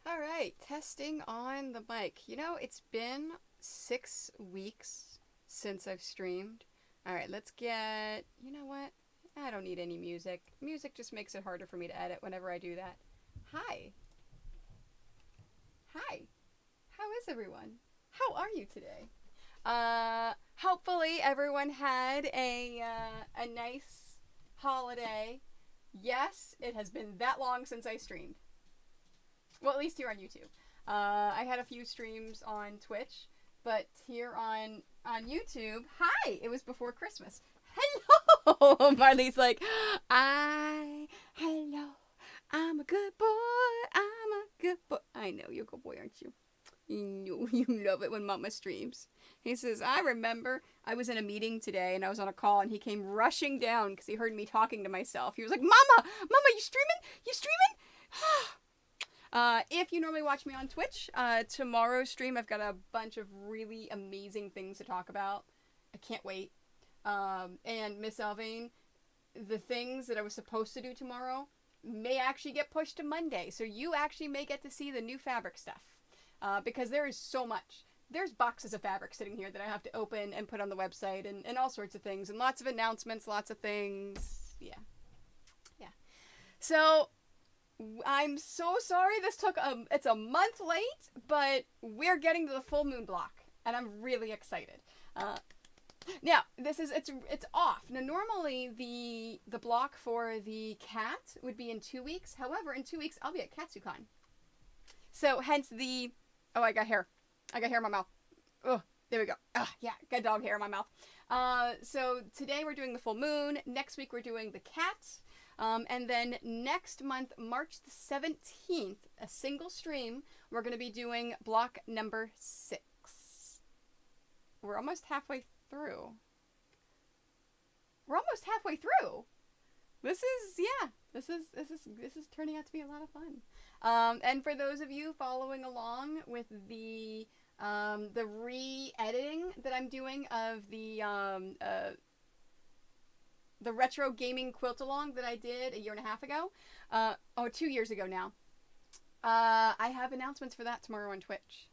All right, testing on the mic. You know, it's been 6 weeks since I've streamed. All right, let's get. You know what? I don't need any music. Music just makes it harder for me to edit whenever I do that. Hi. Hi. How is everyone? How are you today? Hopefully everyone had a nice holiday. Yes, it has been that long since I streamed. Well, at least here on YouTube. I had a few streams on Twitch, but here on YouTube, hi, it was before Christmas. Hello, Marley's like, hello, I'm a good boy, I'm a good boy. I know you're a good boy, aren't you? You love it when Mama streams. He says, I remember I was in a meeting today and I was on a call and he came rushing down because he heard me talking to myself. He was like, Mama, you streaming? You streaming? If you normally watch me on Twitch, tomorrow's stream, I've got a bunch of really amazing things to talk about. I can't wait. And Miss Alvane, the things that I was supposed to do tomorrow may actually get pushed to Monday. So you actually may get to see the new fabric stuff. Because there is so much. There's boxes of fabric sitting here that I have to open and put on the website and all sorts of things. And lots of announcements, lots of things. Yeah. So I'm so sorry this took it's a month late, but we're getting to the full moon block, and I'm really excited. Now it's off. Now normally the block for the cat would be in 2 weeks. However, in 2 weeks I'll be at Katsucon. So hence the I got hair. I got hair in my mouth. Oh, there we go. Yeah, got dog hair in my mouth. So today we're doing the full moon. Next week we're doing the cat. And then next month, March the 17th, a single stream, we're going to be doing block number 6. We're almost halfway through. This is turning out to be a lot of fun. And for those of you following along with the re-editing that I'm doing of the retro gaming quilt along that I did a year and a half ago. 2 years ago now. I have announcements for that tomorrow on Twitch.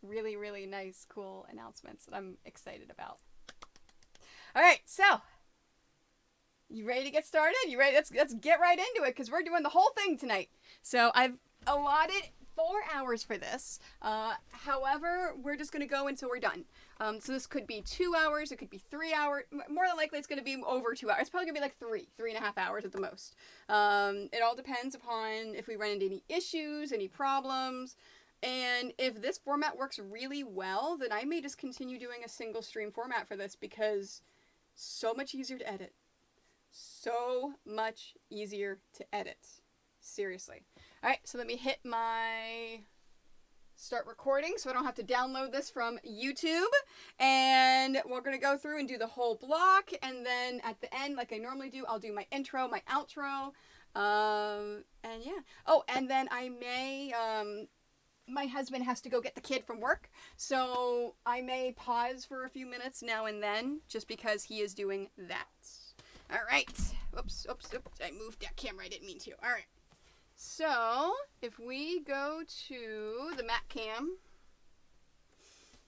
Really, really nice, cool announcements that I'm excited about. Alright, so. You ready to get started? You ready? Let's get right into it because we're doing the whole thing tonight. So I've allotted 4 hours for this. However, we're just going to go until we're done. So this could be 2 hours. It could be 3 hours. More than likely, it's going to be over 2 hours. It's probably going to be like 3.5 hours at the most. It all depends upon if we run into any issues, any problems. And if this format works really well, then I may just continue doing a single stream format for this because so much easier to edit. So much easier to edit. Seriously. Alright, so let me hit my start recording so I don't have to download this from YouTube. And we're going to go through and do the whole block. And then at the end, like I normally do, I'll do my intro, my outro. And yeah. Oh, and then I may, my husband has to go get the kid from work. So I may pause for a few minutes now and then just because he is doing that. Alright. Oops. I moved that camera. I didn't mean to. Alright. So, if we go to the Mac cam,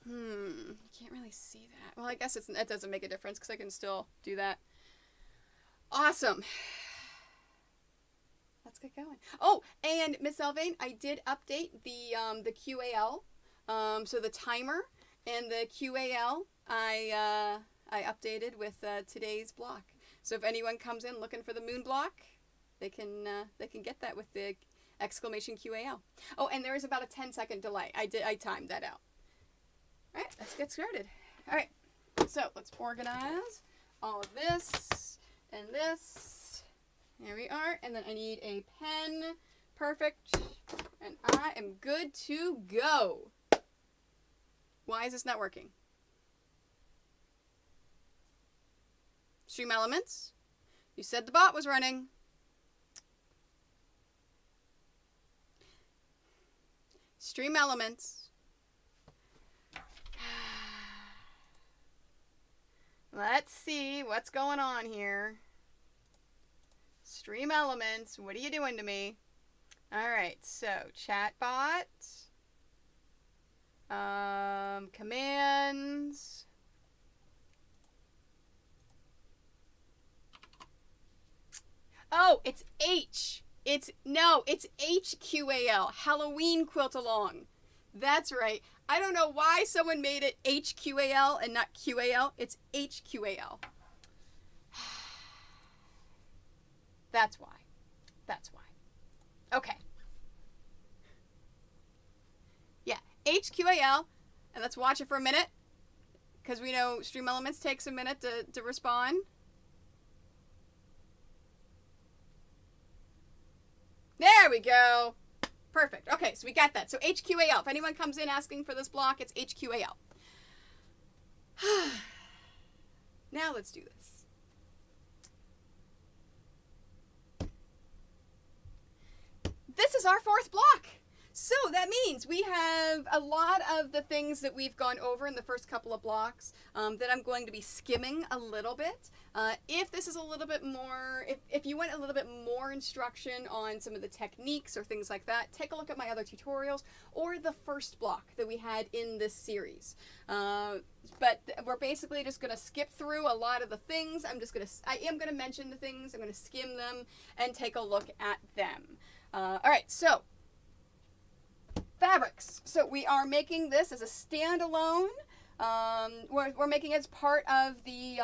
you can't really see that. Well, I guess it doesn't make a difference because I can still do that. Awesome. Let's get going. Oh, and Miss Alvane, I did update the QAL, so the timer and the QAL I updated with today's block. So if anyone comes in looking for the moon block, they can get that with the exclamation QAL. Oh, and there is about a 10-second delay. I timed that out. All right, let's get started. All right, so let's organize all of this and this. There we are. And then I need a pen. Perfect. And I am good to go. Why is this not working? Stream Elements. You said the bot was running. Stream Elements. Let's see what's going on here. Stream Elements, what are you doing to me? All right, so chatbot, commands. Oh, it's H. It's HQAL, Halloween Quilt Along. That's right. I don't know why someone made it HQAL and not QAL. It's HQAL. That's why. That's why. Okay. Yeah, HQAL. And let's watch it for a minute. Because we know Stream Elements takes a minute to respond. There we go. Perfect. Okay, so we got that. So HQAL. If anyone comes in asking for this block, it's HQAL. Now let's do this. This is our fourth block. So that means we have a lot of the things that we've gone over in the first couple of blocks that I'm going to be skimming a little bit. If this is a little bit more, if you want a little bit more instruction on some of the techniques or things like that, take a look at my other tutorials or the first block that we had in this series. But we're basically just going to skip through a lot of the things. I am going to mention the things. I'm going to skim them and take a look at them. All right, so fabrics. So we are making this as a standalone. We're making it as part of the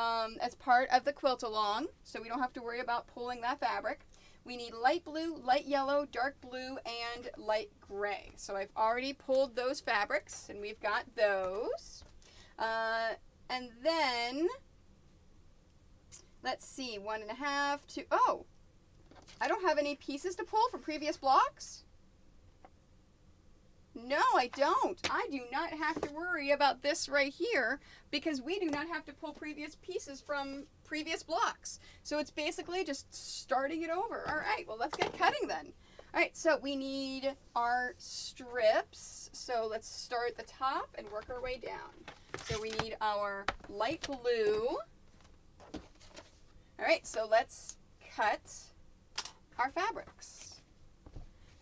quilt along, so we don't have to worry about pulling that fabric. We need light blue, light yellow, dark blue, and light gray. So I've already pulled those fabrics, and we've got those. And then let's see, 1.5, 2. Oh, I don't have any pieces to pull from previous blocks. No, I don't. I do not have to worry about this right here because we do not have to pull previous pieces from previous blocks. So it's basically just starting it over. All right, well, let's get cutting then. All right, so we need our strips. So let's start at the top and work our way down. So we need our light blue. All right, so let's cut our fabrics.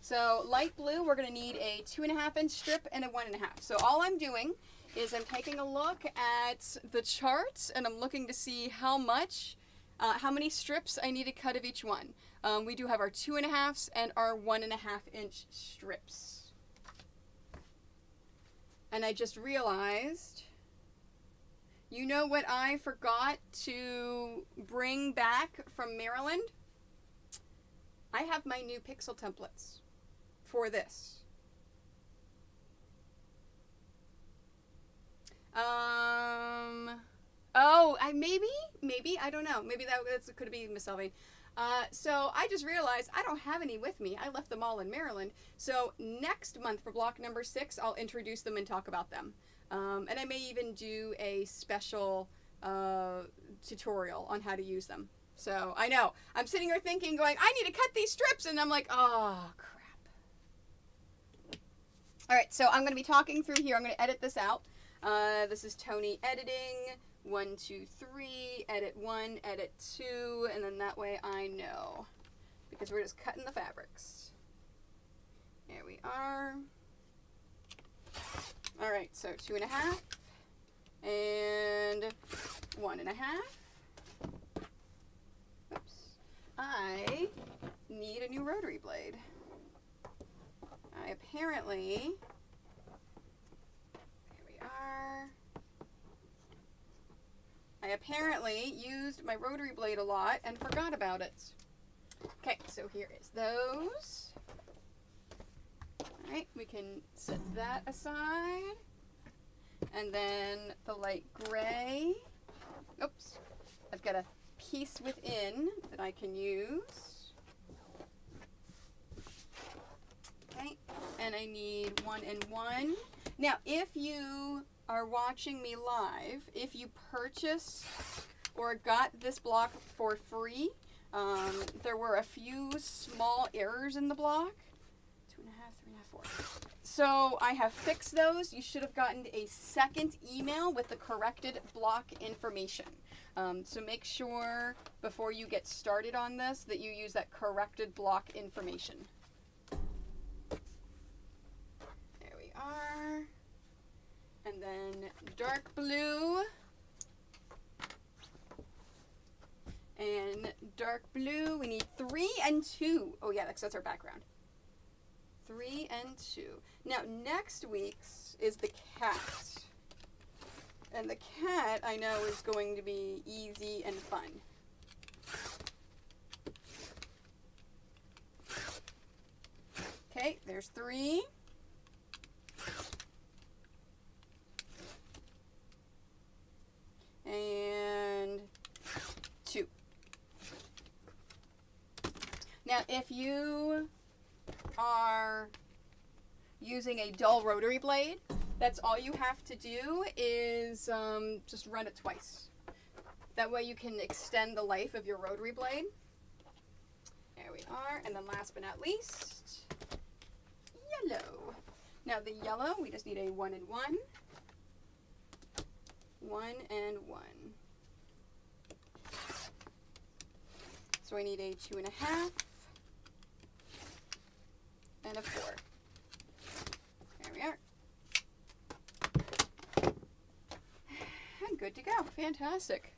So light blue, we're going to need a 2.5-inch strip and a 1.5. So all I'm doing is I'm taking a look at the charts and I'm looking to see how many strips I need to cut of each one. We do have our 2.5s and our 1.5-inch strips. And I just realized, you know what I forgot to bring back from Maryland? I have my new pixel templates for this. Oh, maybe, I don't know. Maybe that could be Miss Elvie. So I just realized I don't have any with me. I left them all in Maryland. So next month for block number 6, I'll introduce them and talk about them. And I may even do a special tutorial on how to use them. So I know I'm sitting here thinking, going, I need to cut these strips, and I'm like, oh crap. All right, so I'm going to be talking through here. I'm going to edit this out. This is Toni editing. 1, 2, 3. Edit 1, edit 2, and then that way I know because we're just cutting the fabrics. There we are. All right, so 2.5 and 1.5. Oops. I need a new rotary blade. I apparently, there we are. I apparently used my rotary blade a lot and forgot about it. Okay, so here is those. All right, we can set that aside. And then the light gray. Oops, I've got a piece within that I can use. Okay, and I need 1 and 1. Now, if you are watching me live, if you purchased or got this block for free, there were a few small errors in the block. 2.5, 3.5, 4. So I have fixed those. You should have gotten a second email with the corrected block information. So make sure before you get started on this that you use that corrected block information. And then dark blue. And dark blue, we need 3 and 2. Oh yeah, that's our background. 3 and 2. Now next week's is the cat. And the cat, I know, is going to be easy and fun. Okay, there's 3. And 2. Now, if you are using a dull rotary blade, that's all you have to do is just run it twice. That way you can extend the life of your rotary blade. There we are. And then last but not least, yellow. Now the yellow, we just need a 1 and 1. 1 and 1. So I need a 2.5 and a 4. There we are. And good to go. Fantastic.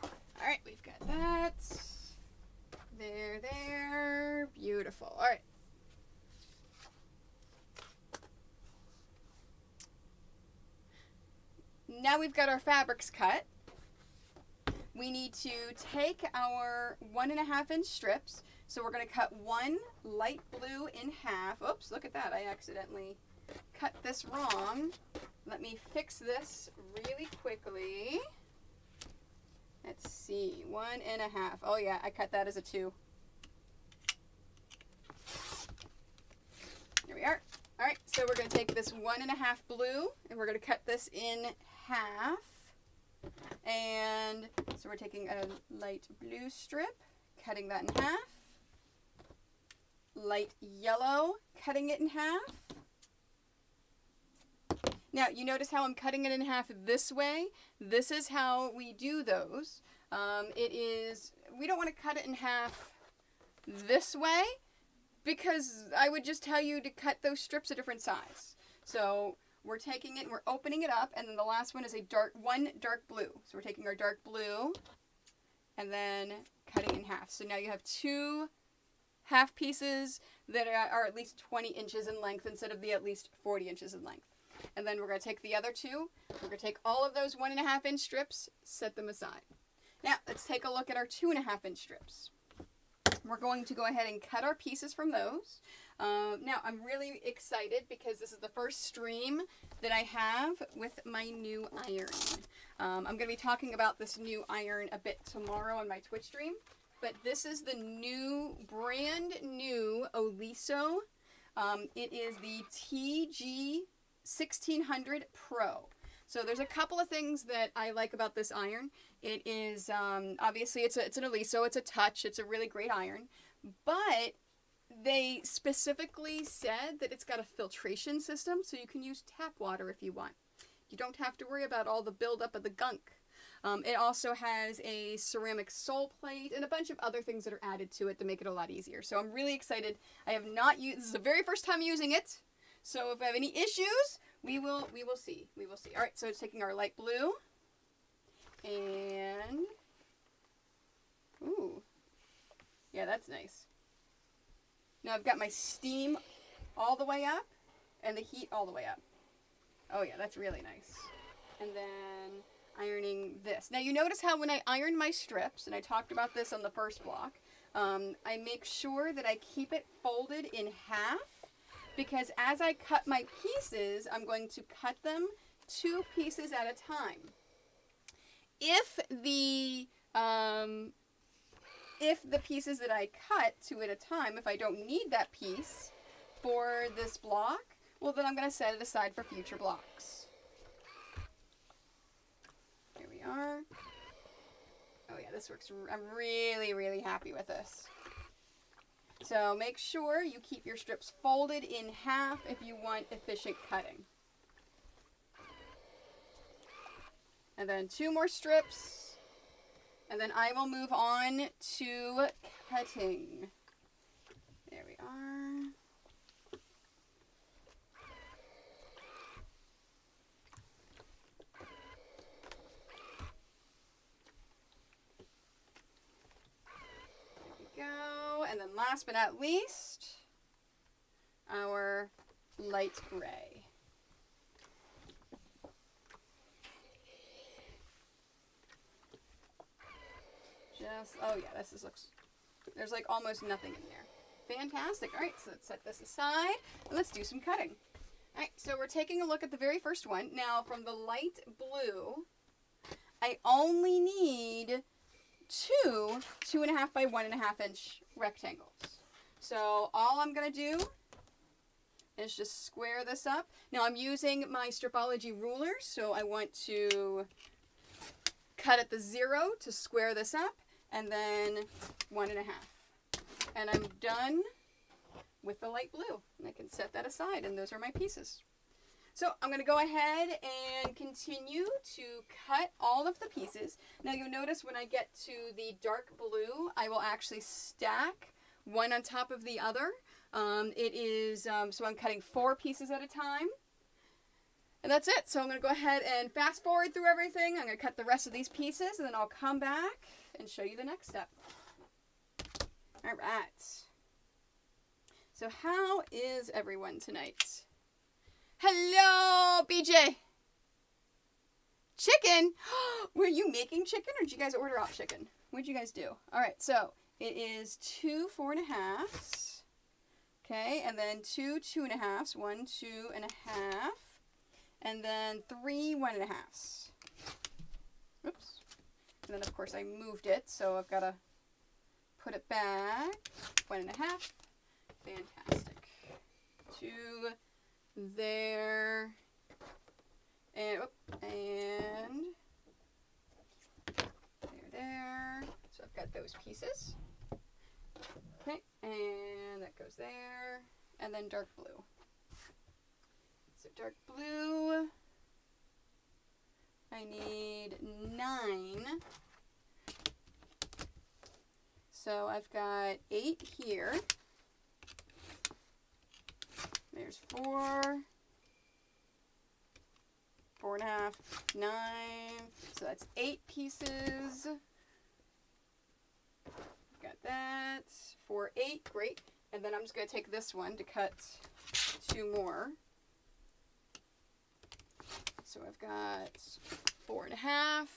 All right, we've got that. There. Beautiful. All right. Now we've got our fabrics cut. We need to take our 1.5 inch strips. So we're going to cut one light blue in half. Oops, look at that. I accidentally cut this wrong. Let me fix this really quickly. Let's see, 1.5. Oh yeah, I cut that as a 2. There we are. All right, so we're going to take this 1.5 blue and we're going to cut this in half. And so we're taking a light blue strip, cutting that in half. Light yellow, cutting it in half. Now, you notice how I'm cutting it in half this way? This is how we do those. We don't want to cut it in half this way because I would just tell you to cut those strips a different size. So we're taking it and we're opening it up, and then the last one is one dark blue. So we're taking our dark blue and then cutting in half. So now you have 2 half pieces that are at least 20 inches in length instead of the at least 40 inches in length. And then we're going to take the other 2. We're going to take all of those 1.5 inch strips, set them aside. Now, let's take a look at our 2.5 inch strips. We're going to go ahead and cut our pieces from those. Now, I'm really excited because this is the first stream that I have with my new iron. I'm going to be talking about this new iron a bit tomorrow on my Twitch stream. But this is the brand new Oliso. It is the TG 1600 Pro. So there's a couple of things that I like about this iron. It is, obviously it's an Oliso, it's a touch, it's a really great iron, but they specifically said that it's got a filtration system, so you can use tap water if you want. You don't have to worry about all the buildup of the gunk. It also has a ceramic sole plate and a bunch of other things that are added to it to make it a lot easier. So I'm really excited. I have not used, this is the very first time using it. So if I have any issues, we will see. We will see. All right, so it's taking our light blue and ooh. Yeah, that's nice. Now I've got my steam all the way up and the heat all the way up. Oh yeah, that's really nice. And then ironing this. Now you notice how when I iron my strips, and I talked about this on the first block, I make sure that I keep it folded in half, because as I cut my pieces, I'm going to cut them 2 pieces at a time. If the pieces that I cut 2 at a time, if I don't need that piece for this block, well then I'm going to set it aside for future blocks. Here we are. Oh yeah, this works. I'm really, really happy with this. So make sure you keep your strips folded in half if you want efficient cutting. And then 2 more strips. And then I will move on to cutting. There we are. last but not least, our light gray. Oh yeah, this looks, there's like almost nothing in there. Fantastic. All right, so let's set this aside and let's do some cutting. All right, so we're taking a look at the very first one. Now from the light blue, I only need 2.5 by 1.5 inch rectangles. So all I'm gonna do is just square this up. Now I'm using my Stripology ruler, so I want to cut at the 0 to square this up, and then 1.5. And I'm done with the light blue. And I can set that aside, and those are my pieces. So I'm going to go ahead and continue to cut all of the pieces. Now you'll notice when I get to the dark blue, I will actually stack one on top of the other. So I'm cutting 4 pieces at a time. And that's it. So I'm going to go ahead and fast forward through everything. I'm going to cut the rest of these pieces, and then I'll come back and show you the next step. All right. So how is everyone tonight? Hello, BJ. Chicken? Were you making chicken, or did you guys order out chicken? What did you guys do? All right, so it is 2 4.5s. Okay, and then 2 2.5s. 1 2.5. And then 3 1.5s. Oops. And then, of course, I moved it, so I've got to put it back. 1.5. Fantastic. 2 there. And there. So I've got those pieces. Okay, and that goes there. And then dark blue. So dark blue, I need 9. So I've got 8 here. There's 4, 4.5, 9. So that's 8 pieces. Got that. 4, 8, great. And then I'm just going to take this one to cut 2 more. So I've got 4.5.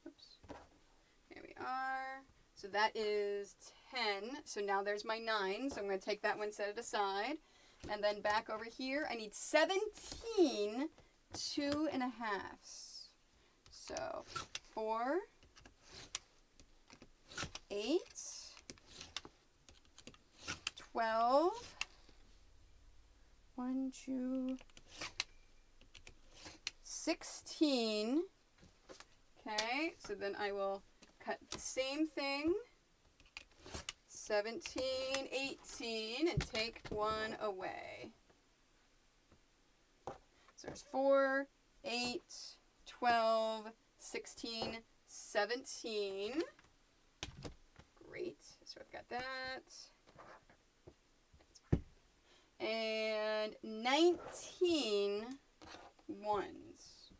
Oops. Here we are. So that is 10. So now there's my 9. So I'm going to take that one, set it aside. And then back over here, I need 17 2.5s. So 4, 8, 12, 1, 2, 16. Okay, so then I will cut the same thing. 17, 18, and take 1 away. So there's 4, 8, 12, 16, 17. Great. So I've got that. And 19 ones.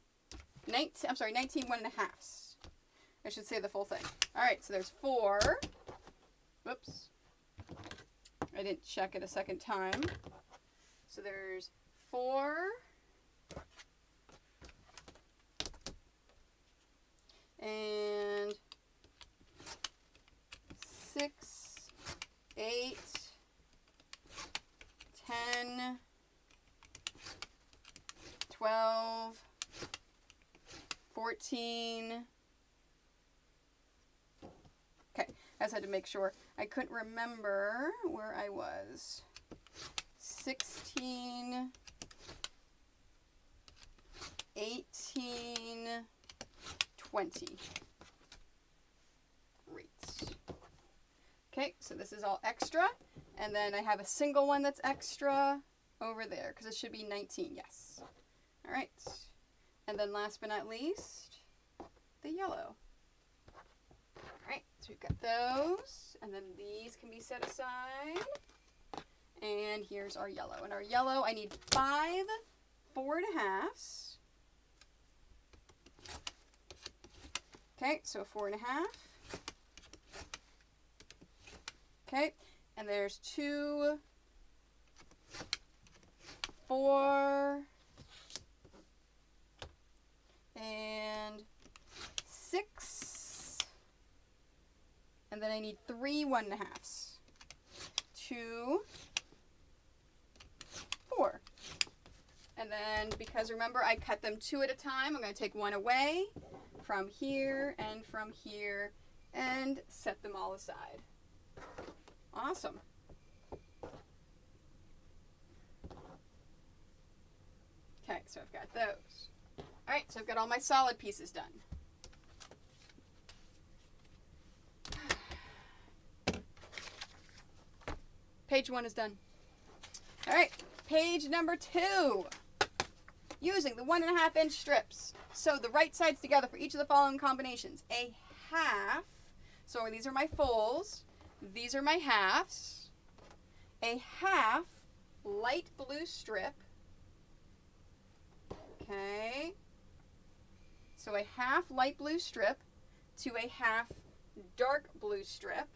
19 1.5s. I should say the full thing. All right, so there's 4. Whoops. I didn't check it a second time. So there's 4. And 6, 8, 10, 12, 14. Okay, I just had to make sure. I couldn't remember where I was. 16, 18, 20. Great. Okay, so this is all extra. And then I have a single one that's extra over there because it should be 19, yes. All right. And then last but not least, the yellow. All right, so we've got those. And then these can be set aside. And here's our yellow. And our yellow, I need 5 4.5s. Okay, so 4.5. Okay, and there's 2, 4, and 6, and then I need 3 1.5s. 2, 4. And then, because remember I cut them 2 at a time, I'm going to take 1 away from here and set them all aside. Awesome. Okay, so I've got those. Alright, so I've got all my solid pieces done. Page 1 is done. Alright, page number 2. Using the 1.5 inch strips. Sew the right sides together for each of the following combinations. A half, so these are my fulls, these are my halves. A half light blue strip. Okay. So a half light blue strip to a half dark blue strip.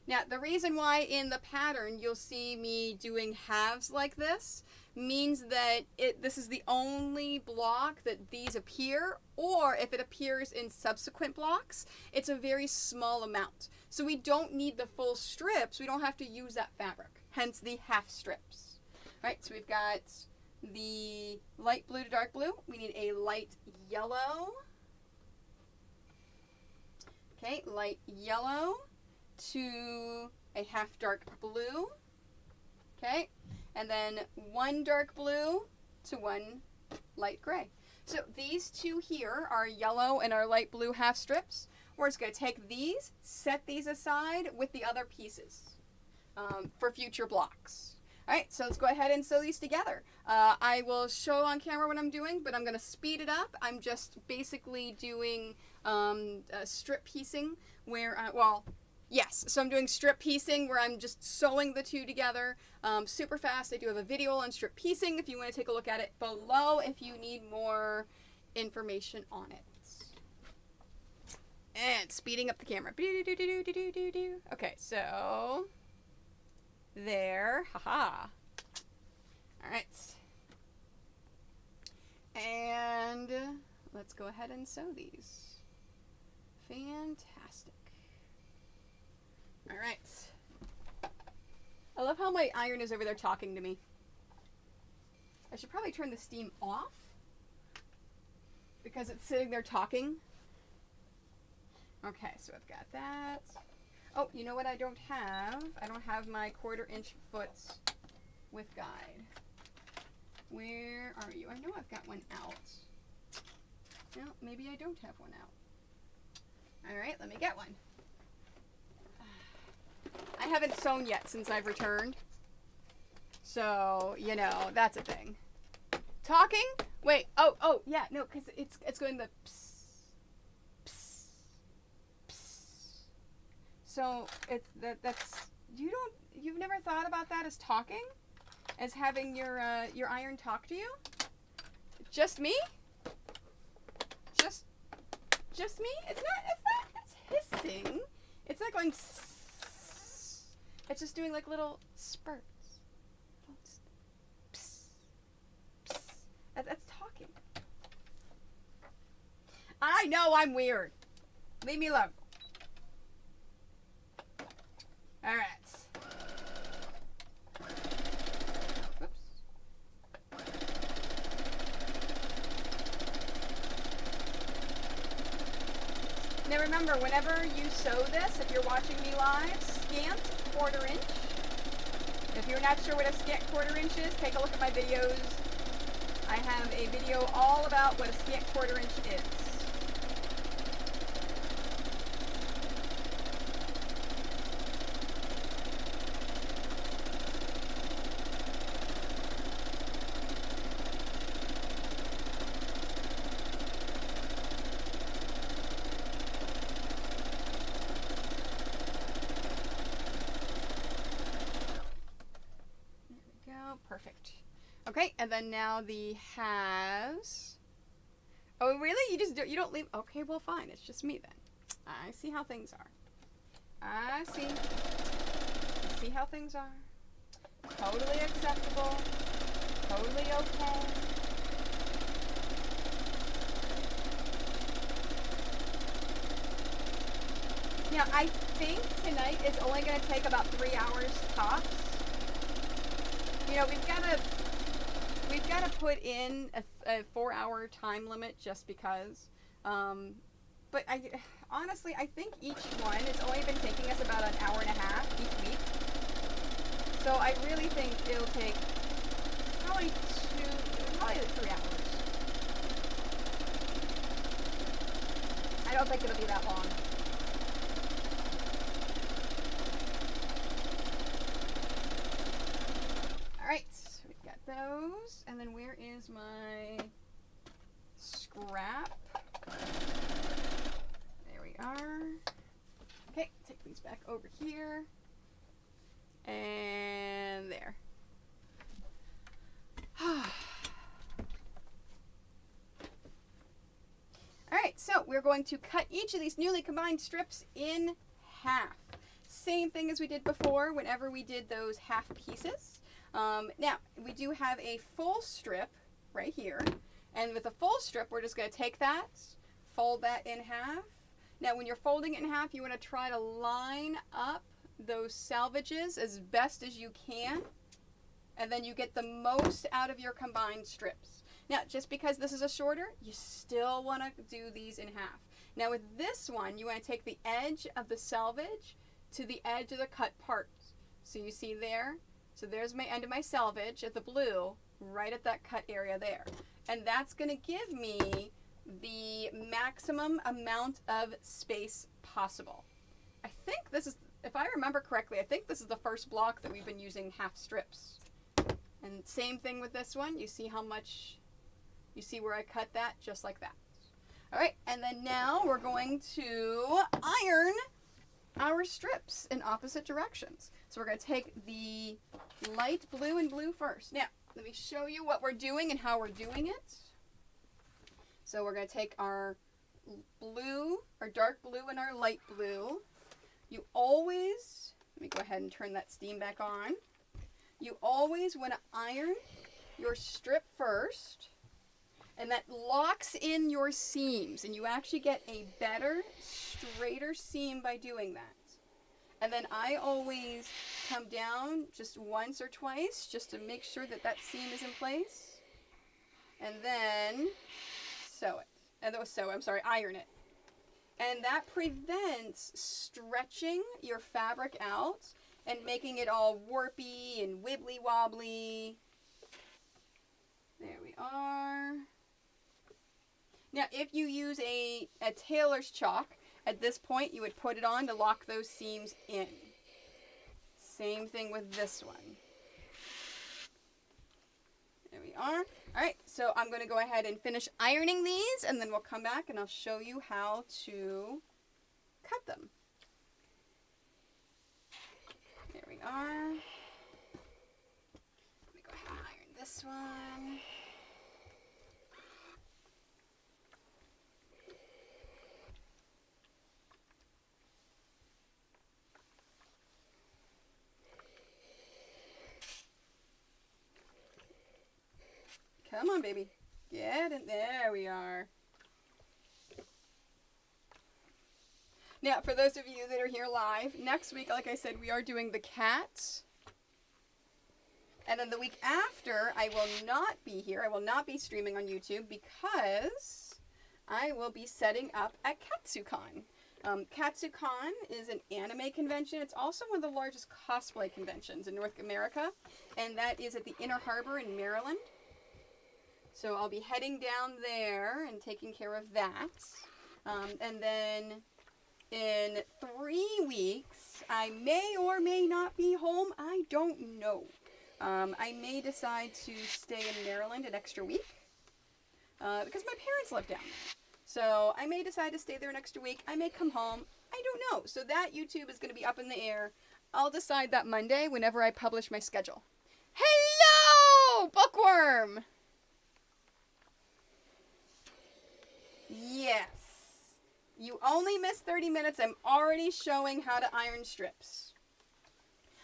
Now, the reason why in the pattern you'll see me doing halves like this means that this is the only block that these appear, or if it appears in subsequent blocks, it's a very small amount. So we don't need the full strips. We don't have to use that fabric, hence the half strips. All right, so we've got the light blue to dark blue. We need a light yellow. Okay, light yellow to a half dark blue. Okay, and then 1 dark blue to 1 light gray. So these 2 here are yellow and our light blue half strips. We're just going to take these, set these aside with the other pieces for future blocks. All right, so let's go ahead and sew these together. I will show on camera what I'm doing, but I'm going to speed it up. I'm just basically doing strip piecing where, yes, so I'm doing strip piecing where I'm just sewing the 2 together super fast. I do have a video on strip piecing if you want to take a look at it below if you need more information on it. And speeding up the camera. Okay, so there, haha. All right. And let's go ahead and sew these. Fantastic. All right. I love how my iron is over there talking to me. I should probably turn the steam off because it's sitting there talking. Okay, so I've got that. Oh, you know what I don't have? I don't have my 1/4 inch foots with guide. Where are you? I know I've got one out. No, maybe I don't have one out. All right, let me get one. I haven't sewn yet since I've returned. So, you know, that's a thing. Talking? Wait, oh, yeah, no, because it's going the psst, psst, psst. So, you've never thought about that as talking? As having your iron talk to you? Just me? Just me? It's hissing. It's not going sss. It's just doing like little spurts. Psst, psst. That's talking. I know I'm weird. Leave me alone. All right. Now remember, whenever you sew this, if you're watching me live, scant 1/4 inch. If you're not sure what a scant 1/4 inch is, take a look at my videos. I have a video all about what a scant 1/4 inch is. Perfect. Okay, and then now the halves. Oh, really? You don't leave? Okay, well, fine. It's just me then. I see how things are. I see. See how things are. Totally acceptable. Totally okay. Now, I think tonight is only going to take about 3 hours tops. You know, we've got to put in a 4-hour time limit just because. But honestly, I think each one has only been taking us about an hour and a half each week. So I really think it'll take probably 3 hours. I don't think it'll be that long. Alright, so we've got those. And then where is my scrap? There we are. Okay, take these back over here. And there. Alright, so we're going to cut each of these newly combined strips in half. Same thing as we did before whenever we did those half pieces. Now, we do have a full strip right here. And with a full strip, we're just going to take that, fold that in half. Now, when you're folding it in half, you want to try to line up those salvages as best as you can. And then you get the most out of your combined strips. Now, just because this is a shorter, you still want to do these in half. Now, with this one, you want to take the edge of the salvage to the edge of the cut part. So you see there? So there's my end of my salvage at the blue, right at that cut area there. And that's going to give me the maximum amount of space possible. I think this is, if I remember correctly, I think this is the first block that we've been using half strips. And same thing with this one. You see how much, you see where I cut that? Just like that. All right, and then now we're going to iron our strips in opposite directions. So we're going to take the light blue and blue first. Now, let me show you what we're doing and how we're doing it. So we're going to take our blue, our dark blue and our light blue. You always, let me go ahead and turn that steam back on. You always want to iron your strip first, and that locks in your seams, and you actually get a better, straighter seam by doing that. And then I always come down just once or twice just to make sure that that seam is in place, and then sew it. Iron it. And that prevents stretching your fabric out and making it all warpy and wibbly wobbly. There we are. Now, if you use a tailor's chalk, at this point you would put it on to lock those seams in. Same thing with this one. There we are. All right, so I'm going to go ahead and finish ironing these, and then we'll come back and I'll show you how to cut them. There we are. Let me go ahead and iron this one. Come on, baby. Get in. There we are. Now, for those of you that are here live, next week, like I said, we are doing the cat. And then the week after, I will not be here. I will not be streaming on YouTube because I will be setting up at KatsuCon. KatsuCon is an anime convention. It's also one of the largest cosplay conventions in North America, and that is at the Inner Harbor in Maryland. So I'll be heading down there and taking care of that. And then in 3 weeks, I may or may not be home. I don't know. I may decide to stay in Maryland an extra week because my parents live down there. So I may decide to stay there an extra week. I may come home. I don't know. So that YouTube is going to be up in the air. I'll decide that Monday whenever I publish my schedule. Hello, Bookworm! Yes. You only missed 30 minutes. I'm already showing how to iron strips.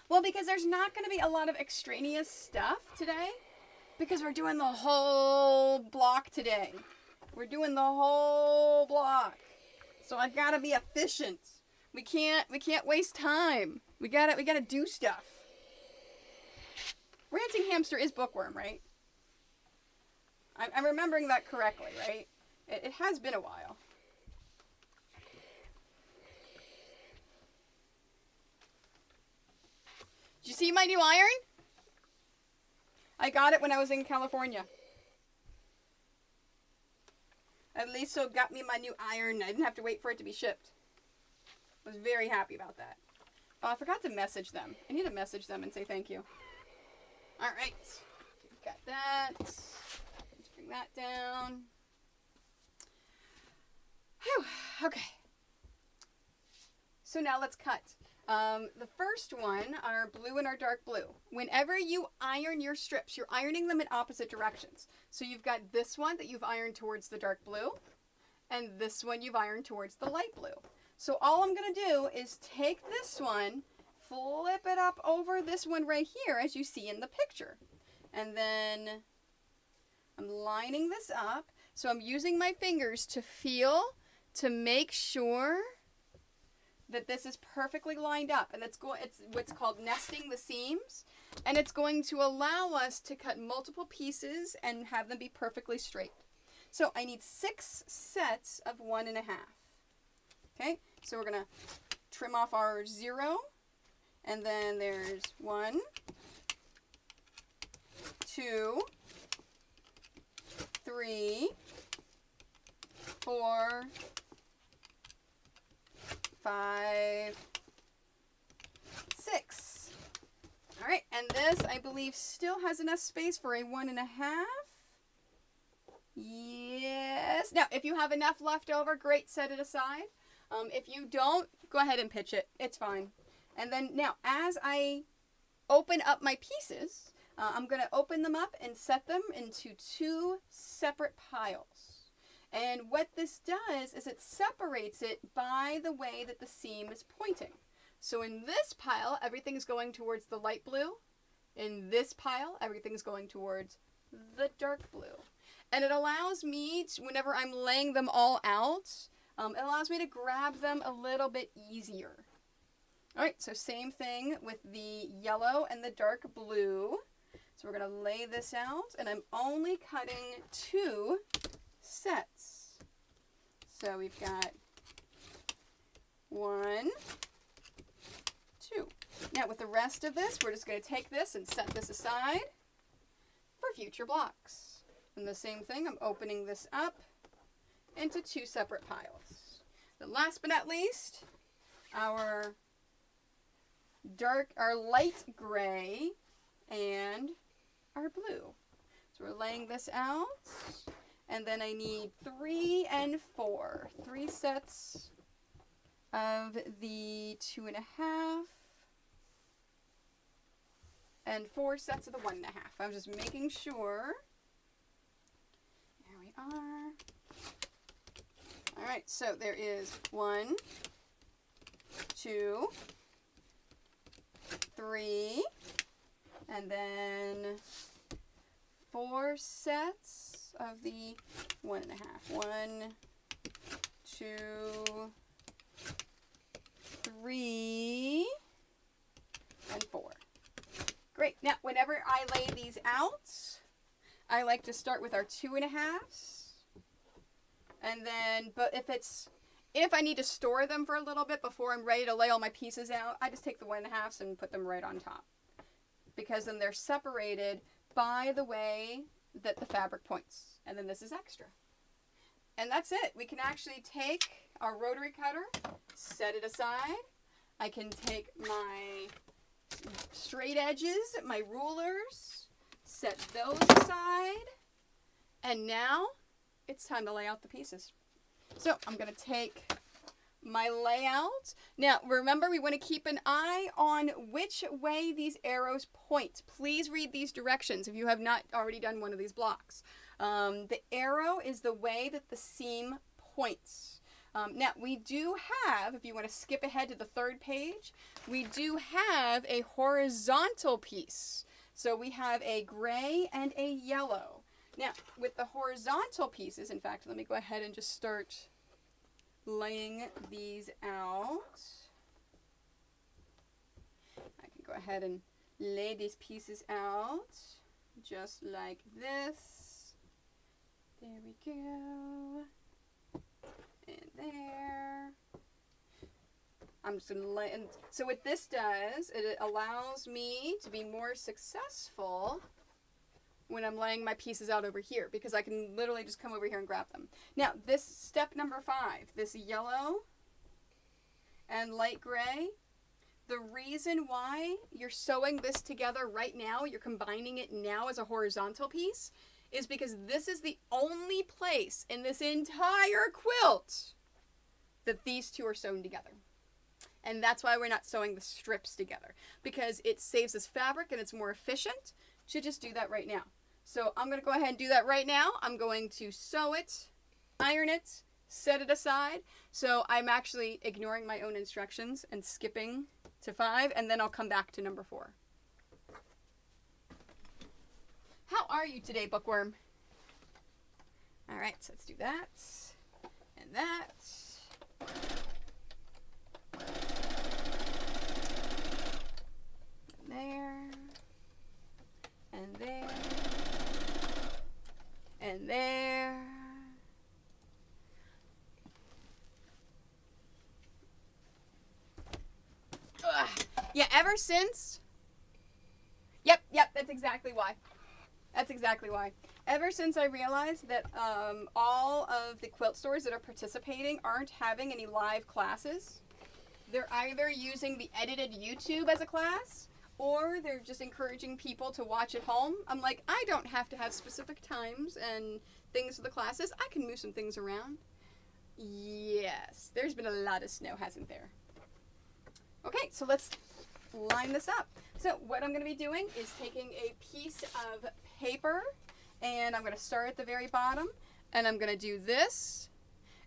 Well, because there's not going to be a lot of extraneous stuff today, because we're doing the whole block today. We're doing the whole block. So I've got to be efficient. We can't waste time. We gotta do stuff. Ranting Hamster is bookworm, right? I'm remembering that correctly, right? It has been a while. Did you see my new iron? I got it when I was in California. At least so it got me my new iron. I didn't have to wait for it to be shipped. I was very happy about that. Oh, I forgot to message them. I need to message them and say thank you. Alright. Got that. Let's bring that down. Whew. Okay. So now let's cut. The first one, our blue and our dark blue. Whenever you iron your strips, you're ironing them in opposite directions. So you've got this one that you've ironed towards the dark blue, and this one you've ironed towards the light blue. So all I'm going to do is take this one, flip it up over this one right here, as you see in the picture. And then I'm lining this up. So I'm using my fingers to feel, to make sure that this is perfectly lined up. And it's what's called nesting the seams. And it's going to allow us to cut multiple pieces and have them be perfectly straight. So I need 6 sets of 1.5. Okay, so we're going to trim off our 0. And then there's 1, 2, 3, 4, 5, 6. All right, and this, I believe, still has enough space for a 1.5. Yes. Now, if you have enough left over, great, set it aside. If you don't, go ahead and pitch it. It's fine. And then now, as I open up my pieces, I'm going to open them up and set them into 2 separate piles. And what this does is it separates it by the way that the seam is pointing. So in this pile, everything's going towards the light blue. In this pile, everything's going towards the dark blue. And it allows me, whenever I'm laying them all out, it allows me to grab them a little bit easier. All right, so same thing with the yellow and the dark blue. So we're going to lay this out, and I'm only cutting 2 sets. So we've got 1, 2. Now with the rest of this, we're just going to take this and set this aside for future blocks. And the same thing, I'm opening this up into 2 separate piles. Then last but not least, our light gray and our blue. So we're laying this out, and then I need 3 and 4. 3 sets of the 2.5 and 4 sets of the 1.5. I'm just making sure. There we are. All right, so there is 1, 2, 3, and then 4 sets of the 1.5. 1, 2, 3, and 4. Great. Now, whenever I lay these out, I like to start with our 2.5s. And then, but if I need to store them for a little bit before I'm ready to lay all my pieces out, I just take the 1.5s and put them right on top. Because then they're separated by the way that the fabric points. And then this is extra. And that's it. We can actually take our rotary cutter, set it aside. I can take my straight edges, my rulers, set those aside. And now it's time to lay out the pieces. So I'm going to take my layout. Now, remember, we want to keep an eye on which way these arrows point. Please read these directions if you have not already done one of these blocks. The arrow is the way that the seam points. Now, we do have, if you want to skip ahead to the third page, we do have a horizontal piece. So we have a gray and a yellow. Now, with the horizontal pieces, in fact, let me go ahead and just start laying these out. I can go ahead and lay these pieces out just like this. There we go. And there. I'm just going to lay, and so what this does, it allows me to be more successful when I'm laying my pieces out over here, because I can literally just come over here and grab them. Now, this step number 5, this yellow and light gray, the reason why you're sewing this together right now, you're combining it now as a horizontal piece, is because this is the only place in this entire quilt that these two are sewn together. And that's why we're not sewing the strips together, because it saves us fabric and it's more efficient to just do that right now. So I'm going to go ahead and do that right now. I'm going to sew it, iron it, set it aside. So I'm actually ignoring my own instructions and skipping to 5, and then I'll come back to number 4. How are you today, bookworm? All right, so let's do that and that. And there. And there. And there. Ugh. Yeah, ever since... Yep, that's exactly why. That's exactly why. Ever since I realized that all of the quilt stores that are participating aren't having any live classes, they're either using the edited YouTube as a class, or they're just encouraging people to watch at home. I'm like, I don't have to have specific times and things for the classes. I can move some things around. Yes, there's been a lot of snow, hasn't there? Okay, so let's line this up. So what I'm going to be doing is taking a piece of paper, and I'm going to start at the very bottom, and I'm going to do this,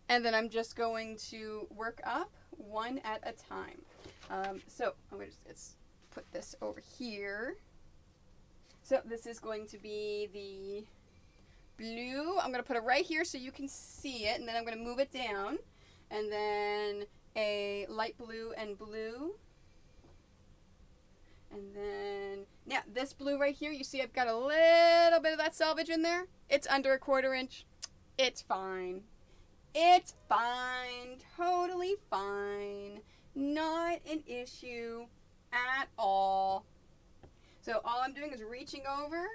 and then I'm just going to work up one at a time. So I'm going to just put this over here. So this is going to be the blue. I'm going to put it right here so you can see it, and then I'm going to move it down, and then a light blue and blue. And then, yeah, this blue right here, you see I've got a little bit of that selvage in there. It's under a 1/4 inch. It's fine. It's fine. Totally fine. Not an issue at all. So all I'm doing is reaching over,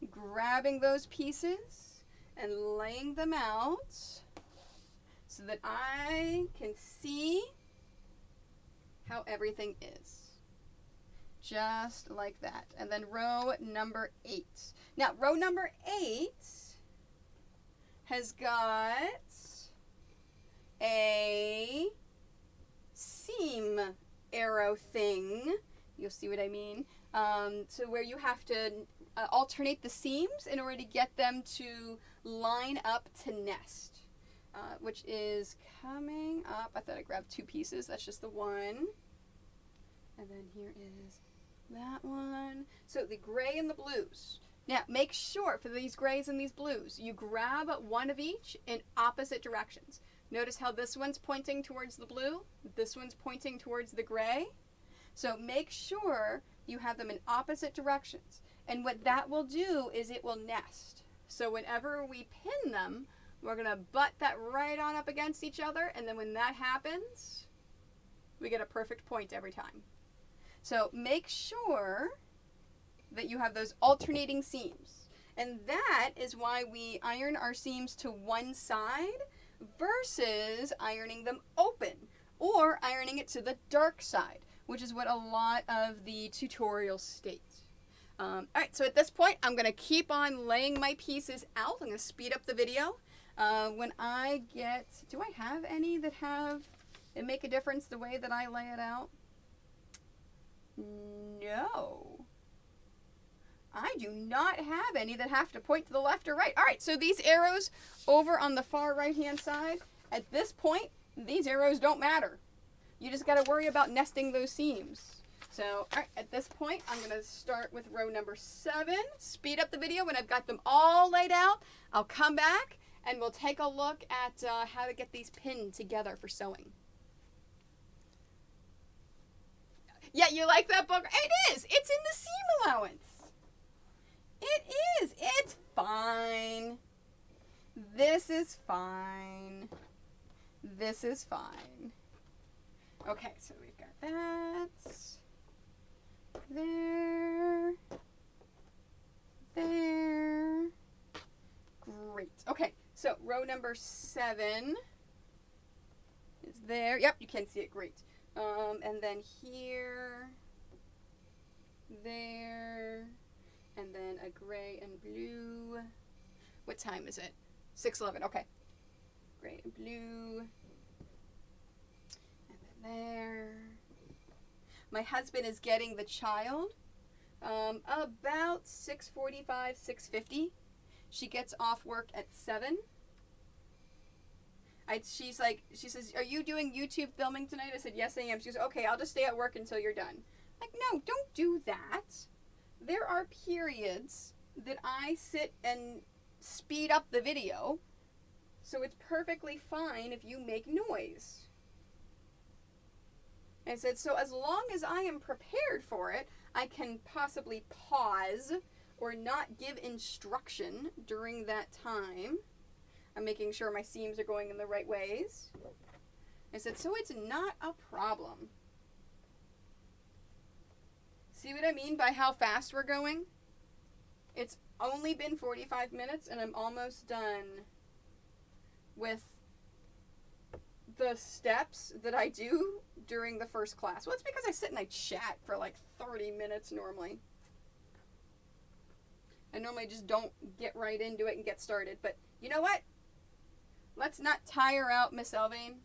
grabbing those pieces, and laying them out so that I can see how everything is. Just like that. And then row number 8. Now, row number 8 has got a seam arrow thing. You'll see what I mean. So where you have to alternate the seams in order to get them to line up to nest, which is coming up. I thought I grabbed 2 pieces. That's just the one. And then here is that one. So the gray and the blues. Now make sure for these grays and these blues, you grab one of each in opposite directions. Notice how this one's pointing towards the blue, this one's pointing towards the gray. So make sure you have them in opposite directions. And what that will do is it will nest. So whenever we pin them, we're going to butt that right on up against each other, and then when that happens, we get a perfect point every time. So make sure that you have those alternating seams. And that is why we iron our seams to one side versus ironing them open or ironing it to the dark side, which is what a lot of the tutorials state. All right, so at this point, I'm going to keep on laying my pieces out. I'm going to speed up the video. When I get, do I have any that make a difference the way that I lay it out? No. I do not have any that have to point to the left or right. All right, so these arrows over on the far right-hand side, at this point, these arrows don't matter. You just got to worry about nesting those seams. So, all right, at this point, I'm going to start with row number 7, speed up the video. When I've got them all laid out, I'll come back and we'll take a look at how to get these pinned together for sewing. Yeah, you like that book? It is. It's in the seam allowance. It is. It's fine. This is fine. This is fine. Okay, so we've got that. There. There. Great. Okay, so row number 7 is there. Yep, you can see it. Great. And then here, there, and then a gray and blue. What time is it? 6:11. Okay. Gray and blue. And then there. My husband is getting the child about 6:45, 6:50. She gets off work at 7. She says, are you doing YouTube filming tonight? I said, yes, I am. She goes, okay, I'll just stay at work until you're done. Like, no, don't do that. There are periods that I sit and speed up the video, so it's perfectly fine if you make noise. I said, so as long as I am prepared for it, I can possibly pause or not give instruction during that time. I'm making sure my seams are going in the right ways. I said, so it's not a problem. See what I mean by how fast we're going? It's only been 45 minutes and I'm almost done with the steps that I do during the first class. Well, it's because I sit and I chat for like 30 minutes normally. I normally just don't get right into it and get started. But you know what? Let's not tire out Miss Elvain,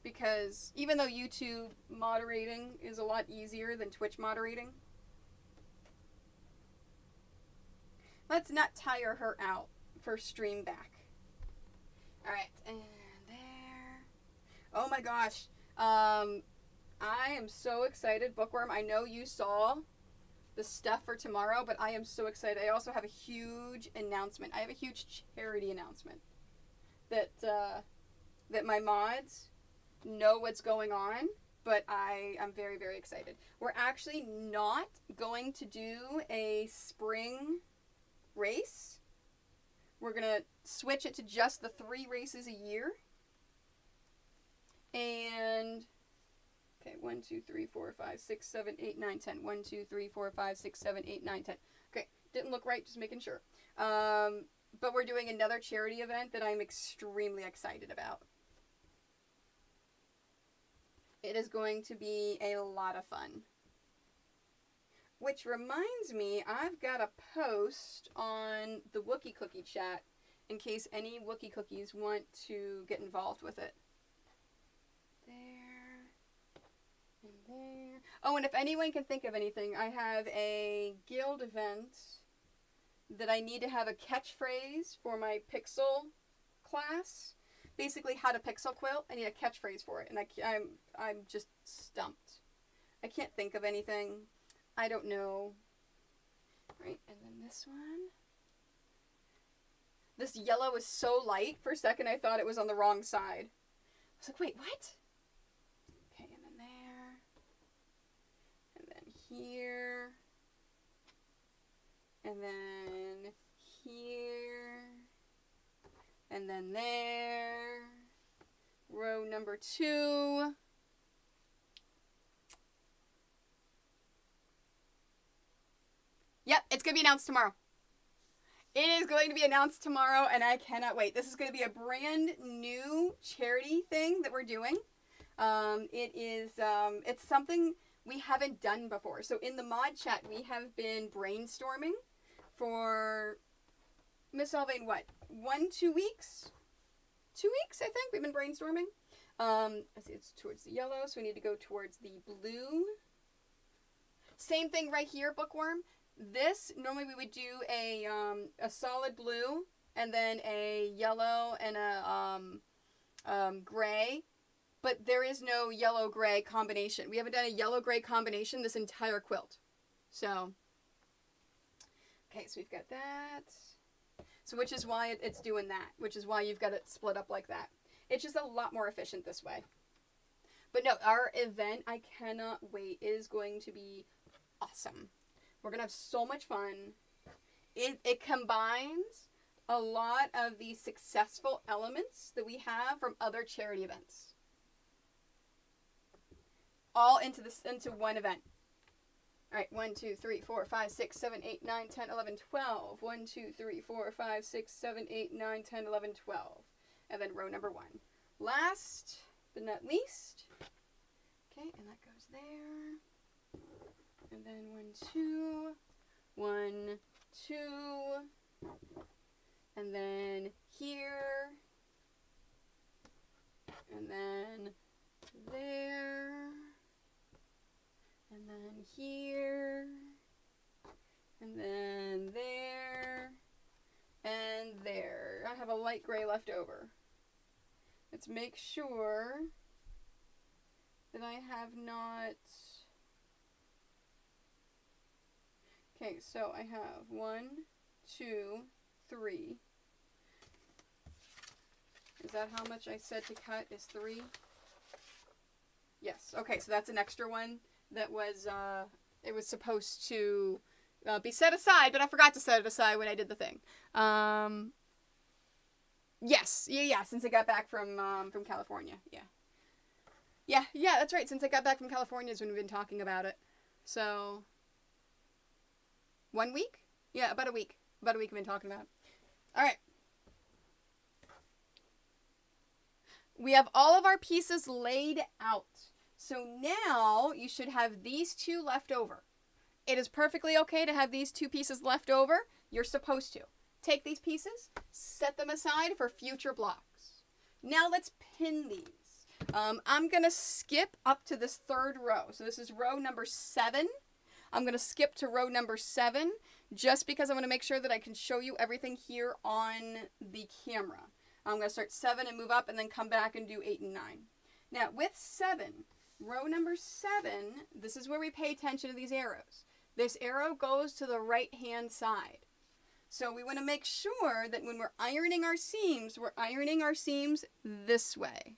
because even though YouTube moderating is a lot easier than Twitch moderating, let's not tire her out for stream back. Alright, and there. Oh my gosh. I am so excited, Bookworm. I know you saw the stuff for tomorrow, but I am so excited. I also have a huge announcement. I have a huge charity announcement that my mods know what's going on, but I'm very, very excited. We're actually not going to do a spring race. We're going to switch it to just the 3 races a year. And, okay, 1, 2, 3, 4, 5, 6, 7, 8, 9, 10. 1, 2, 3, 4, 5, 6, 7, 8, 9, 10. Okay, didn't look right, just making sure. But we're doing another charity event that I'm extremely excited about. It is going to be a lot of fun. Which reminds me, I've got a post on the Wookie Cookie chat in case any Wookie Cookies want to get involved with it. There. And there. Oh, and if anyone can think of anything, I have a guild event that I need to have a catchphrase for my pixel class. Basically, how to pixel quilt. I need a catchphrase for it, and I'm just stumped. I can't think of anything. I don't know. Right, and then this one. This yellow is so light. For a second, I thought it was on the wrong side. I was like, wait, what? Okay, and then there. And then here. And then here. And then there. Row number 2. Yep, it's going to be announced tomorrow. It is going to be announced tomorrow, and I cannot wait. This is going to be a brand new charity thing that we're doing. It's something we haven't done before. So in the mod chat, we have been brainstorming for Miss Elvain, what? 1-2 weeks? 2 weeks, I think, we've been brainstorming. I see it's towards the yellow, so we need to go towards the blue. Same thing right here, Bookworm. This, normally we would do a solid blue, and then a yellow and a gray, but there is no yellow-gray combination. We haven't done a yellow-gray combination this entire quilt. So, okay, so we've got that. So which is why it's doing that, which is why you've got it split up like that. It's just a lot more efficient this way. But no, our event, I cannot wait, is going to be awesome. We're going to have so much fun. It combines a lot of the successful elements that we have from other charity events. All into one event. All right, 1, 2, 3, 4, 5, 6, 7, 8, 9, 10, 11, 12. 1, 2, 3, 4, 5, 6, 7, 8, 9, 10, 11, 12. And then row number 1. Last but not least. Okay, and that goes there. And then 1, 2. 1, 2. And then here. And then there. And then here, and then there, and there. I have a light gray left over. Let's make sure that I have not... Okay, so I have 1, 2, 3. Is that how much I said to cut is 3? Yes, okay, so that's an extra one. That was, it was supposed to be set aside, but I forgot to set it aside when I did the thing. Yes, yeah, since I got back from California, yeah, that's right, since I got back from California is when we've been talking about it. So, 1 week? Yeah, about a week we've been talking about it. Alright. We have all of our pieces laid out. So now you should have these 2 left over. It is perfectly okay to have these 2 pieces left over. You're supposed to. Take these pieces, set them aside for future blocks. Now let's pin these. I'm going to skip up to this 3rd row. So this is row number 7. I'm going to skip to row number 7 just because I want to make sure that I can show you everything here on the camera. I'm going to start 7 and move up and then come back and do 8 and 9. Now with 7... row number 7, this is where we pay attention to these arrows. This arrow goes to the right-hand side. So we want to make sure that when we're ironing our seams this way.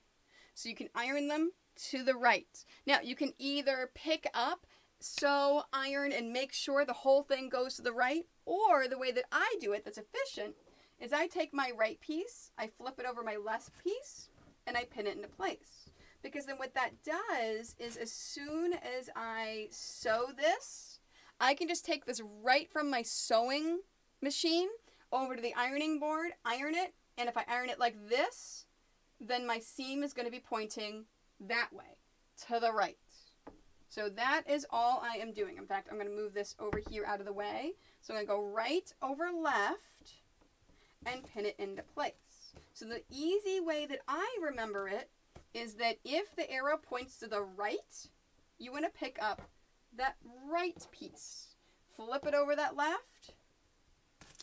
So you can iron them to the right. Now, you can either pick up, sew, iron, and make sure the whole thing goes to the right, or the way that I do it that's efficient is I take my right piece, I flip it over my left piece, and I pin it into place. Because then what that does is as soon as I sew this, I can just take this right from my sewing machine over to the ironing board, iron it, and if I iron it like this, then my seam is going to be pointing that way, to the right. So that is all I am doing. In fact, I'm going to move this over here out of the way. So I'm going to go right over left and pin it into place. So the easy way that I remember it is that if the arrow points to the right, you want to pick up that right piece. Flip it over that left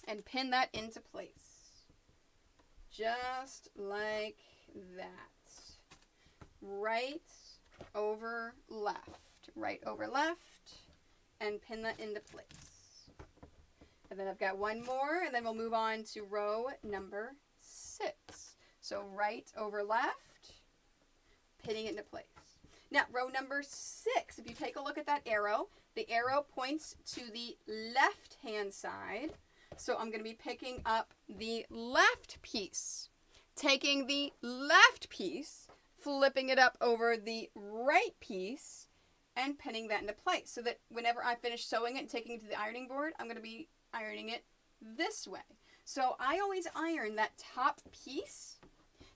and pin that into place. Just like that. Right over left. Right over left and pin that into place. And then I've got one more and then we'll move on to row number 6. So right over left, pinning it into place. Now, row number 6, if you take a look at that arrow, the arrow points to the left-hand side. So I'm going to be picking up the left piece, taking the left piece, flipping it up over the right piece, and pinning that into place. So that whenever I finish sewing it and taking it to the ironing board, I'm going to be ironing it this way. So I always iron that top piece.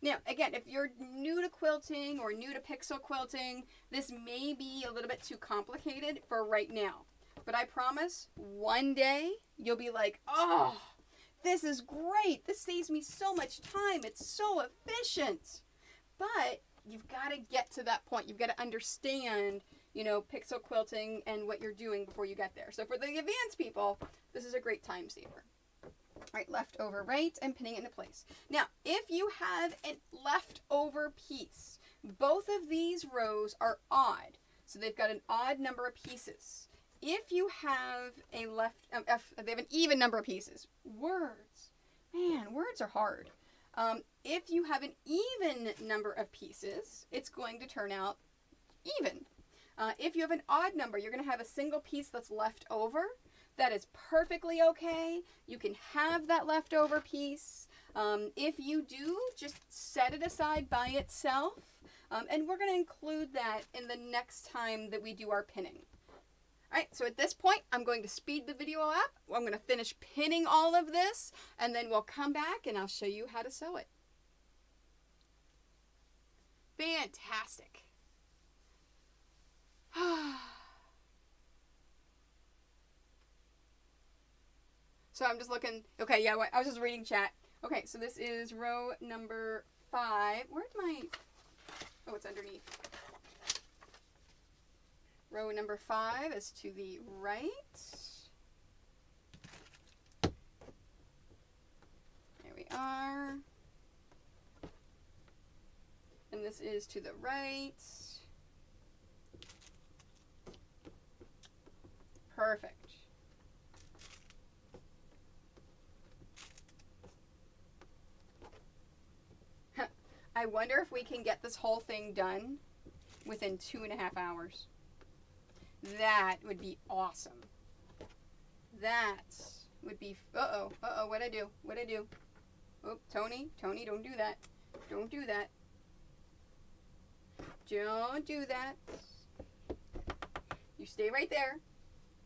Now, again, if you're new to quilting or new to pixel quilting, this may be a little bit too complicated for right now. But I promise, one day, you'll be like, oh, this is great. This saves me so much time. It's so efficient. But you've got to get to that point. You've got to understand, you know, pixel quilting and what you're doing before you get there. So for the advanced people, this is a great time saver. All right, left over right and pinning it into place. Now, if you have a leftover piece, both of these rows are odd. So they've got an odd number of pieces. If you have a they have an even number of pieces. Words. Man, words are hard. If you have an even number of pieces, it's going to turn out even. If you have an odd number, you're going to have a single piece that's left over. That is perfectly okay. You can have that leftover piece. If you do, just set it aside by itself. And we're going to include that in the next time that we do our pinning. Alright, so at this point, I'm going to speed the video up. I'm going to finish pinning all of this, and then we'll come back and I'll show you how to sew it. Fantastic. So I'm just looking. Okay, yeah, I was just reading chat. Okay, so this is row number 5. Where's my... Oh, it's underneath. Row number 5 is to the right. There we are. And this is to the right. Perfect. I wonder if we can get this whole thing done within 2.5 hours. That would be awesome. That would be... Uh-oh, what'd I do? What'd I do? Oh, Toni, don't do that. Don't do that. Don't do that. You stay right there.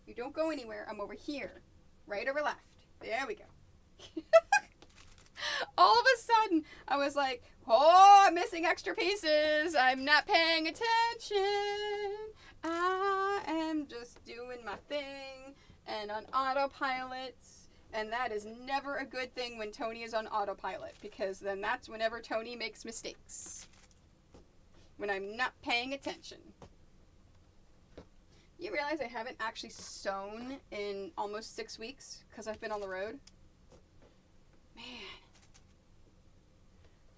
You don't go anywhere. I'm over here. Right or left. There we go. All of a sudden, I was like, oh, I'm missing extra pieces. I'm not paying attention. I am just doing my thing and on autopilot. And that is never a good thing when Toni is on autopilot, because then that's whenever Toni makes mistakes. When I'm not paying attention. You realize I haven't actually sewn in almost 6 weeks because I've been on the road? Man.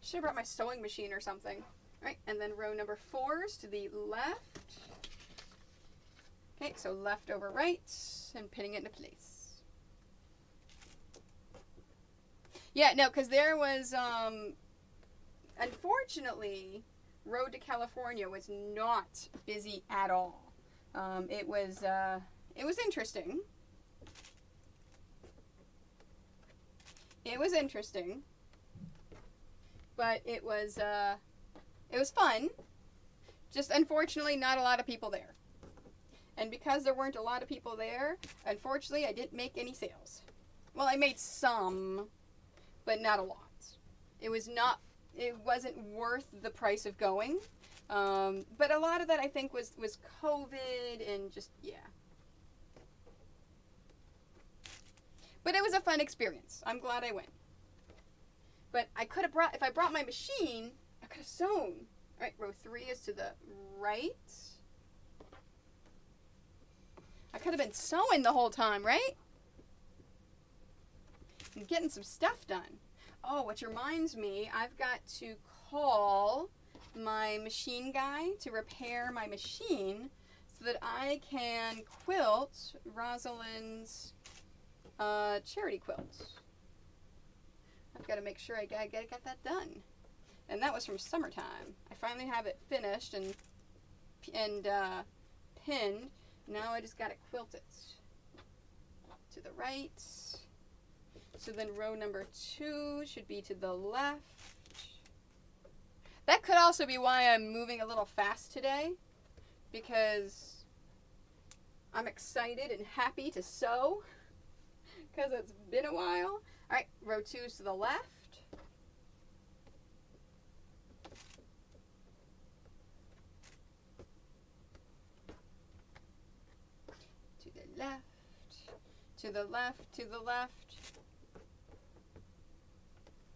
Should have brought my sewing machine or something. Alright, and then row number 4 is to the left. Okay, so left over right and pinning it into place. Yeah, no, because there was, unfortunately, Road to California was not busy at all. It was interesting. It was interesting. But it was fun. Just unfortunately not a lot of people there. And because there weren't a lot of people there, unfortunately I didn't make any sales. Well, I made some, but not a lot. It wasn't worth the price of going. But a lot of that I think was COVID and just, yeah. But it was a fun experience. I'm glad I went. But I could have if I brought my machine, I could have sewn. Alright, row 3 is to the right. I could have been sewing the whole time, right? And getting some stuff done. Oh, which reminds me, I've got to call my machine guy to repair my machine so that I can quilt Rosalind's charity quilt. I've got to make sure I get that done. And that was from summertime. I finally have it finished and pinned. Now I just got to quilt it to the right. So then row number 2 should be to the left. That could also be why I'm moving a little fast today, because I'm excited and happy to sew, because it's been a while. Alright, row 2 is to the left. To the left. To the left. To the left.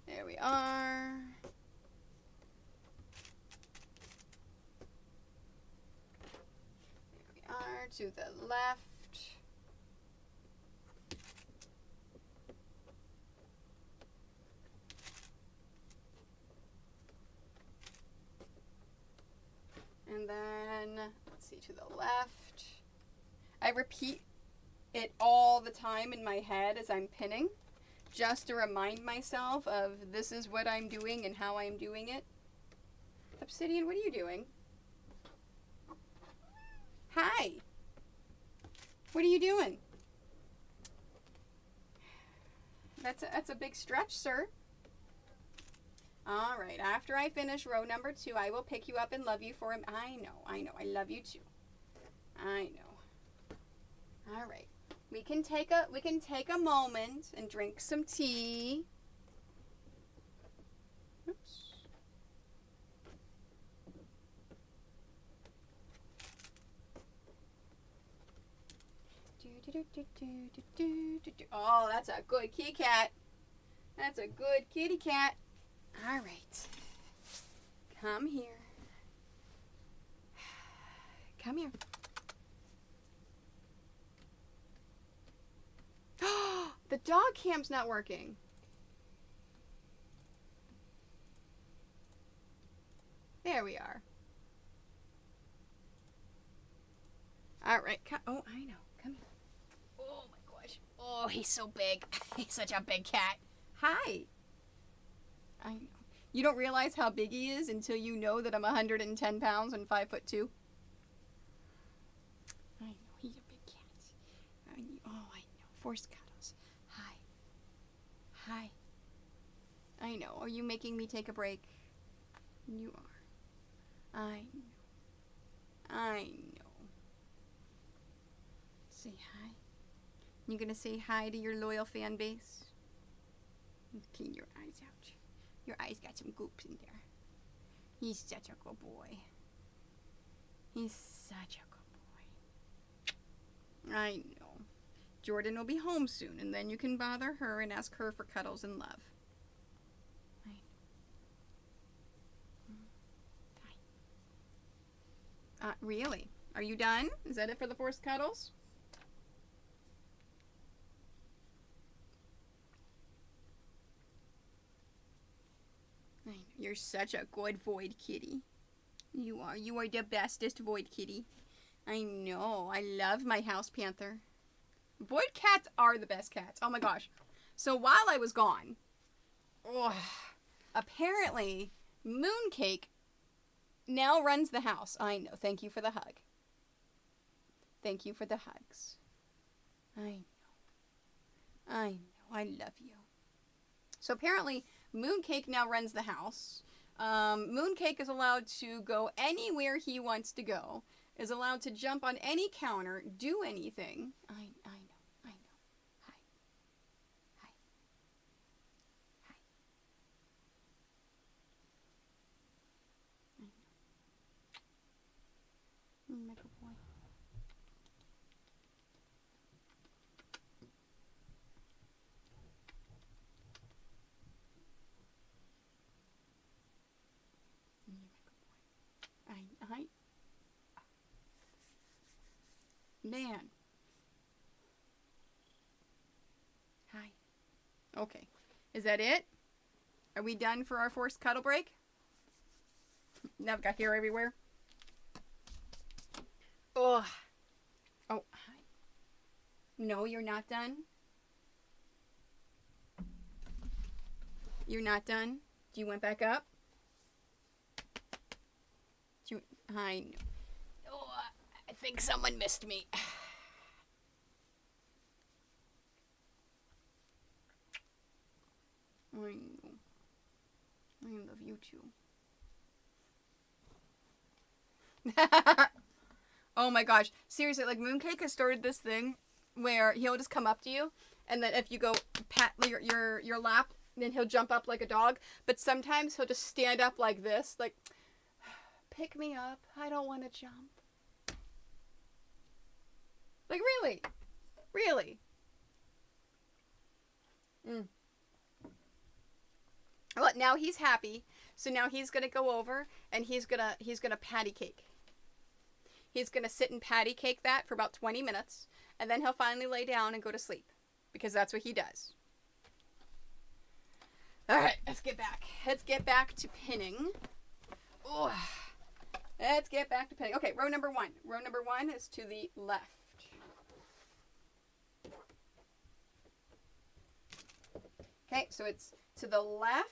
There we are. There we are. To the left. see, to the left. I repeat it all the time in my head as I'm pinning, just to remind myself of this is what I'm doing and how I'm doing it. Obsidian, what are you doing? Hi. What are you doing? That's a big stretch, sir. All right, after I finish row number 2, I will pick you up and love you for him. I know, I love you too. I know. All right, we can take a moment and drink some tea. Oops. Oh, that's a good kitty cat. That's a good kitty cat. All right. Come here. Come here. The dog cam's not working. There we are. All right. Oh, I know. Come here. Oh my gosh. Oh, he's so big. He's such a big cat. Hi. I know. You don't realize how big he is until you know that I'm 110 pounds and 5'2". I know. He's a big cat. Oh, I know. Forced cuddles. Hi. Hi. I know. Are you making me take a break? You are. I know. I know. Say hi. You gonna say hi to your loyal fan base? Clean your eyes out. Your eyes got some goops in there. He's such a good boy. He's such a good boy. I know. Jordan will be home soon, and then you can bother her and ask her for cuddles and love. I know. Hi. Really? Are you done? Is that it for the forced cuddles? You're such a good void kitty. You are. You are the bestest void kitty. I know. I love my house panther. Void cats are the best cats. Oh my gosh. So while I was gone, apparently Mooncake now runs the house. I know. Thank you for the hug. Thank you for the hugs. I know. I know. I love you. So apparently Mooncake now runs the house. Mooncake is allowed to go anywhere he wants to go. Is allowed to jump on any counter, do anything. I know. Hi. Hi. Hi. I know. My good boy. Hi. Man. Hi. Okay. Is that it? Are we done for our forced cuddle break? Now I've got hair everywhere. Oh. Oh, hi. No, you're not done? You're not done? Do you want back up? I know. Oh, I think someone missed me. I know. I love you too. Oh my gosh. Seriously, like Mooncake has started this thing where he'll just come up to you, and then if you go pat your lap, then he'll jump up like a dog. But sometimes he'll just stand up like this, like, pick me up. I don't want to jump. Like, really? Really? Well, now he's happy. So now he's going to go over and he's going to patty cake. He's going to sit and patty cake that for about 20 minutes, and then he'll finally lay down and go to sleep, because that's what he does. All right, let's get back. Let's get back to pinning. Oh. Let's get back to pinning. Okay, row number 1. Row number 1 is to the left. Okay, so it's to the left.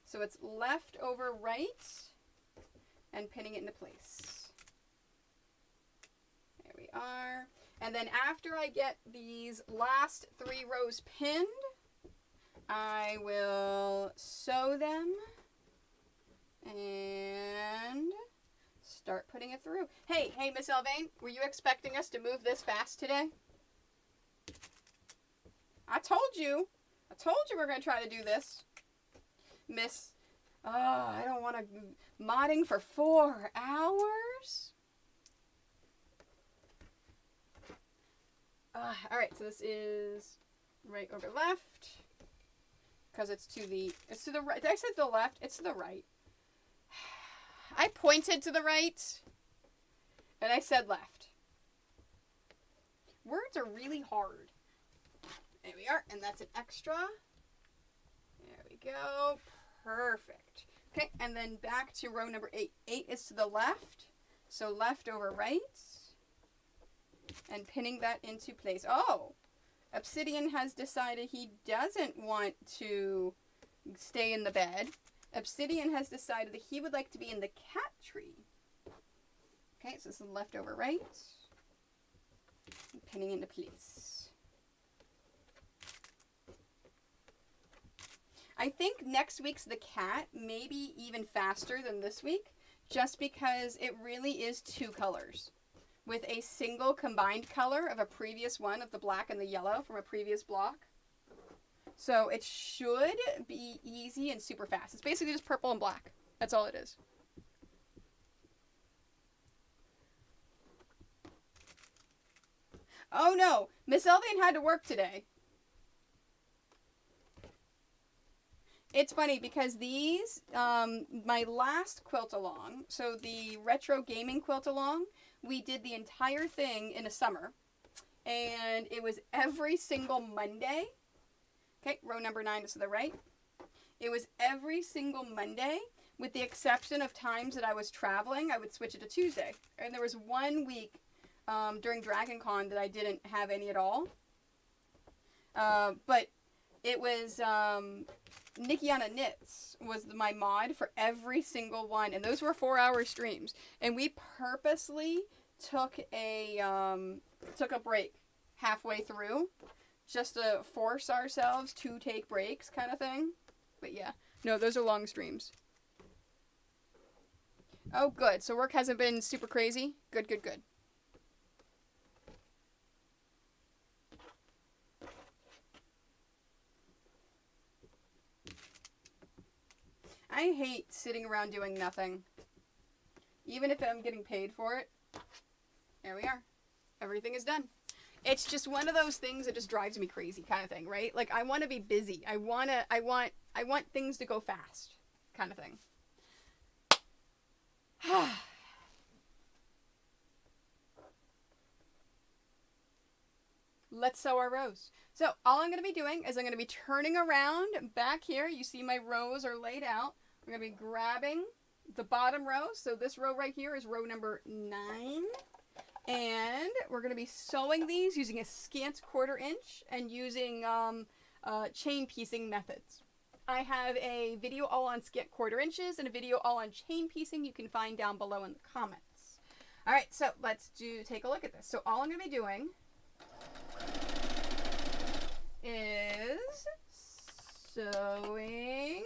So it's left over right and pinning it into place. There we are. And then after I get these last 3 rows pinned, I will sew them and start putting it through. Hey, Miss Elvain, were you expecting us to move this fast today? I told you we're going to try to do this. Miss, I don't want to, modding for 4 hours? All right, so this is right over left, because it's to the right. Did I say the left? It's to the right. I pointed to the right, and I said left. Words are really hard. There we are, and that's an extra. There we go. Perfect. Okay, and then back to row number 8. 8 is to the left, so left over right, and pinning that into place. Oh, Obsidian has decided he doesn't want to stay in the bed. Obsidian has decided that he would like to be in the cat tree. Okay, so this is left over right, and pinning into place. I think next week's the cat may be even faster than this week, just because it really is 2 colors with a single combined color of a previous one of the black and the yellow from a previous block. So it should be easy and super fast. It's basically just purple and black. That's all it is. Oh no, Miss Elvian had to work today. It's funny because these, my last quilt along, so the retro gaming quilt along, we did the entire thing in a summer, and it was every single Monday. Okay, row number 9 is to the right. It was every single Monday, with the exception of times that I was traveling. I would switch it to Tuesday. And there was 1 week during Dragon Con that I didn't have any at all. But it was Nikiana Knits was my mod for every single one, and those were 4-hour streams. And we purposely took a break halfway through, just to force ourselves to take breaks, kind of thing. But yeah, no, those are long streams. Oh, good. So work hasn't been super crazy. Good, good, good. I hate sitting around doing nothing. Even if I'm getting paid for it. There we are. Everything is done. It's just one of those things that just drives me crazy kind of thing, right? Like, I want to be busy. I want things to go fast kind of thing. Let's sew our rows. So all I'm going to be doing is I'm going to be turning around back here. You see my rows are laid out. I'm going to be grabbing the bottom row. So this row right here is row number 9. And we're going to be sewing these using a scant 1/4 inch and using chain piecing methods. I have a video all on scant 1/4 inches and a video all on chain piecing you can find down below in the comments. All right, so let's take a look at this. So all I'm going to be doing is sewing.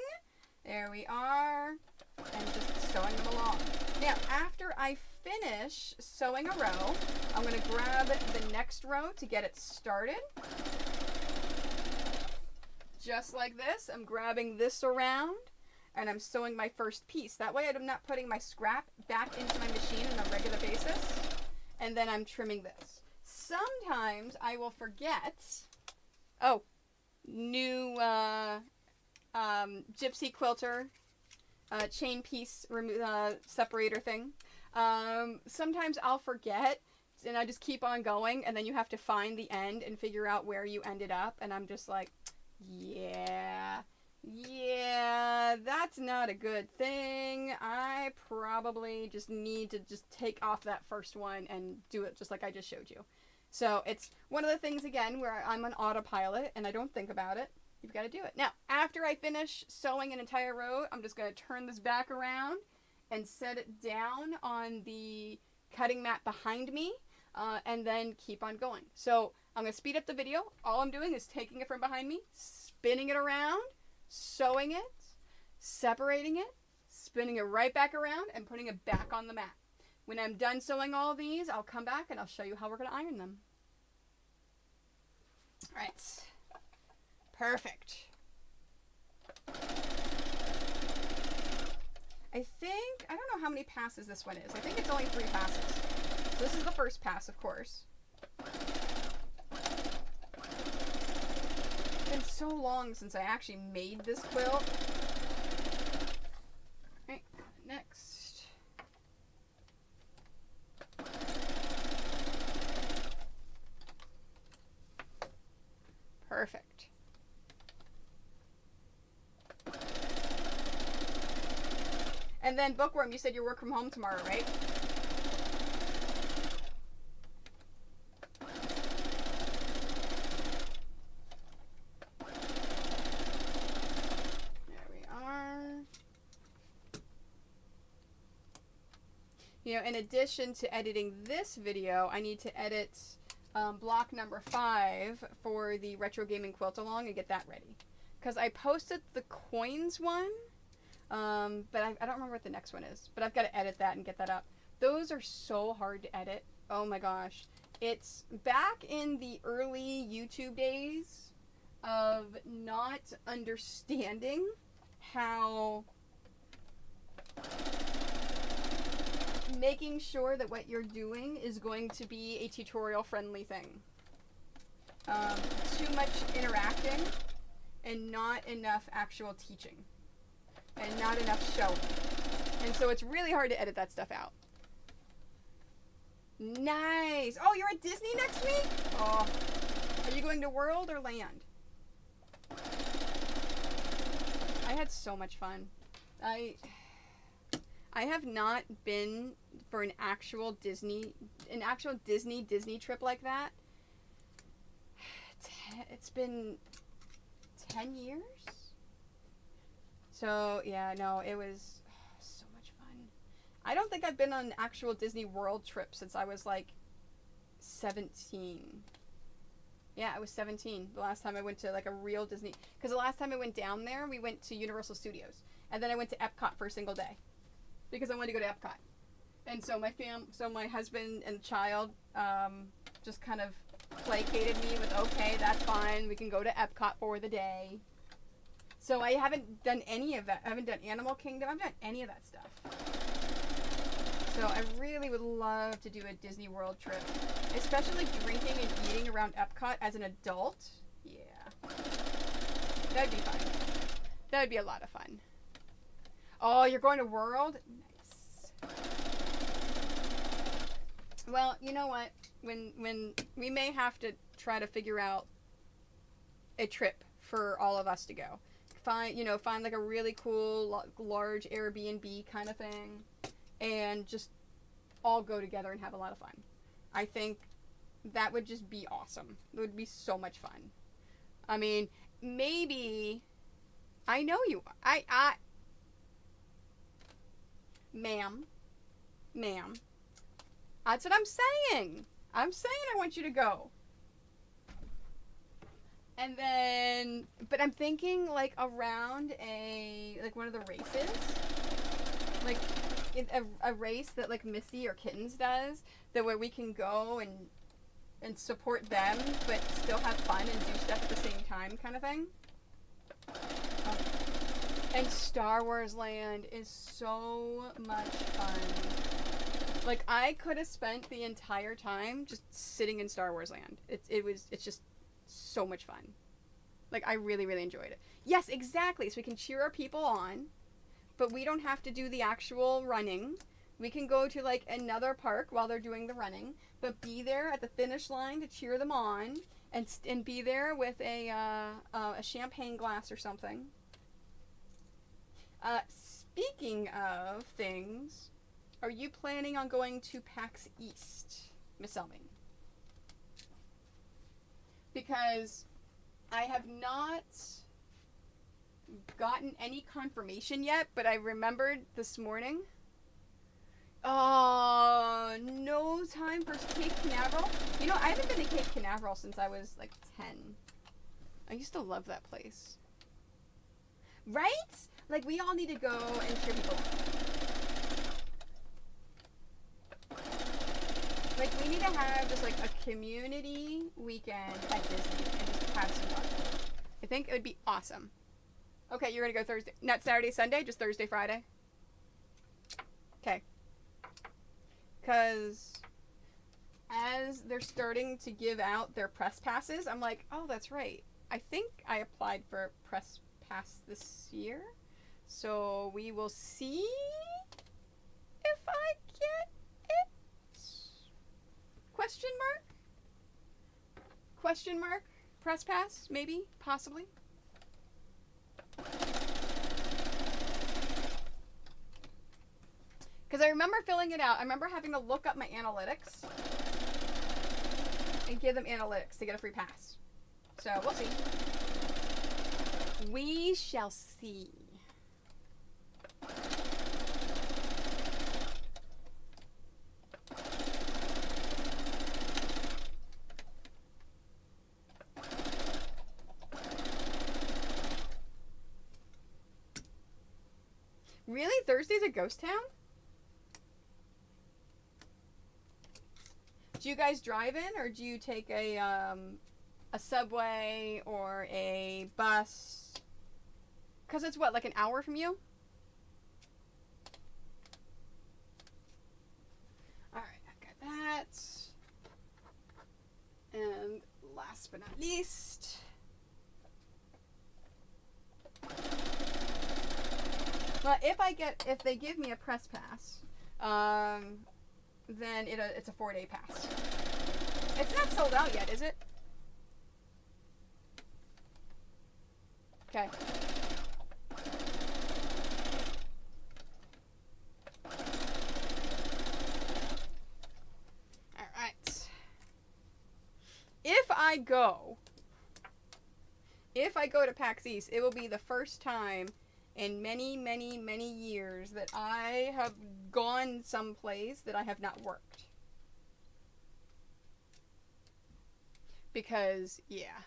There we are. And just sewing them along. Now, after I finish sewing a row, I'm going to grab the next row to get it started. Just like this, I'm grabbing this around and I'm sewing my first piece. That way I'm not putting my scrap back into my machine on a regular basis. And then I'm trimming this. Sometimes I will forget. Oh, new Gypsy Quilter chain piece separator thing. Sometimes I'll forget and I just keep on going, and then you have to find the end and figure out where you ended up, and I'm just like, yeah, Yeah, that's not a good thing. I probably just need to just take off that first one and do it just like I just showed you. So it's one of the things, again, where I'm on autopilot and I don't think about it. You've got to do it. Now, after I finish sewing an entire row, I'm just going to turn this back around and set it down on the cutting mat behind me, and then keep on going. So I'm going to speed up the video. All I'm doing is taking it from behind me, spinning it around, sewing it, separating it, spinning it right back around, and putting it back on the mat. When I'm done sewing all these, I'll come back and I'll show you how we're going to iron them. All right. Perfect. I don't know how many passes this one is. I think it's only 3 passes. So this is the first pass, of course. It's been so long since I actually made this quilt. Alright, next. Perfect. And then Bookworm, you said you work from home tomorrow, right? There we are. You know, in addition to editing this video, I need to edit block number 5 for the retro gaming quilt along and get that ready. Because I posted the coins one. But I don't remember what the next one is. But I've got to edit that and get that up. Those are so hard to edit. Oh my gosh. It's back in the early YouTube days of not understanding how making sure that what you're doing is going to be a tutorial friendly thing. Too much interacting and not enough actual teaching. And not enough showing. And so it's really hard to edit that stuff out. Nice! Oh, you're at Disney next week? Oh. Are you going to World or Land? I had so much fun. I have not been for an actual Disney trip like that. It's been 10 years? So, yeah, no, it was so much fun. I don't think I've been on an actual Disney World trip since I was, like, 17. Yeah, I was 17 the last time I went to, like, a real Disney. Because the last time I went down there, we went to Universal Studios. And then I went to Epcot for a single day. Because I wanted to go to Epcot. And so my husband and child just kind of placated me with, okay, that's fine. We can go to Epcot for the day. So I haven't done any of that. I haven't done Animal Kingdom. I haven't done any of that stuff. So I really would love to do a Disney World trip. Especially drinking and eating around Epcot as an adult. Yeah. That'd be fun. That would be a lot of fun. Oh, you're going to World? Nice. Well, you know what? When we may have to try to figure out a trip for all of us to go. Find like a really cool, large Airbnb kind of thing, and just all go together and have a lot of fun. I think that would just be awesome. It would be so much fun. I mean, maybe, I know you, ma'am, that's what I'm saying. I'm saying I want you to go. And then, but I'm thinking like around like one of the races, like a race that like Missy or Kittens does, that where we can go and support them, but still have fun and do stuff at the same time kind of thing. And Star Wars Land is so much fun. Like I could have spent the entire time just sitting in Star Wars Land. It's just so much fun. Like I really, really enjoyed it. Yes, exactly. So we can cheer our people on, but we don't have to do the actual running. We can go to like another park while they're doing the running, but be there at the finish line to cheer them on, and be there with a champagne glass or something, Speaking of things, are you planning on going to PAX East, Miss Elming? Because I have not gotten any confirmation yet, but I remembered this morning. Oh, no time for Cape Canaveral. You know, I haven't been to Cape Canaveral since I was like 10. I used to love that place. Right? Like, we all need to go and cheer people on. Like, we need to have just like a community weekend at Disney and just have some fun. I think it would be awesome. Okay, you're gonna go Thursday, not Saturday, Sunday, just Thursday, Friday. Okay. Because as they're starting to give out their press passes, I'm like, oh, that's right. I think I applied for a press pass this year. So we will see if I get it. Question mark? Question mark? Press pass? Maybe? Possibly? Because I remember filling it out. I remember having to look up my analytics and give them analytics to get a free pass. So we'll see. We shall see. Really? Thursday's a ghost town? Do you guys drive in, or do you take a subway or a bus? Because it's what, like an hour from you? Alright, I've got that. And last but not least, but if they give me a press pass, then it's a 4-day pass. It's not sold out yet, is it? Okay. Alright. If I go to PAX East, it will be the first time in many, many, many years that I have gone someplace that I have not worked. Because, yeah.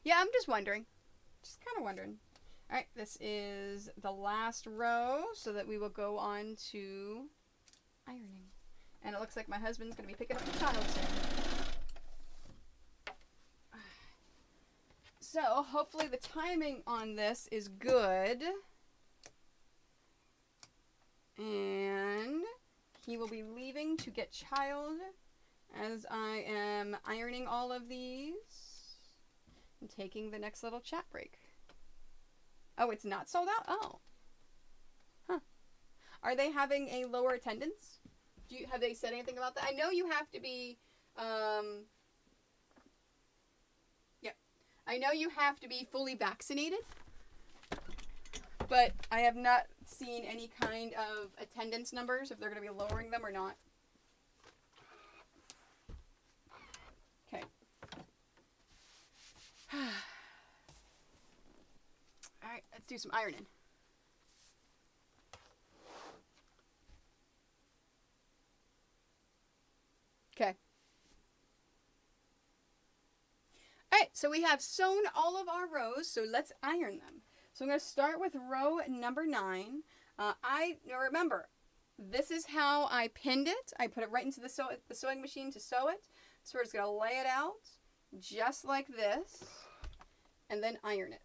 Yeah, I'm just wondering. Just kind of wondering. Alright, this is the last row, so that we will go on to ironing. And it looks like my husband's going to be picking up the child soon. So, hopefully the timing on this is good. And he will be leaving to get child as I am ironing all of these and taking the next little chat break. Oh, it's not sold out? Oh. Huh. Are they having a lower attendance? Have they said anything about that? I know you have to be, I know you have to be fully vaccinated, but I have not seen any kind of attendance numbers, if they're going to be lowering them or not. Okay. Alright, let's do some ironing. Okay. Alright, so we have sewn all of our rows, so let's iron them. So I'm going to start with row number 9. Remember, this is how I pinned it. I put it right into the sewing machine to sew it. So we're just going to lay it out just like this and then iron it.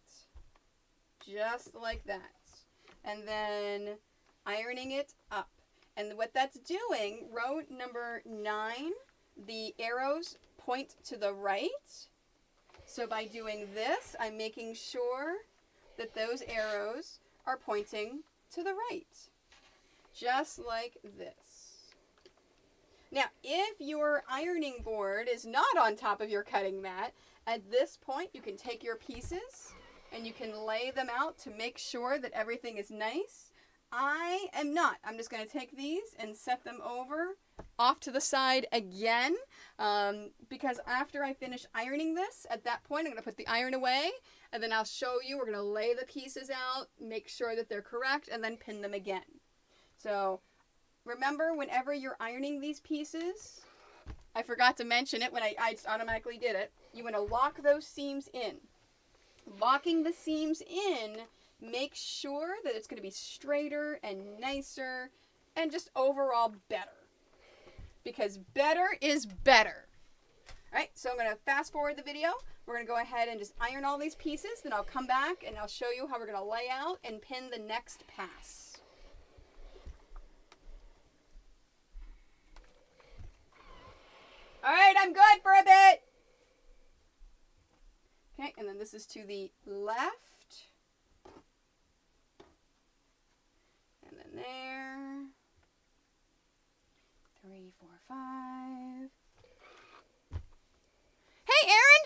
Just like that. And then ironing it up. And what that's doing, row number 9, the arrows point to the right. So by doing this, I'm making sure that those arrows are pointing to the right. Just like this. Now, if your ironing board is not on top of your cutting mat, at this point you can take your pieces and you can lay them out to make sure that everything is nice. I am not. I'm just going to take these and set them over off to the side again, because after I finish ironing this, at that point I'm going to put the iron away, and then I'll show you. We're going to lay the pieces out, make sure that they're correct, and then pin them again. So remember, whenever you're ironing these pieces, I forgot to mention it when I just automatically did it, you want to lock those seams in. Locking the seams in makes sure that it's going to be straighter and nicer and just overall better. Because better is better. Alright, so I'm going to fast forward the video. We're going to go ahead and just iron all these pieces. Then I'll come back and I'll show you how we're going to lay out and pin the next pass. Alright, I'm good for a bit. Okay, and then this is to the left. And then there. 3, 4, 5. Hey, Aaron!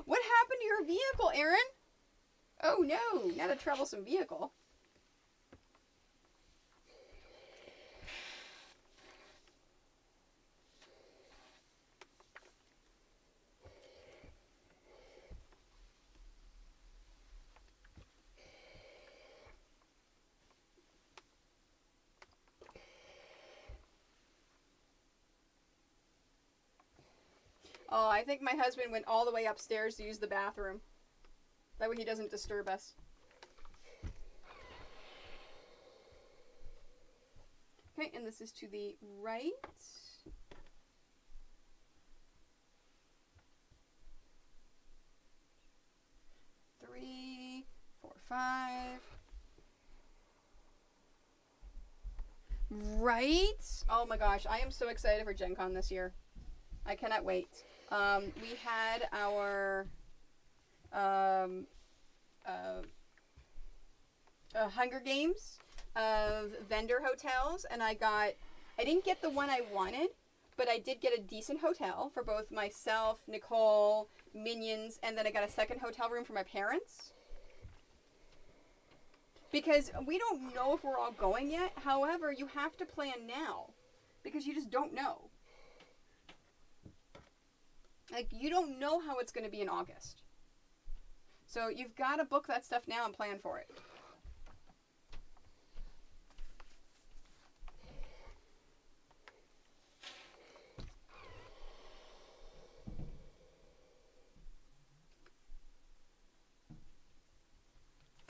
What happened to your vehicle, Aaron? Oh no, not a troublesome vehicle. Oh, I think my husband went all the way upstairs to use the bathroom. That way he doesn't disturb us. Okay, and this is to the right. 3, 4, 5. Right? Oh my gosh, I am so excited for Gen Con this year. I cannot wait. We had our Hunger Games of vendor hotels, and I didn't get the one I wanted, but I did get a decent hotel for both myself, Nicole, Minions, and then I got a second hotel room for my parents. Because we don't know if we're all going yet. However, you have to plan now, because you just don't know. Like, you don't know how it's going to be in August. So you've got to book that stuff now and plan for it.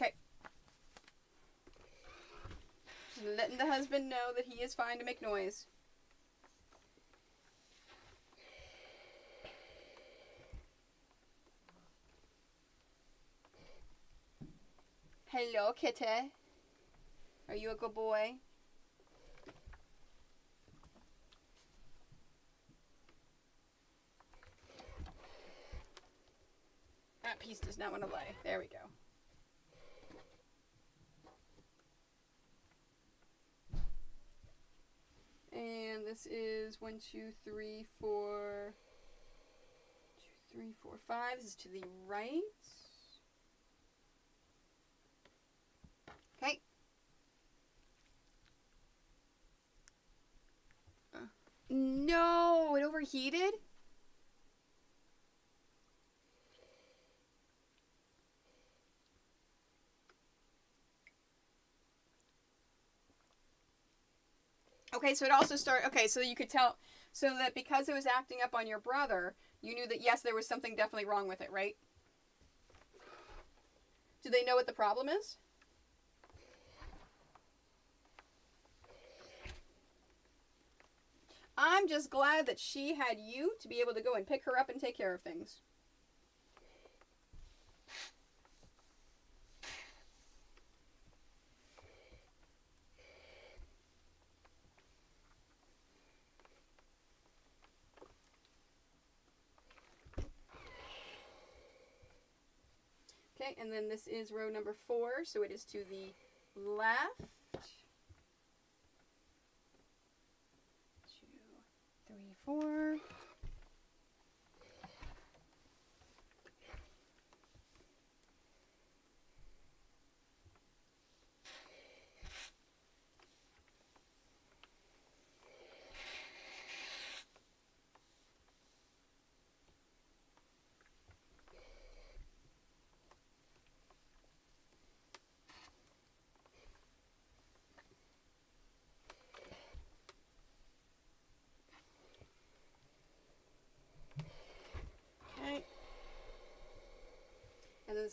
Okay. Just letting the husband know that he is fine to make noise. Hello, kitty. Are you a good boy? That piece does not want to lay. There we go. And this is 1, 2, 3, 4. 2, 3, 4, 5. This is to the right. Okay. No, it overheated? Okay, so it also started, okay, so you could tell, so that because it was acting up on your brother, you knew that, yes, there was something definitely wrong with it, right? Do they know what the problem is? I'm just glad that she had you to be able to go and pick her up and take care of things. Okay, and then this is row number 4, so it is to the left. 2, 3, 4.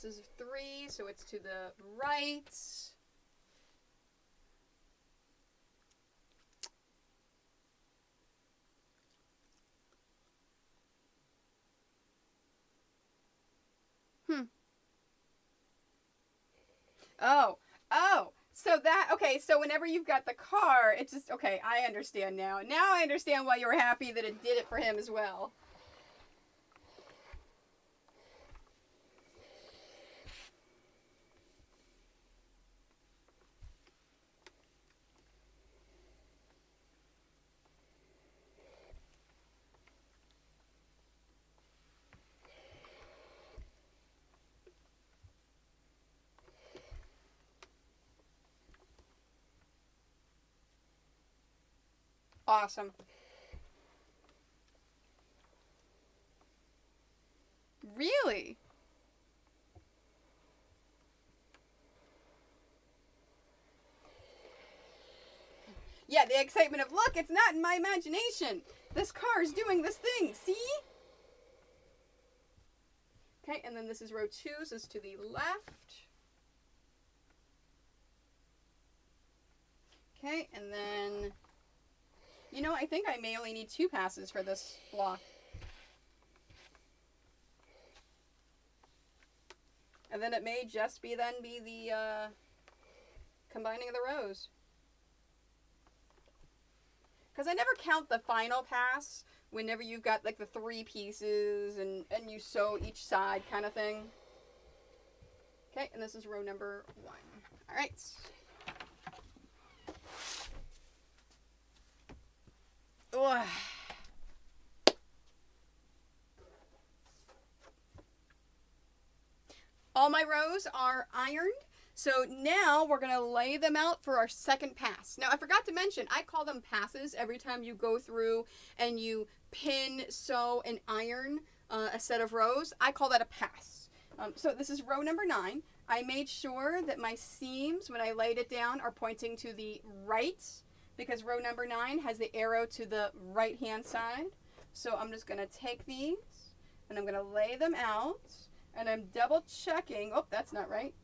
this is 3, so it's to the right. Oh, so that, okay, so whenever you've got the car, it just, okay, I understand now. Now I understand why you were happy that it did it for him as well. Awesome. Really? Yeah, the excitement of, look, it's not in my imagination. This car is doing this thing, see? Okay, and then this is row 2, so it's to the left. Okay, and then, you know, I think I may only need 2 passes for this block. And then it may just be the combining of the rows. Because I never count the final pass whenever you've got like the 3 pieces and you sew each side kind of thing. Okay, and this is row number 1. All right. Ugh. All my rows are ironed. So now we're going to lay them out for our second pass. Now I forgot to mention, I call them passes every time you go through and you pin, sew, and iron a set of rows. I call that a pass. So this is row number 9. I made sure that my seams, when I laid it down, are pointing to the right because row number 9 has the arrow to the right hand side. So I'm just going to take these and I'm going to lay them out and I'm double checking. Oh, that's not right.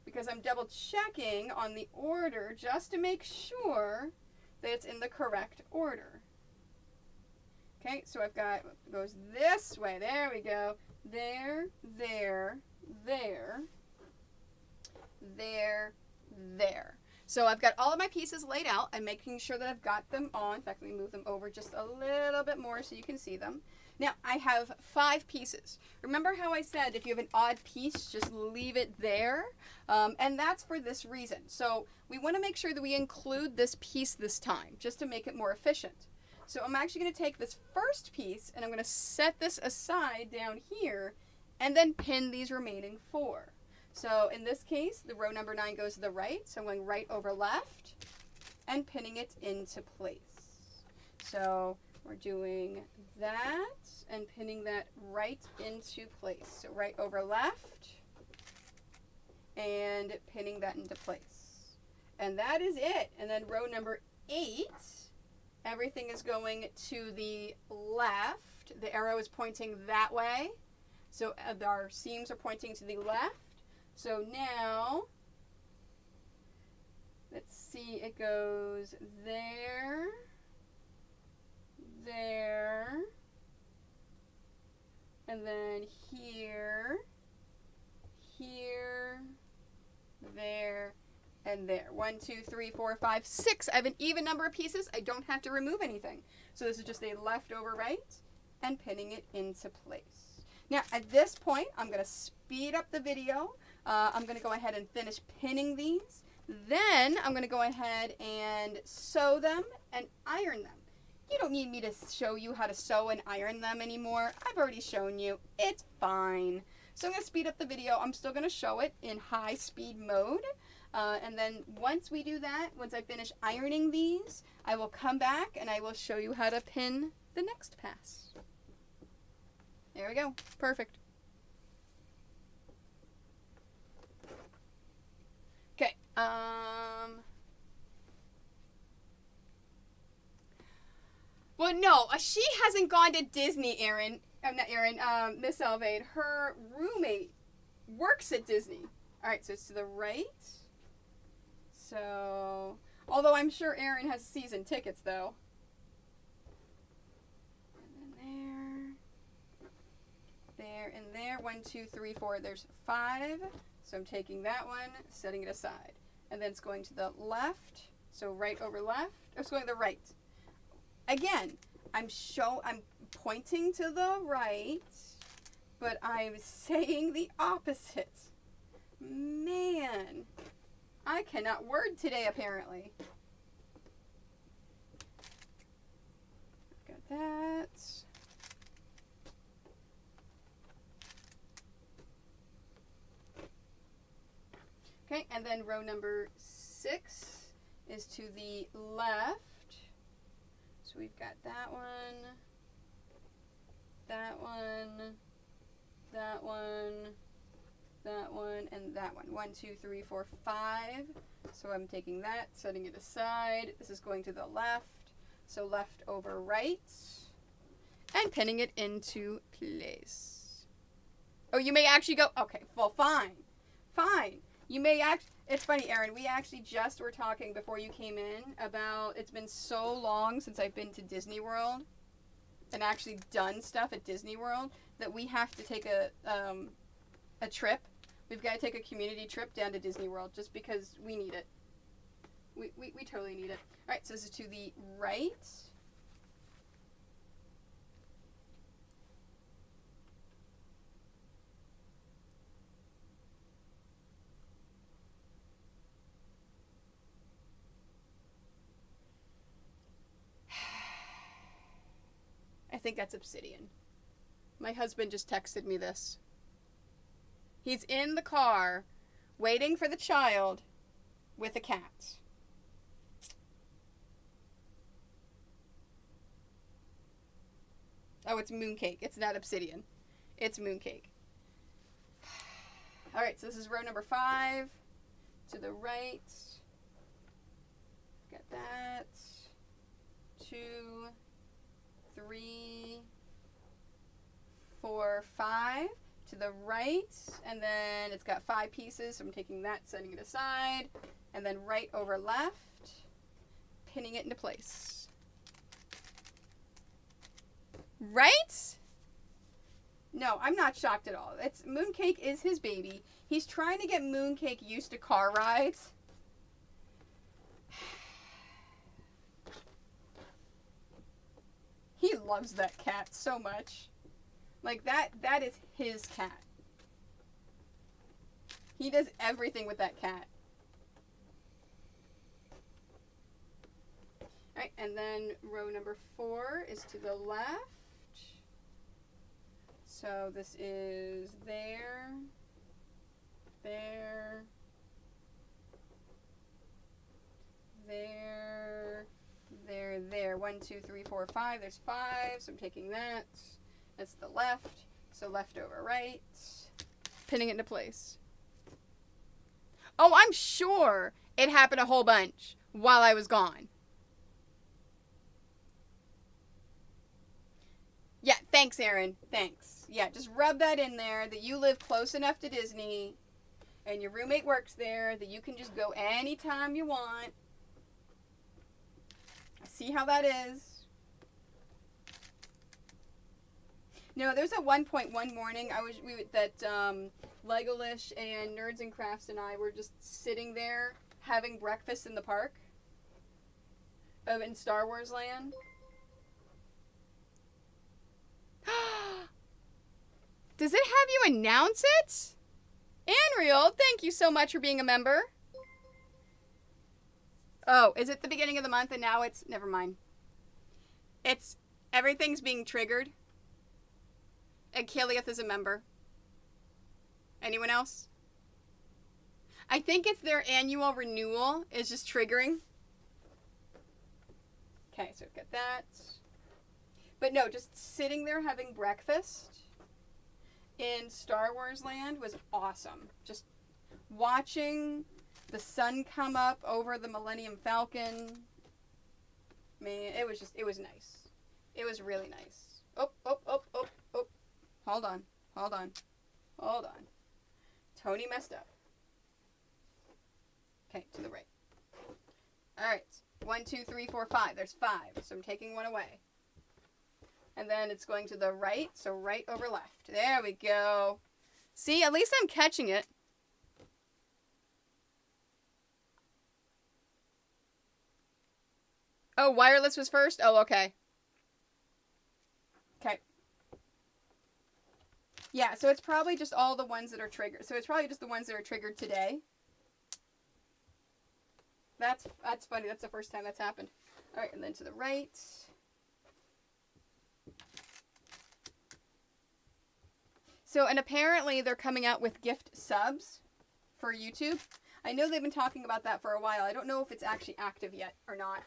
Because I'm double checking on the order just to make sure that it's in the correct order. Okay, so I've got, it goes this way. There we go. There, there, there, there, there. So I've got all of my pieces laid out. I'm making sure that I've got them on. In fact, let me move them over just a little bit more so you can see them. Now, I have 5 pieces. Remember how I said if you have an odd piece, just leave it there? And that's for this reason. So we want to make sure that we include this piece this time, just to make it more efficient. So I'm actually going to take this first piece, and I'm going to set this aside down here, and then pin these remaining 4. So in this case, the row number 9 goes to the right, so I'm going right over left, and pinning it into place. So we're doing that and pinning that right into place. So right over left and pinning that into place. And that is it. And then row number 8, everything is going to the left. The arrow is pointing that way. So our seams are pointing to the left. So now, let's see, it goes there, there, and then here, here, there, and there. 1, 2, 3, 4, 5, 6. I have an even number of pieces. I don't have to remove anything. So this is just a left over right and pinning it into place. Now at this point, I'm going to speed up the video. I'm going to go ahead and finish pinning these. Then I'm going to go ahead and sew them and iron them. You don't need me to show you how to sew and iron them anymore. I've already shown you. It's fine. So I'm going to speed up the video. I'm still going to show it in high speed mode. And then once we do that, once I finish ironing these, I will come back and I will show you how to pin the next pass. There we go. Perfect. Okay. Well, no, she hasn't gone to Disney, Erin. Not Erin, Miss Elvade. Her roommate works at Disney. Alright, so it's to the right. So, although I'm sure Aaron has season tickets, though. And then there, and there. 1, 2, 3, 4. There's 5. So I'm taking that one, setting it aside. And then it's going to the left. So right over left. It's going to the right. Again, I'm pointing to the right, but I'm saying the opposite. Man, I cannot word today, apparently. Got that. Okay, and then row number 6 is to the left. So we've got that one, that one, that one, that one, and that one. 1, 2, 3, 4, 5. So I'm taking that, setting it aside. This is going to the left. So left over right. And pinning it into place. Oh, you may actually go, okay, well, fine. Fine. You may it's funny, Aaron, we actually just were talking before you came in about it's been so long since I've been to Disney World and actually done stuff at Disney World that we have to take a trip. We've got to take a community trip down to Disney World just because we need it. We totally need it. All right, so this is to the right. I think that's obsidian. My husband just texted me this. He's in the car waiting for the child with a cat. Oh, it's mooncake. It's not obsidian. It's mooncake. All right, so this is row number 5 to the right. Got that. 2, 3, 4, 5 to the right, and then it's got 5 pieces, so I'm taking that, setting it aside, and then right over left, pinning it into place. Right? No, I'm not shocked at all. Mooncake is his baby. He's trying to get Mooncake used to car rides. He loves that cat so much. Like, that is his cat. He does everything with that cat. Alright, and then row number 4 is to the left. So this is there, there, there, there. 1, 2, 3, 4, 5. There's 5, so I'm taking that. That's the left. So left over right. Pinning it into place. Oh, I'm sure it happened a whole bunch while I was gone. Yeah, thanks, Aaron. Thanks. Yeah, just rub that in there that you live close enough to Disney and your roommate works there that you can just go anytime you want. See how that is. No, there's at one point one morning Legolish and Nerds and Crafts and I were just sitting there having breakfast in the park in Star Wars Land. Does it have you announce it? Anriel, thank you so much for being a member. Oh, is it the beginning of the month and now it's... Never mind. Everything's being triggered. Achilleath is a member. Anyone else? I think it's their annual renewal is just triggering. Okay, so we've got that. But no, just sitting there having breakfast in Star Wars Land was awesome. Just watching the sun come up over the Millennium Falcon. Man, it was nice. It was really nice. Oh. Hold on. Toni messed up. Okay, to the right. All right. 1, 2, 3, 4, 5. There's 5. So I'm taking one away. And then it's going to the right. So right over left. There we go. See, at least I'm catching it. Oh, wireless was first? Oh, okay. Okay. Yeah, so it's probably just all the ones that are triggered. So it's probably just the ones that are triggered today. That's funny. That's the first time that's happened. All right, and then to the right. So, and apparently they're coming out with gift subs for YouTube. I know they've been talking about that for a while. I don't know if it's actually active yet or not.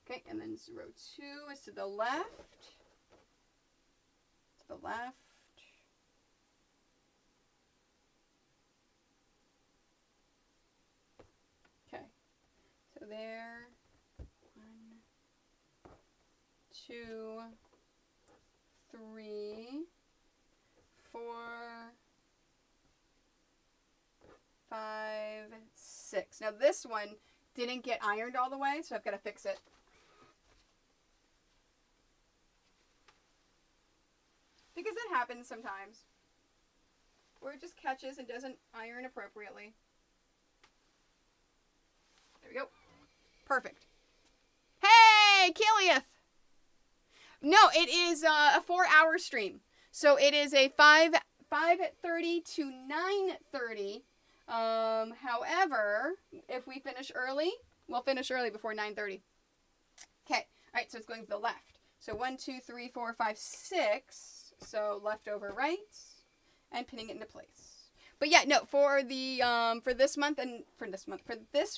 Okay, and then row 2 is to the left. To the left. Okay, so there. 1, 2, 3, 4, 5, 6. Now this one didn't get ironed all the way, so I've got to fix it. Because it happens sometimes. Where it just catches and doesn't iron appropriately. There we go. Perfect. Hey, Kiliath! No, it is a 4-hour stream. So it is a 5:30 to 9:30. However, if we finish early, we'll finish early before 9:30. Okay. All right. So it's going to the left. So 1, 2, 3, 4, 5, 6. So left over right, and pinning it into place. But yeah, no, for the for this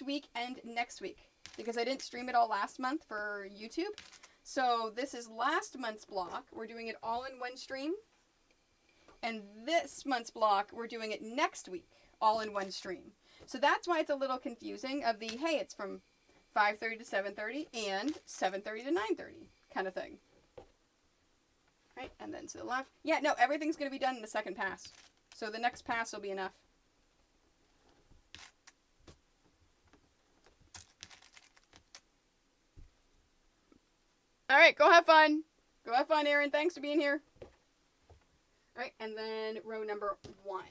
week and next week, because I didn't stream it all last month for YouTube. So this is last month's block. We're doing it all in one stream. And this month's block, we're doing it next week, all in one stream. So that's why it's a little confusing of the, hey, it's from 5:30 to 7:30 and 7:30 to 9:30 kind of thing. Right, and then to the left. Yeah, no, everything's going to be done in the second pass. So the next pass will be enough. All right, go have fun. Go have fun, Erin. Thanks for being here. All right, and then row number 1.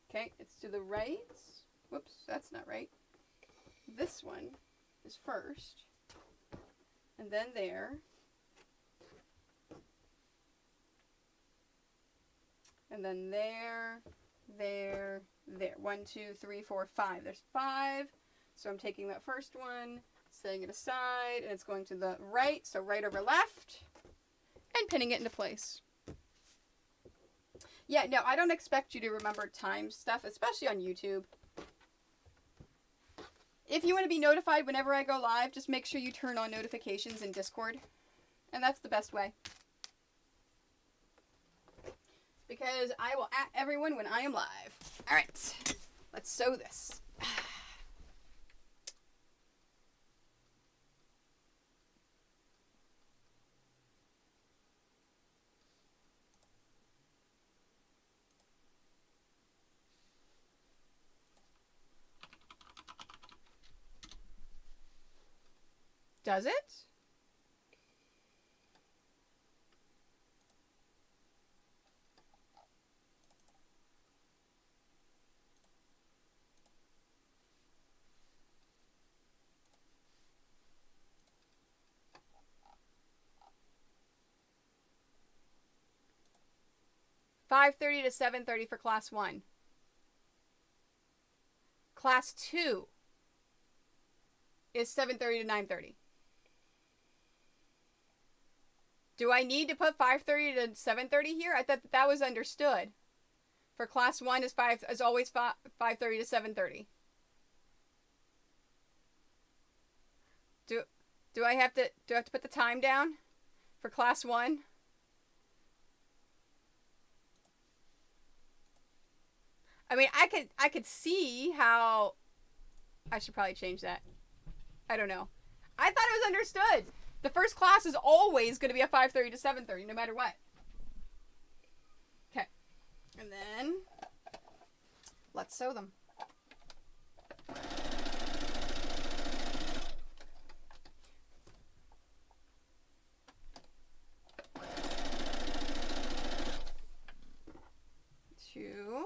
Okay, it's to the right. Whoops, that's not right. This one is first. And then there. And then there, there, there. 1, 2, 3, 4, 5. There's 5. So I'm taking that first one, setting it aside, and it's going to the right. So right over left, and pinning it into place. Yeah, no, I don't expect you to remember time stuff, especially on YouTube. If you want to be notified whenever I go live, just make sure you turn on notifications in Discord. And that's the best way. Because I will at everyone when I am live. All right, let's sew this. Does it? $5:30 to $7:30 for class 1. Class 2 is 7:30 to 9:30. Do I need to put 5:30 to 7:30 here? I thought that was understood. For class 1 is always 5:30 to 7:30. Do I have to put the time down for class 1? I mean, I could see how I should probably change that. I don't know. I thought it was understood. The first class is always going to be a 5:30 to 7:30, no matter what. Okay. And then let's sew them. Two.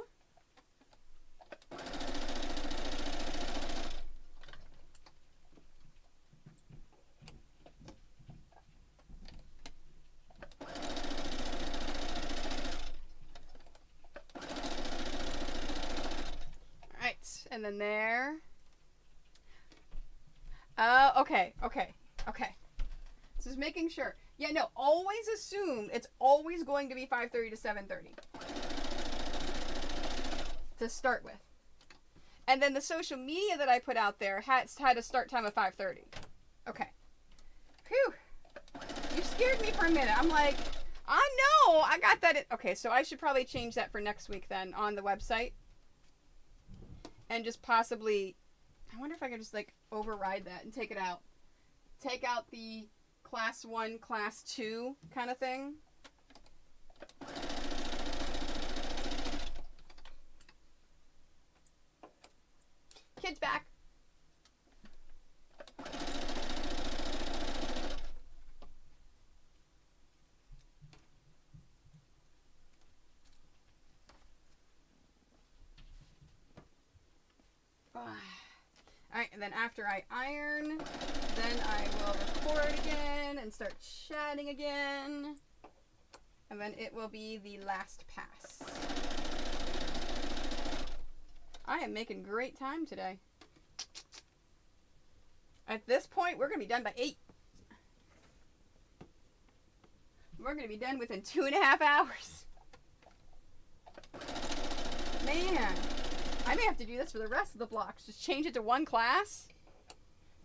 And then there. Okay. Just making sure. Yeah, no, always assume it's always going to be 5:30 to 7:30 to start with. And then the social media that I put out there had a start time of 5:30. Okay. Phew. You scared me for a minute. I'm like, I know, I got that. Okay, so I should probably change that for next week then on the website. And just possibly, I wonder if I could just like override that and take it out. Take out the class 1, class 2 kind of thing. Kids back. Alright, and then after I iron, then I will record again and start chatting again. And then it will be the last pass. I am making great time today. At this point, we're going to be done by 8. We're going to be done within 2.5 hours. Man. I may have to do this for the rest of the blocks. Just change it to one class.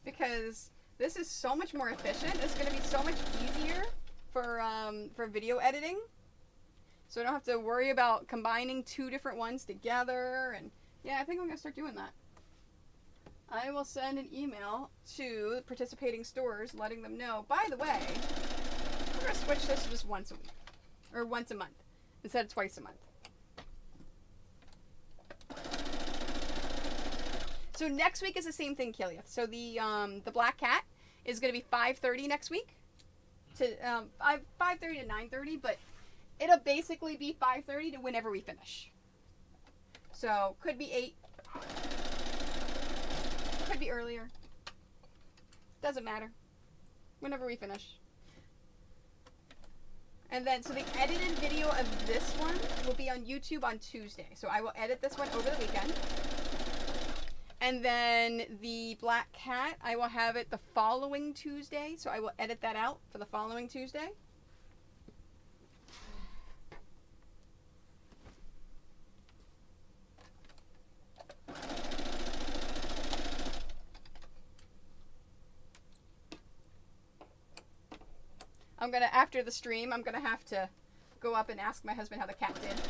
Because this is so much more efficient. It's going to be so much easier for video editing. So I don't have to worry about combining 2 different ones together. And yeah, I think I'm going to start doing that. I will send an email to participating stores letting them know, by the way, we're going to switch this to just once a week. Or once a month. Instead of twice a month. So next week is the same thing, Kelia. So the Black Cat is going to be 5:30 next week. To 5:30 to 9:30, but it'll basically be 5:30 to whenever we finish. So could be 8. Could be earlier. Doesn't matter. Whenever we finish. And then, so the edited video of this one will be on YouTube on Tuesday. So I will edit this one over the weekend. And then the Black Cat, I will have it the following Tuesday. So I will edit that out for the following Tuesday. I'm gonna, after the stream, I'm gonna have to go up and ask my husband how the cat did.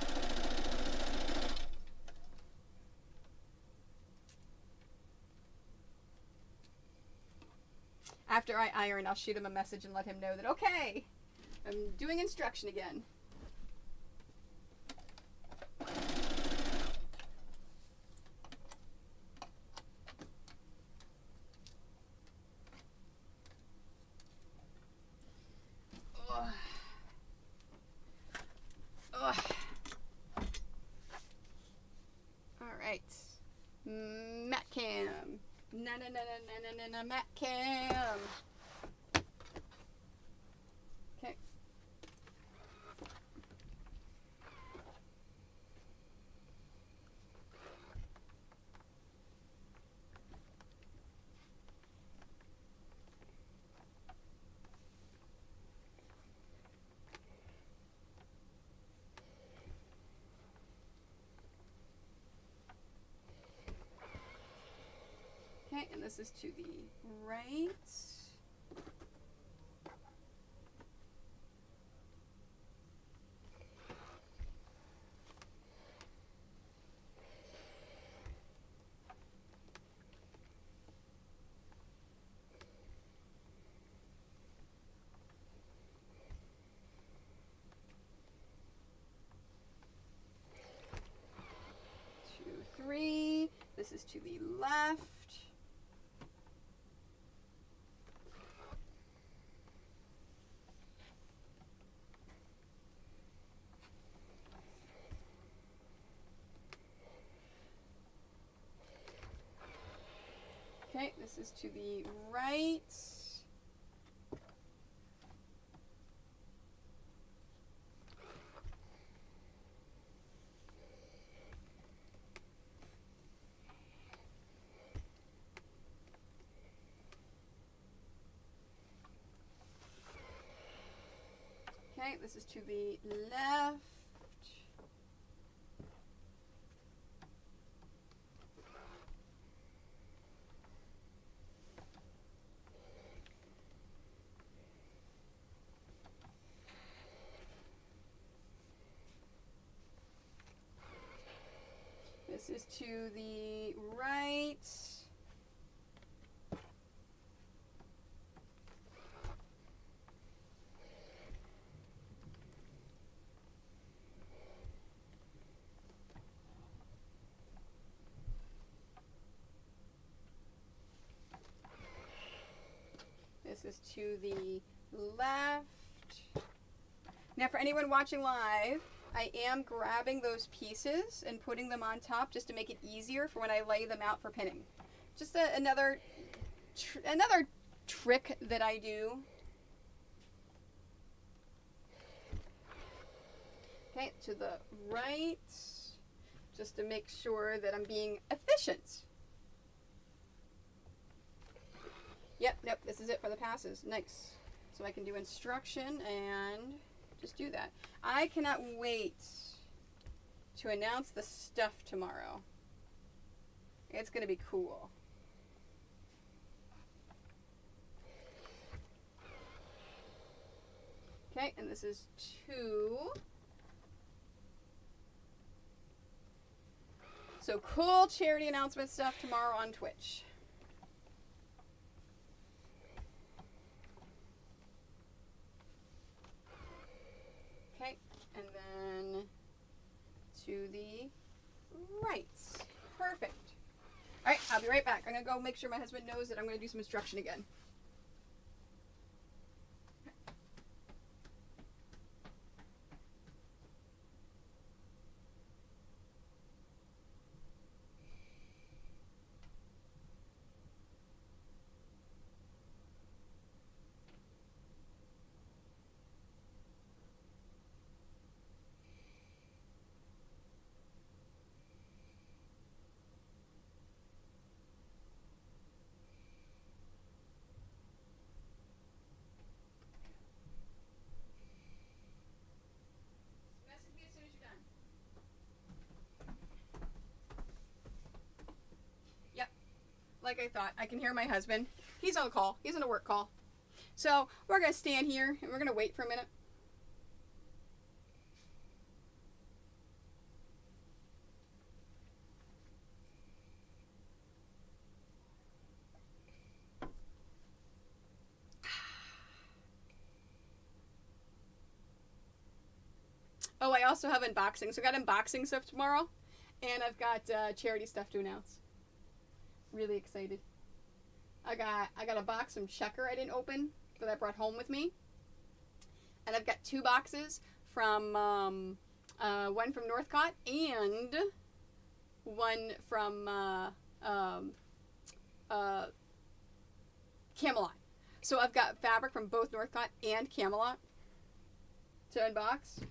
After I iron, I'll shoot him a message and let him know that, okay, I'm doing instruction again. Alright. Mat cam. Na mat cam. Okay. Okay, and this is to the right. Two, three. this is to the left. Okay, this is to the right. Okay, this is to the left. This is to the right. This is to the left. Now for anyone watching live, I am grabbing those pieces and putting them on top just to make it easier for when I lay them out for pinning. Just another trick that I do. Okay, to the right, just to make sure that I'm being efficient. Yep, nope, this is it for the passes. Nice. So I can do instruction and just do that. I cannot wait to announce the stuff tomorrow. It's going to be cool. Okay, and this is 2. So cool charity announcement stuff tomorrow on Twitch. Okay, and then to the right. Perfect. All right, I'll be right back. I'm going to go make sure my husband knows that I'm going to do some instruction again. Like I thought, I can hear my husband. He's on a call. He's on a work call. So we're going to stand here and we're going to wait for a minute. Oh, I also have unboxing. So I got unboxing stuff tomorrow. And I've got charity stuff to announce. Really excited. I got a box from Checker I didn't open that I brought home with me. And I've got 2 boxes from one from Northcott and one from Camelot. So I've got fabric from both Northcott and Camelot to unbox.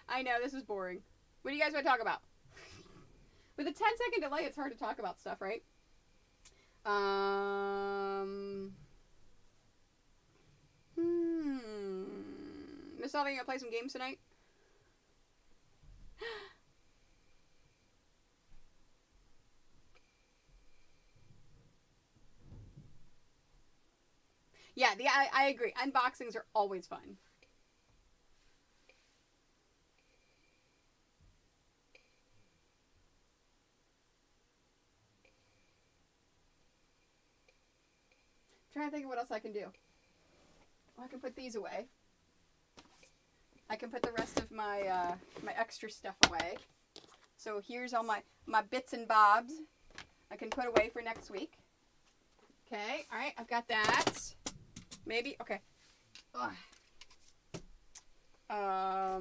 I know, this is boring. What do you guys want to talk about? With a 10-second delay, it's hard to talk about stuff, right? Miss Alva, you gonna play some games tonight? Yeah, I agree. Unboxings are always fun. Trying to think of what else I can do. Well, I can put these away. I can put the rest of my my extra stuff away. So here's all my bits and bobs I can put away for next week. Okay, all right, I've got that. Maybe, okay. Ugh. I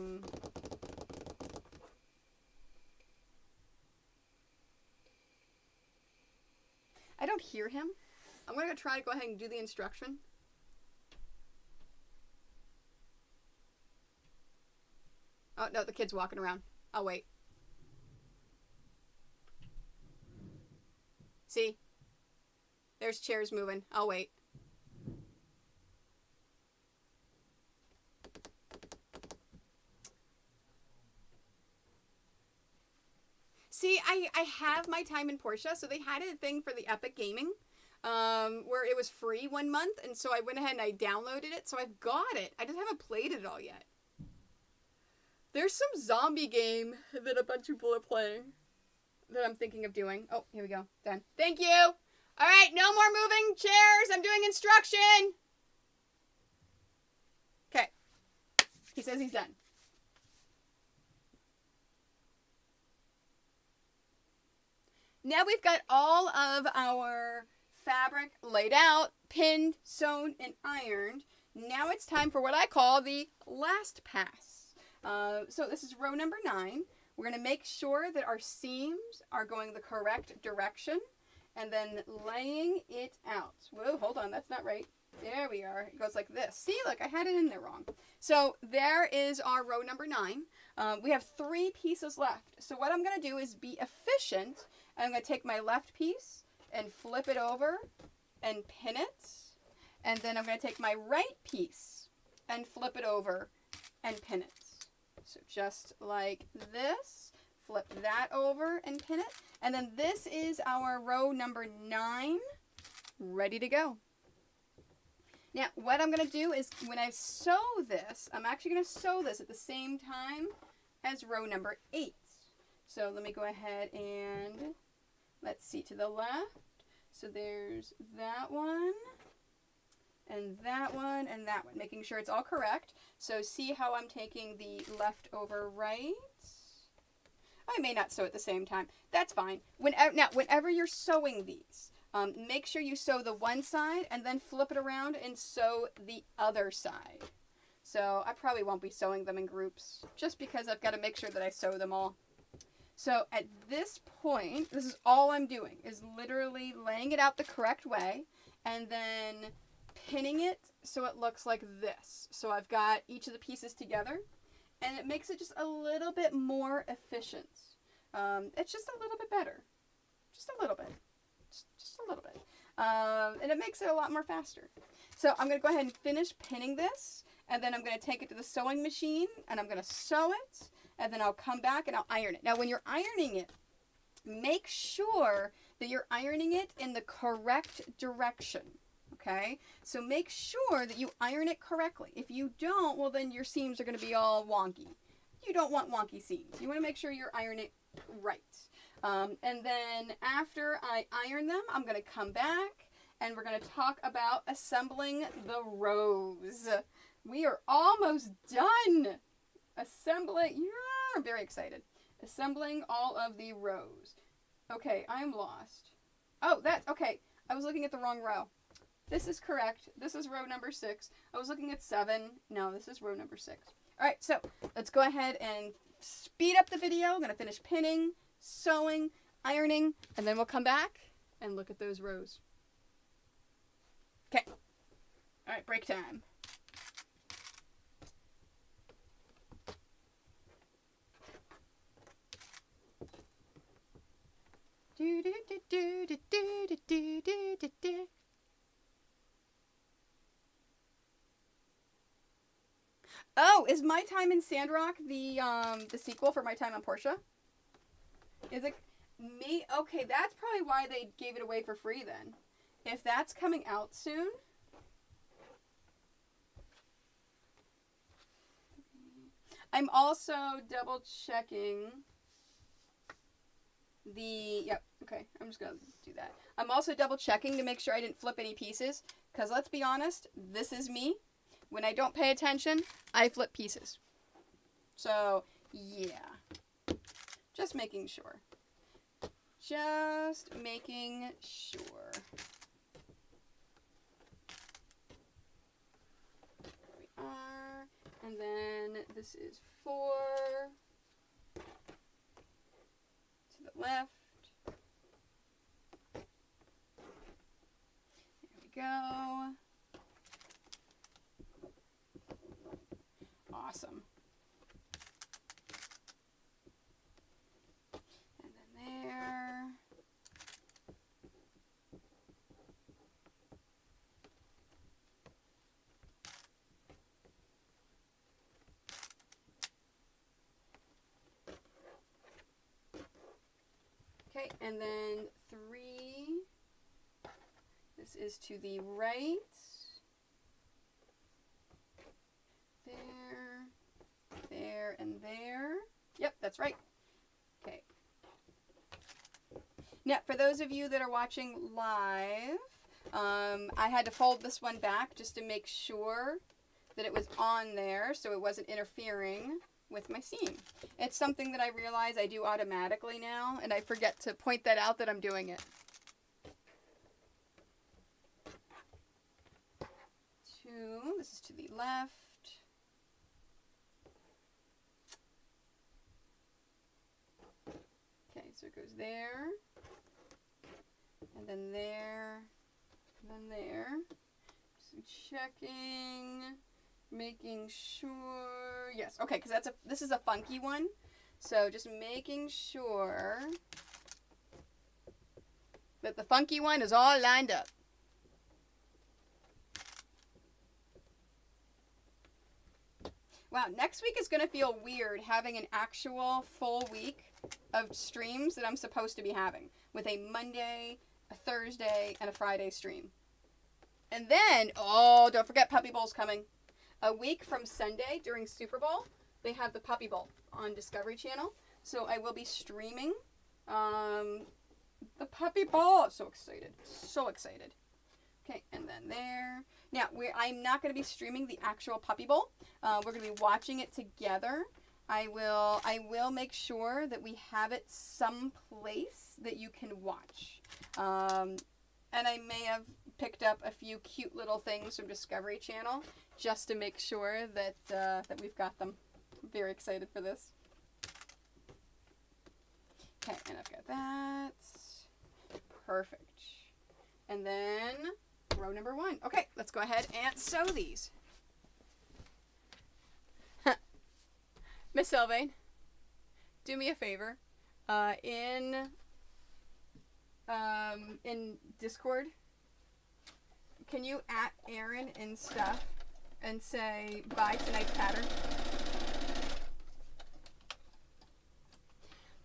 don't hear him. I'm going to try to go ahead and do the instruction. Oh, no, the kid's walking around. I'll wait. See? There's chairs moving. I'll wait. See, I have my time in Porsche, so they had a thing for the Epic Gaming, where it was free 1 month, and so I went ahead and I downloaded it, so I've got it. I just haven't played it all yet. There's some zombie game that a bunch of people are playing that I'm thinking of doing. Oh, here we go. Done. Thank you! Alright, no more moving chairs! I'm doing instruction! Okay. He says he's done. Now we've got all of our fabric laid out, pinned, sewn, and ironed. Now it's time for what I call the last pass. So this is row number 9. We're going to make sure that our seams are going the correct direction and then laying it out. Whoa, hold on, that's not right. There we are. It goes like this. See, look, I had it in there wrong. So there is our row number 9. We have 3 pieces left. So what I'm going to do is be efficient. I'm going to take my left piece and flip it over and pin it. And then I'm going to take my right piece and flip it over and pin it. So just like this, flip that over and pin it. And then this is our row number 9, ready to go. Now, what I'm going to do is when I sew this, I'm actually going to sew this at the same time as row number 8. So let me go ahead and let's see to the left. So there's that one, and that one, and that one, making sure it's all correct. So see how I'm taking the left over right? I may not sew at the same time. That's fine. Whenever you're sewing these, make sure you sew the one side and then flip it around and sew the other side. So I probably won't be sewing them in groups just because I've got to make sure that I sew them all. So at this point, this is all I'm doing, is literally laying it out the correct way and then pinning it so it looks like this. So I've got each of the pieces together and it makes it just a little bit more efficient. It's just a little bit better. Just a little bit. Just a little bit. And it makes it a lot more faster. So I'm going to go ahead and finish pinning this and then I'm going to take it to the sewing machine and I'm going to sew it. And then I'll come back and I'll iron it. Now, when you're ironing it, make sure that you're ironing it in the correct direction, okay? So make sure that you iron it correctly. If you don't, well, then your seams are going to be all wonky. You don't want wonky seams. You want to make sure you're ironing it right. And then after I iron them, I'm going to come back and we're going to talk about assembling the rows. We are almost done. Assembling, yeah, I'm very excited. Assembling all of the rows. Okay, I'm lost. Oh, that's, okay, I was looking at the wrong row. This is correct. This is row number 6. I was looking at 7. No, this is row number 6. All right, so let's go ahead and speed up the video. I'm going to finish pinning, sewing, ironing, and then we'll come back and look at those rows. Okay. All right, break time. Do, do, do, do, do, do, do, do, do, do. Oh, is My Time in Sandrock the sequel for My Time on Porsche? Is it me? Okay, that's probably why they gave it away for free then. If that's coming out soon, I'm also double checking the, yep, okay, I'm just going to do that. I'm also double checking to make sure I didn't flip any pieces, because let's be honest, this is me. When I don't pay attention, I flip pieces. So, yeah, just making sure. Just making sure. There we are. And then this is 4 to the left. There we go. Awesome. And then there. Okay, and then 3. This is to the right. There, there, and there. Yep, that's right. Okay. Now, for those of you that are watching live, I had to fold this one back just to make sure that it was on there so it wasn't interfering with my seam. It's something that I realize I do automatically now, and I forget to point that out that I'm doing it. 2, this is to the left. Okay, so it goes there, and then there, and then there. So checking, making sure. Yes, okay, because this is a funky one. So just making sure that the funky one is all lined up. Wow, next week is going to feel weird having an actual full week of streams that I'm supposed to be having, with a Monday, a Thursday, and a Friday stream. And then, oh, don't forget Puppy Bowl's coming. A week from Sunday during Super Bowl, they have the Puppy Bowl on Discovery Channel. So I will be streaming the Puppy Bowl. I'm so excited. So excited. Okay, and then there. Now, I'm not going to be streaming the actual Puppy Bowl. We're going to be watching it together. I will make sure that we have it someplace that you can watch. And I may have picked up a few cute little things from Discovery Channel just to make sure that that we've got them. I'm very excited for this. Okay, and I've got that. Perfect. And then row number 1. Okay, let's go ahead and sew these. Miss Sylvain, do me a favor. In Discord, can you at Erin and stuff and say buy tonight's pattern?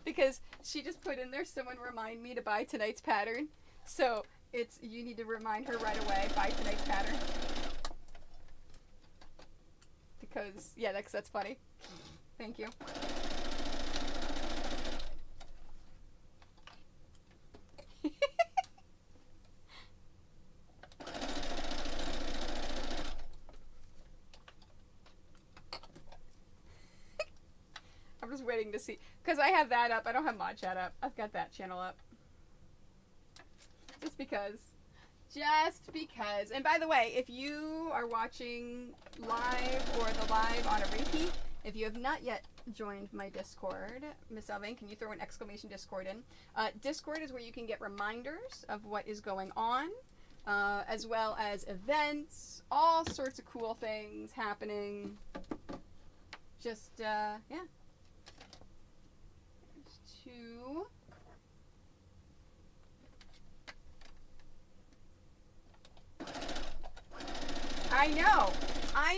Because she just put in there, someone remind me to buy tonight's pattern. So you need to remind her right away, buy tonight's pattern. Because, yeah, that's funny. Thank you. I'm just waiting to see. Because I have that up. I don't have Mod Chat up. I've got that channel up. Just because. Just because. And by the way, if you are watching live or the live on a repeat, if you have not yet joined my Discord, Miss Elvin, can you throw an exclamation Discord in? Discord is where you can get reminders of what is going on, as well as events, all sorts of cool things happening. Just, yeah. There's 2. I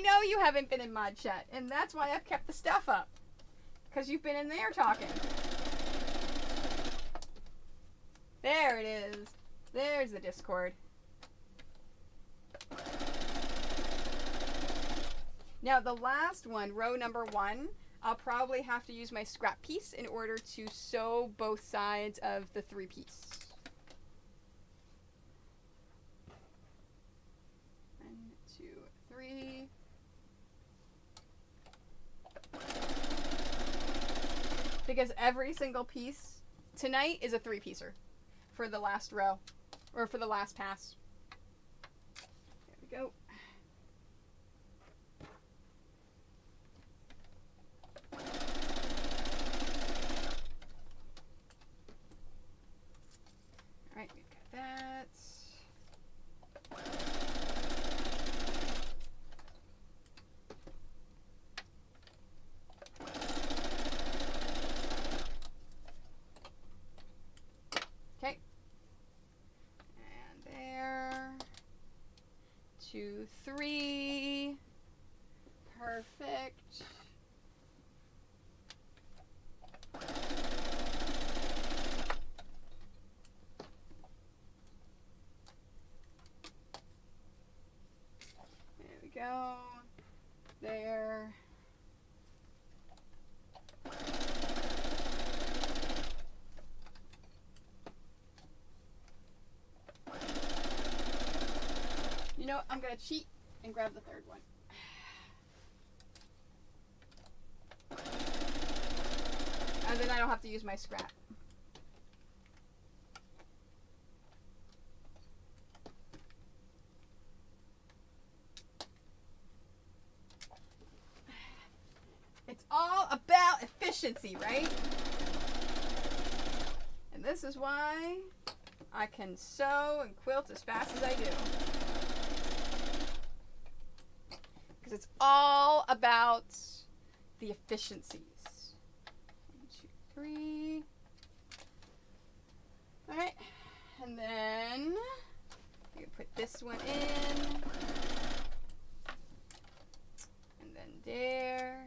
know you haven't been in Mod Chat, and that's why I've kept the stuff up. Because you've been in there talking. There it is. There's the Discord. Now the last one, row number 1, I'll probably have to use my scrap piece in order to sew both sides of the 3-piece. 1, 2, 3. Because every single piece tonight is a 3-piecer for the last row, or for the last pass. There we go. Alright, we've got that. Okay. And there. 2, 3. Perfect. There we go. There. You know what? I'm going to cheat and grab the third one. And then I don't have to use my scrap. It's all about efficiency, right? And this is why I can sew and quilt as fast as I do. Because it's all about the efficiencies. 1, 2, 3. Alright. And then you put this one in. And then there.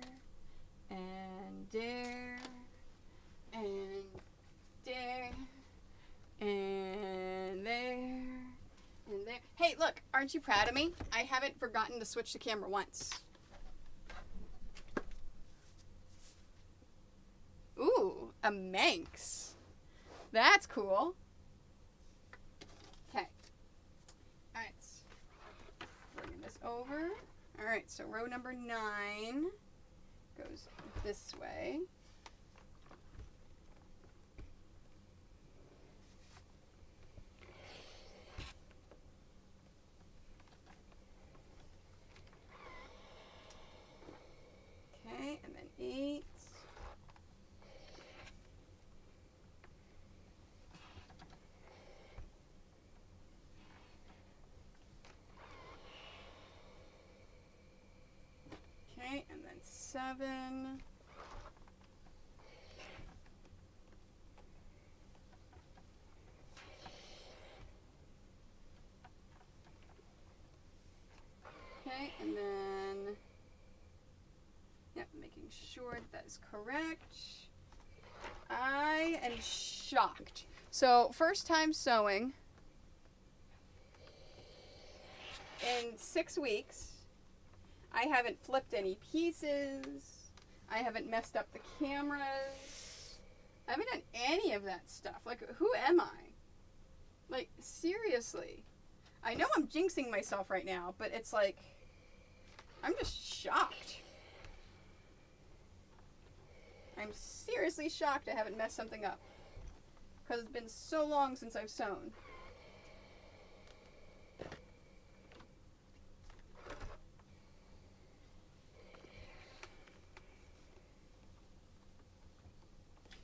And there. And there. And there. And there. Hey, look, aren't you proud of me? I haven't forgotten to switch the camera once. Ooh, a Manx. That's cool. Okay. Alright. Bringing this over. Alright, so row number 9 goes this way. Okay, and then 8. Okay, and then 7. Okay, and then, yep, making sure that is correct. I am shocked. So, first time sewing in 6 weeks. I haven't flipped any pieces. I haven't messed up the cameras. I haven't done any of that stuff. Like, who am I? Like, seriously. I know I'm jinxing myself right now, but it's like, I'm just shocked. I'm seriously shocked I haven't messed something up. Because it's been so long since I've sewn.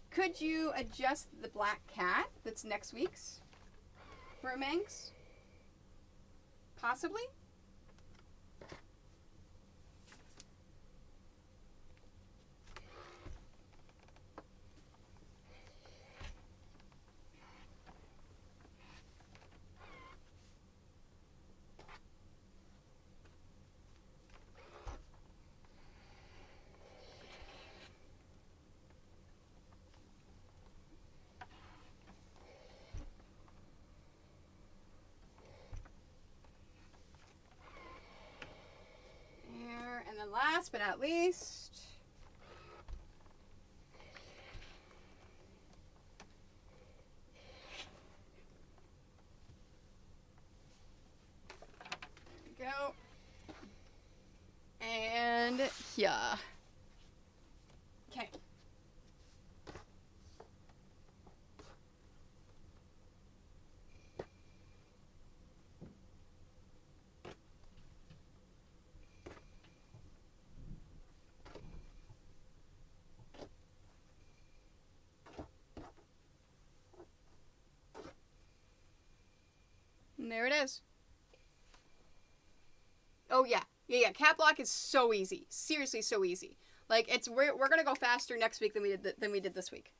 Could you adjust the black cat that's next week's for a Manx? Possibly? And then last but not least, ya. Okay. And there it is. Oh yeah. Yeah. Cap lock is so easy. Seriously, so easy. Like we're gonna go faster next week than we did this week.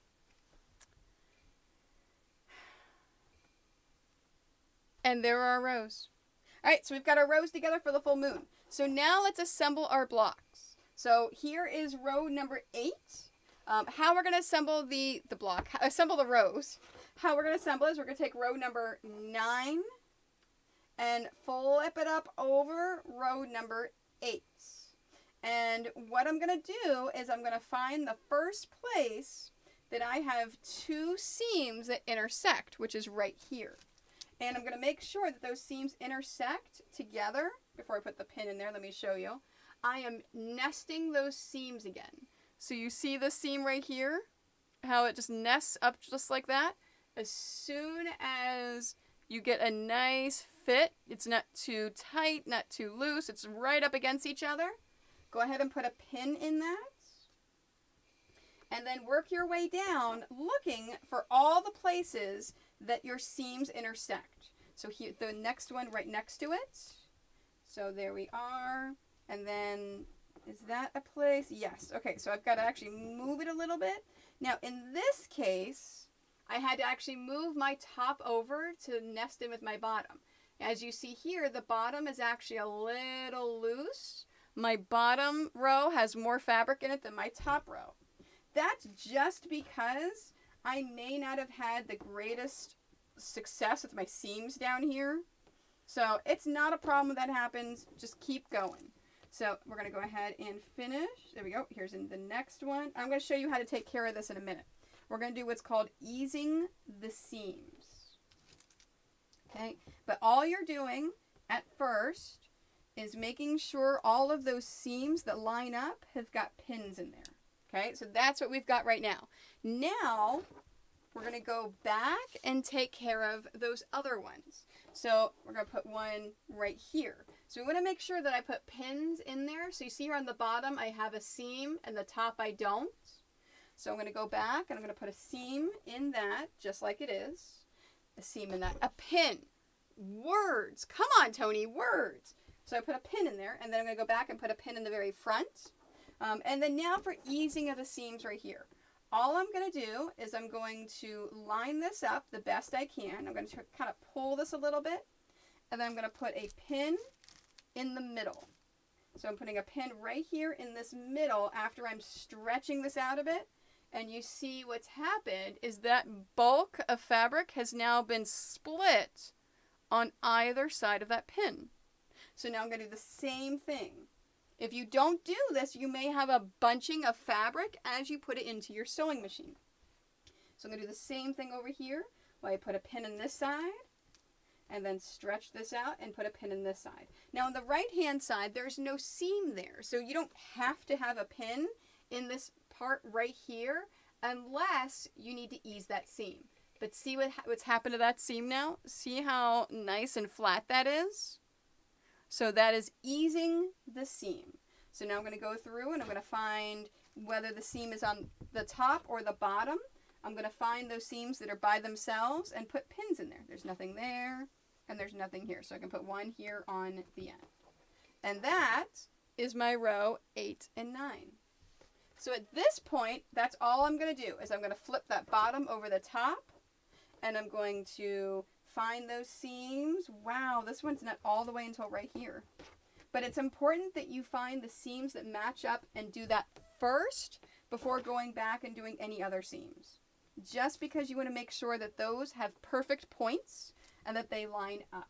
And there are our rows. All right, so we've got our rows together for the full moon. So now let's assemble our blocks. So here is row number 8. How we're gonna assemble the rows. How we're gonna assemble is we're gonna take row number 9 and flip it up over row number 8. And what I'm going to do is I'm going to find the first place that I have 2 seams that intersect, which is right here. And I'm going to make sure that those seams intersect together. Before I put the pin in there, let me show you. I am nesting those seams again. So you see the seam right here? How it just nests up just like that? As soon as you get a nice fit, it's not too tight, not too loose, it's right up against each other. Go ahead and put a pin in that. And then work your way down looking for all the places that your seams intersect. So here, the next one right next to it. So there we are. And then, is that a place? Yes. Okay, so I've got to actually move it a little bit. Now, in this case, I had to actually move my top over to nest in with my bottom. As you see here, the bottom is actually a little loose. My bottom row has more fabric in it than my top row. That's just because I may not have had the greatest success with my seams down here. So it's not a problem when that happens. Just keep going. So we're going to go ahead and finish. There we go. Here's in the next one. I'm going to show you how to take care of this in a minute. We're going to do what's called easing the seams. Okay, but all you're doing at first is making sure all of those seams that line up have got pins in there. Okay, so that's what we've got right now. Now, we're going to go back and take care of those other ones. So we're going to put one right here. So we want to make sure that I put pins in there. So you see here on the bottom, I have a seam, and the top I don't. So I'm going to go back, and I'm going to put a seam in that, just like it is. A seam in that. A pin. Words. Come on, Toni, words. So I put a pin in there, and then I'm going to go back and put a pin in the very front. And then now for easing of the seams right here. All I'm going to do is I'm going to line this up the best I can. I'm going to kind of pull this a little bit, and then I'm going to put a pin in the middle. So I'm putting a pin right here in this middle after I'm stretching this out a bit. And you see what's happened is that bulk of fabric has now been split on either side of that pin. So now I'm going to do the same thing. If you don't do this, you may have a bunching of fabric as you put it into your sewing machine. So I'm going to do the same thing over here, where I put a pin in this side, and then stretch this out and put a pin in this side. Now on the right-hand side, there's no seam there, so you don't have to have a pin in this part right here unless you need to ease that seam. But see what's happened to that seam now? See how nice and flat that is? So that is easing the seam. So now I'm going to go through and I'm going to find whether the seam is on the top or the bottom. I'm going to find those seams that are by themselves and put pins in there. There's nothing there and there's nothing here. So I can put one here on the end. And that is my row 8 and 9. So at this point, that's all I'm going to do is I'm going to flip that bottom over the top and I'm going to find those seams. Wow, this one's not all the way until right here. But it's important that you find the seams that match up and do that first before going back and doing any other seams. Just because you want to make sure that those have perfect points and that they line up.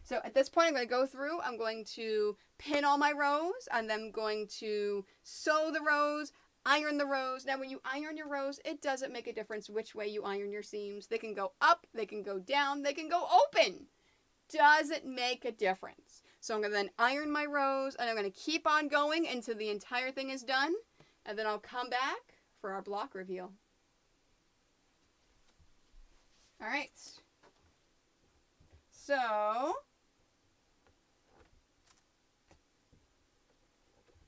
So at this point, I'm going to go through. I'm going to pin all my rows. And then I'm going to sew the rows, iron the rows. Now, when you iron your rows, it doesn't make a difference which way you iron your seams. They can go up, they can go down, they can go open. Doesn't make a difference. So I'm going to then iron my rows, and I'm going to keep on going until the entire thing is done, and then I'll come back for our block reveal. Alright. So,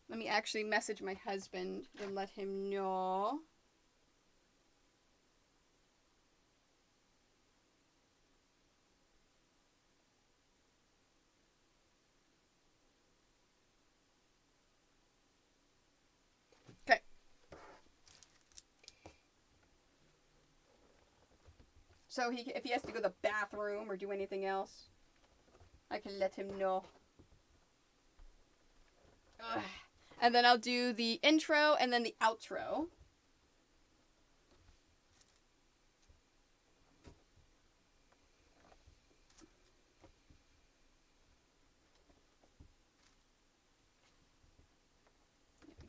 let me actually message my husband and let him know. Okay. So if he has to go to the bathroom or do anything else, I can let him know. Ugh. And then I'll do the intro and then the outro.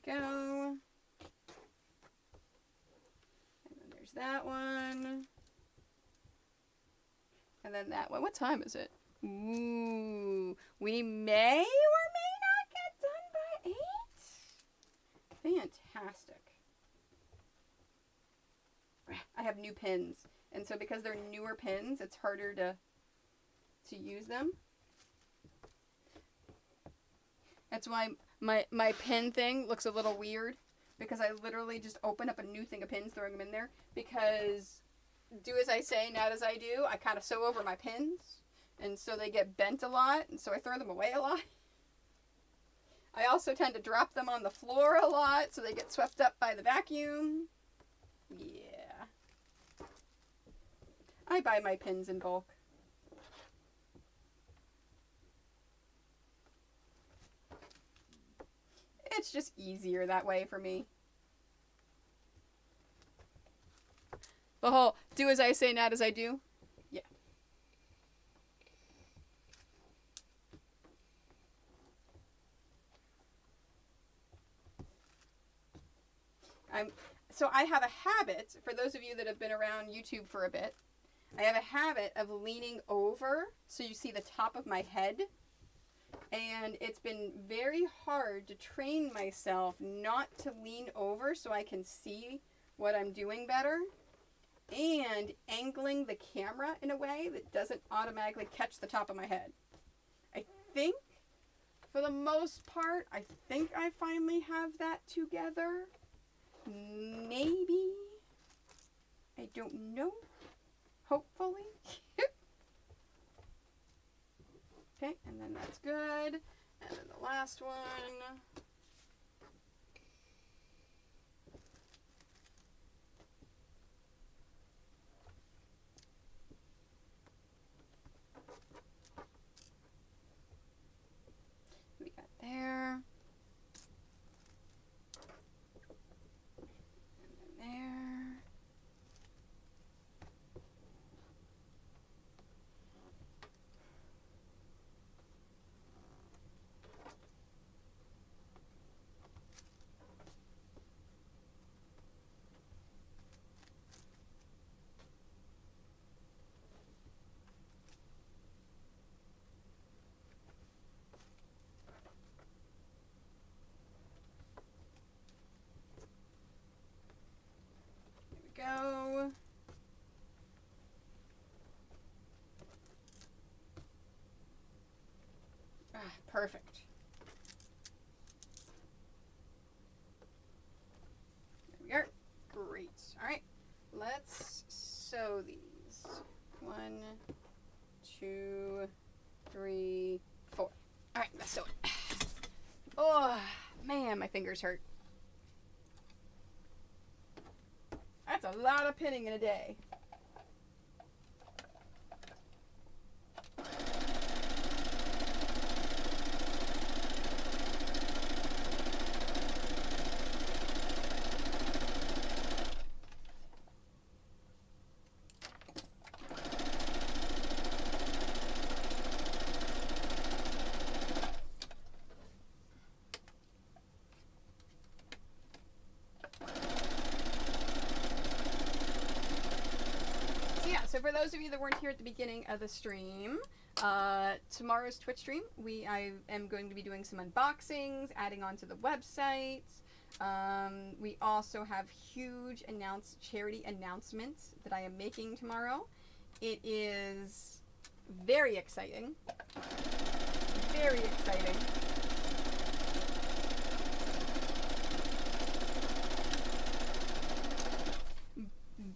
There we go. And then there's that one. And then that one. What time is it? Ooh. We may or may not get done by 8. Fantastic. I have new pins. And so because they're newer pins, it's harder to use them. That's why my pin thing looks a little weird. Because I literally just open up a new thing of pins, throwing them in there. Because do as I say, not as I do. I kind of sew over my pins. And so they get bent a lot. And so I throw them away a lot. I also tend to drop them on the floor a lot, so they get swept up by the vacuum. Yeah. I buy my pins in bulk. It's just easier that way for me. The whole do as I say, not as I do. Yeah. So I have a habit, for those of you that have been around YouTube for a bit, I have a habit of leaning over so you see the top of my head. And it's been very hard to train myself not to lean over so I can see what I'm doing better. And angling the camera in a way that doesn't automatically catch the top of my head. I think, for the most part, I think I finally have that together. Maybe. I don't know. Hopefully. Okay, and then that's good. And then the last one. We got there. And then there. Go. Perfect. There we are. Great. All right. Let's sew these. 1, 2, 3, 4. All right. Let's sew it. Oh, man, my fingers hurt. That's a lot of pinning in a day. So for those of you that weren't here at the beginning of the stream, Tomorrow's Twitch stream, I am going to be doing some unboxings, adding onto the website. We also have huge charity announcements that I am making tomorrow. It is very exciting. Very exciting.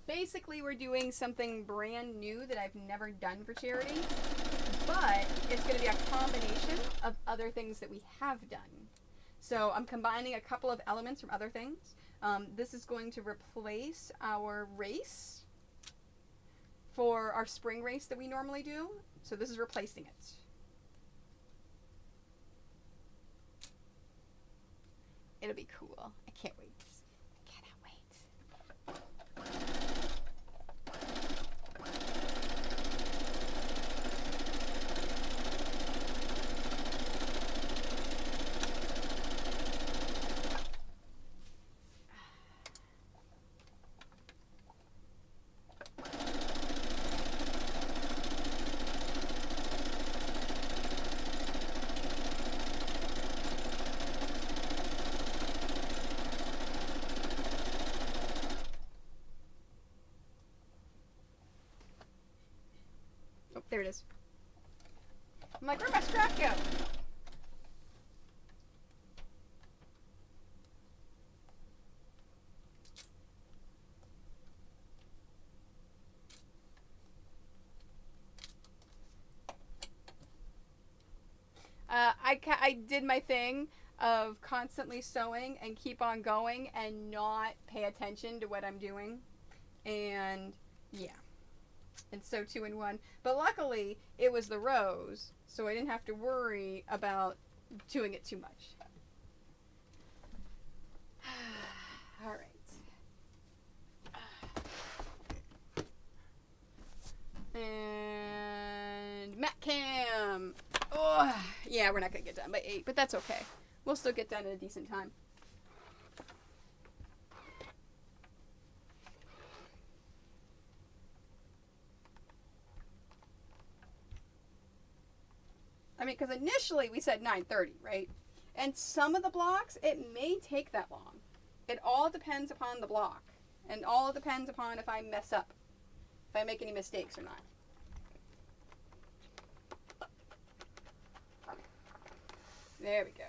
Basically, we're doing something brand new that I've never done for charity, but it's going to be a combination of other things that we have done. So I'm combining a couple of elements from other things. This is going to replace our race for our spring race that we normally do. So this is replacing it. It'll be cool. I can't wait. There it is. I'm like, where'd my strap go? I did my thing of constantly sewing and keep on going and not pay attention to what I'm doing. And yeah. And sew 2 in 1. But luckily, it was the rows, so I didn't have to worry about doing it too much. All right. And Matt Cam. Oh, yeah, we're not going to get done by 8, but that's okay. We'll still get done in a decent time. I mean, because initially we said 9:30, right? And some of the blocks, it may take that long. It all depends upon the block. And all depends upon if I mess up. If I make any mistakes or not. There we go.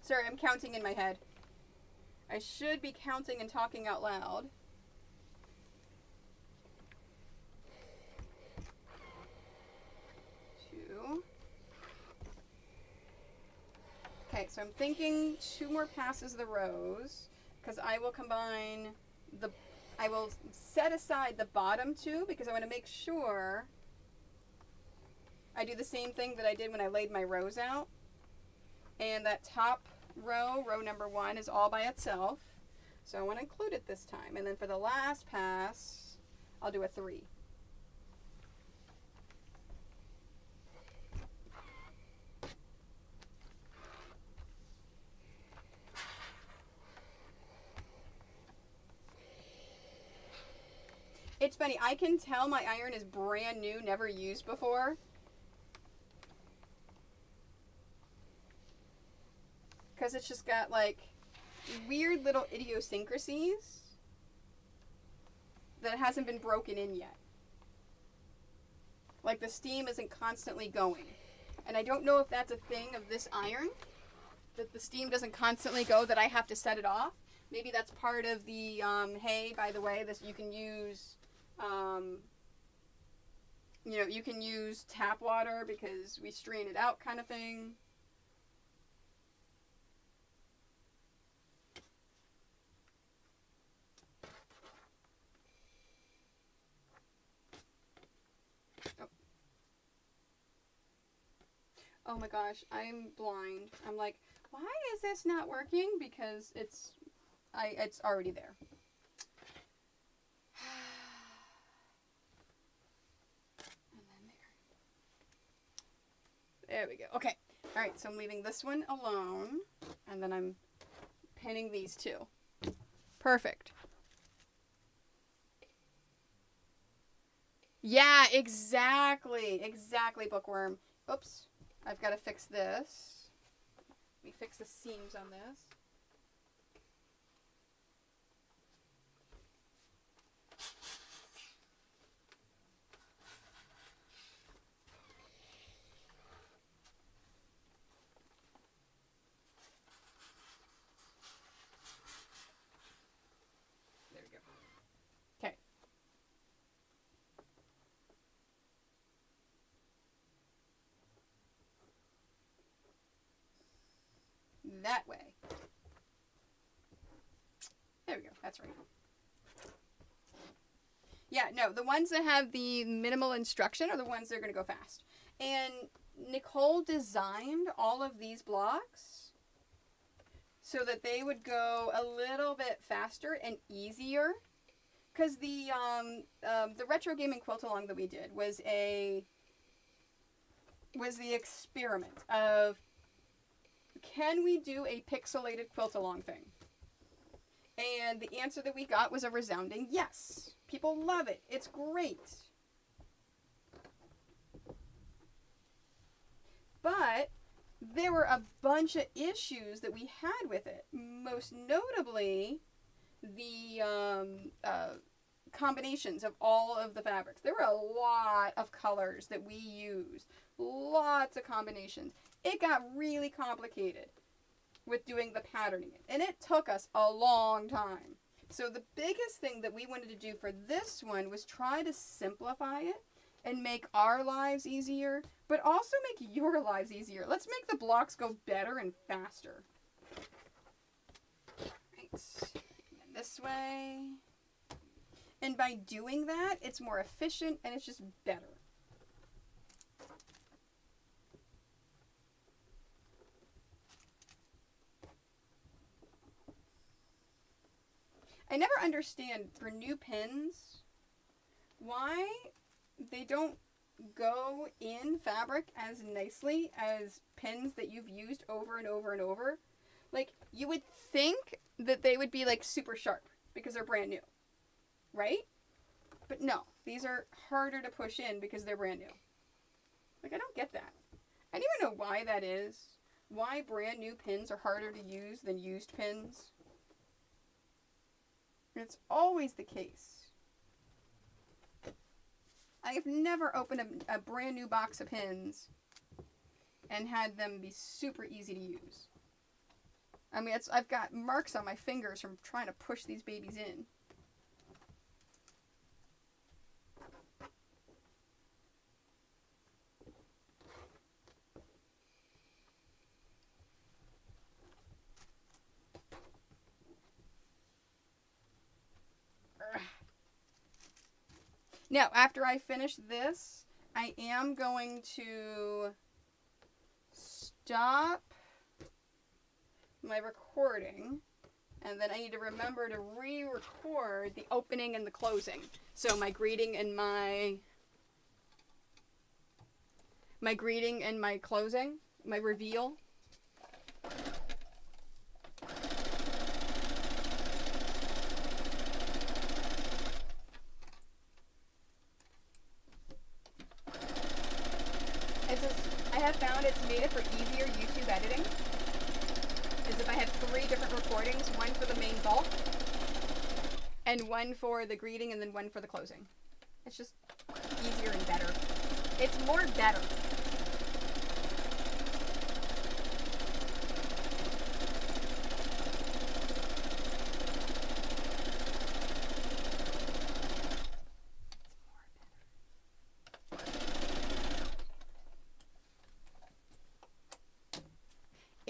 Sorry, I'm counting in my head. I should be counting and talking out loud. 2. Okay, so I'm thinking 2 more passes the rows, because I will combine I will set aside the bottom 2, because I want to make sure I do the same thing that I did when I laid my rows out. And that top row number 1, is all by itself. So I want to include it this time. And then for the last pass, I'll do a 3. It's funny, I can tell my iron is brand new, never used before. Because it's just got like weird little idiosyncrasies that hasn't been broken in yet. Like the steam isn't constantly going. And I don't know if that's a thing of this iron the steam doesn't constantly go that I have to set it off. Maybe that's part of the, hey, by the way, this you can use, you know, you can use tap water because we strain it out kind of thing. Oh my gosh, I'm blind. I'm like, why is this not working? Because it's already there. And then there we go. Okay. All right, so I'm leaving this one alone, and then I'm pinning these two. Perfect. Yeah, exactly. Exactly, bookworm. Oops. I've got to fix this. Let me fix the seams on this. There we go. Okay. That way. There we go. That's right. Yeah, no, the ones that have the minimal instruction are the ones that are going to go fast. And Nicole designed all of these blocks so that they would go a little bit faster and easier. Because the retro gaming quilt along that we did was the experiment of, can we do a pixelated quilt along thing? And the answer that we got was a resounding yes. People love it. It's great. But there were a bunch of issues that we had with it. Most notably, the combinations of all of the fabrics. There were a lot of colors that we used. Lots of combinations. It got really complicated with doing the patterning. And it took us a long time. So the biggest thing that we wanted to do for this one was try to simplify it and make our lives easier, but also make your lives easier. Let's make the blocks go better and faster. Right. And this way. And by doing that, it's more efficient and it's just better. I never understand for new pins why they don't go in fabric as nicely as pins that you've used over and over and over. Like, you would think that they would be like super sharp because they're brand new, right? But no, these are harder to push in because they're brand new. Like, I don't get that. I don't even know why that is. Why brand new pins are harder to use than used pins. It's always the case. I've never opened a brand new box of pins and had them be super easy to use. I mean, I've got marks on my fingers from trying to push these babies in. Now, after I finish this, I am going to stop my recording, and then I need to remember to re-record the opening and the closing. So my greeting and my greeting and my closing, my reveal. I have found it's made it for easier YouTube editing. Is if I have 3 different recordings, one for the main bulk, and one for the greeting, and then one for the closing. It's just easier and better. It's more better.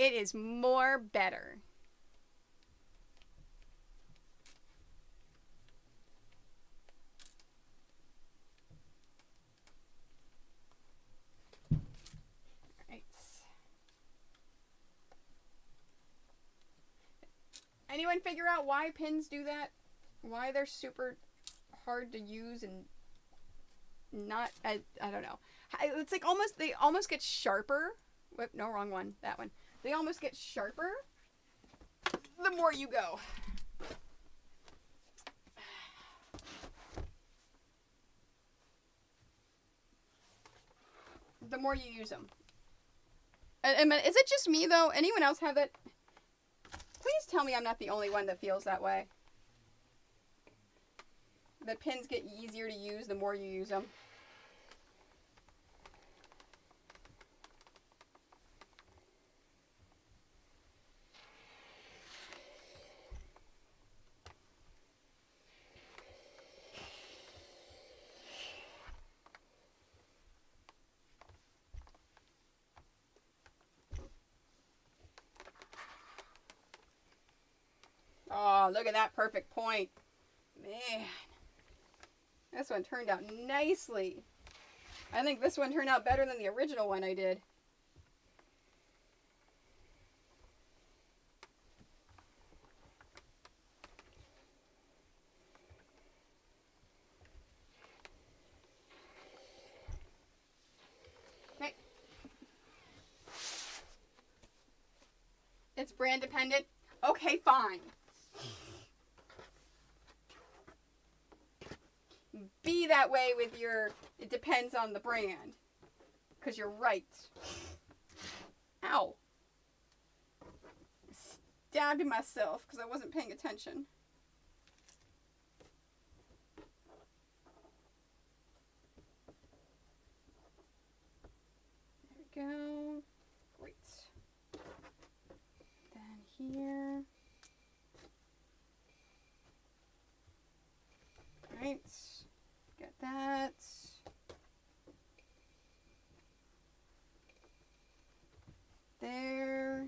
It is more better. Alright. Anyone figure out why pins do that? Why they're super hard to use and not, I don't know. It's like almost, they almost get sharper. Whoop, no, wrong one. That one. They almost get sharper the more you go. The more you use them. And is it just me though? Anyone else have that? Please tell me I'm not the only one that feels that way. The pins get easier to use the more you use them. Oh, look at that perfect point. Man. This one turned out nicely. I think this one turned out better than the original one I did. Okay. It's brand dependent. Okay, fine. Be that way with your, it depends on the brand. Because you're right. Ow. Stabbed myself because I wasn't paying attention. There we go. Great. Then here. Right. Get that. There.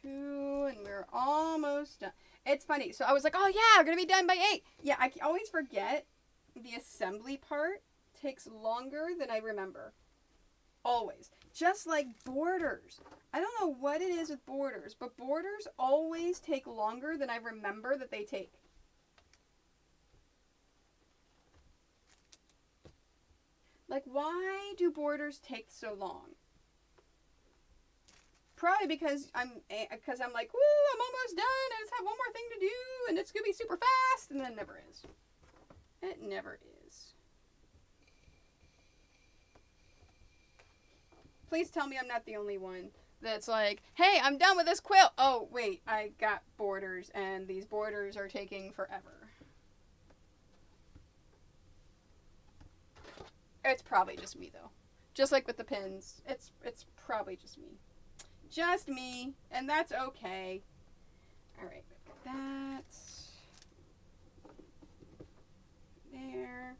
Two, and we're almost done. It's funny. So I was like, oh yeah, we're going to be done by 8. Yeah, I always forget the assembly part takes longer than I remember. Always. Just like borders. I don't know what it is with borders, but borders always take longer than I remember that they take. Like, why do borders take so long? Probably because I'm like, woo, I'm almost done. I just have one more thing to do, and it's gonna be super fast, and then it never is. It never is. Please tell me I'm not the only one that's like, hey, I'm done with this quilt. Oh, wait, I got borders, and these borders are taking forever. It's probably just me, though. Just like with the pins. It's probably just me. Just me, and that's okay. Alright, we've got that. There.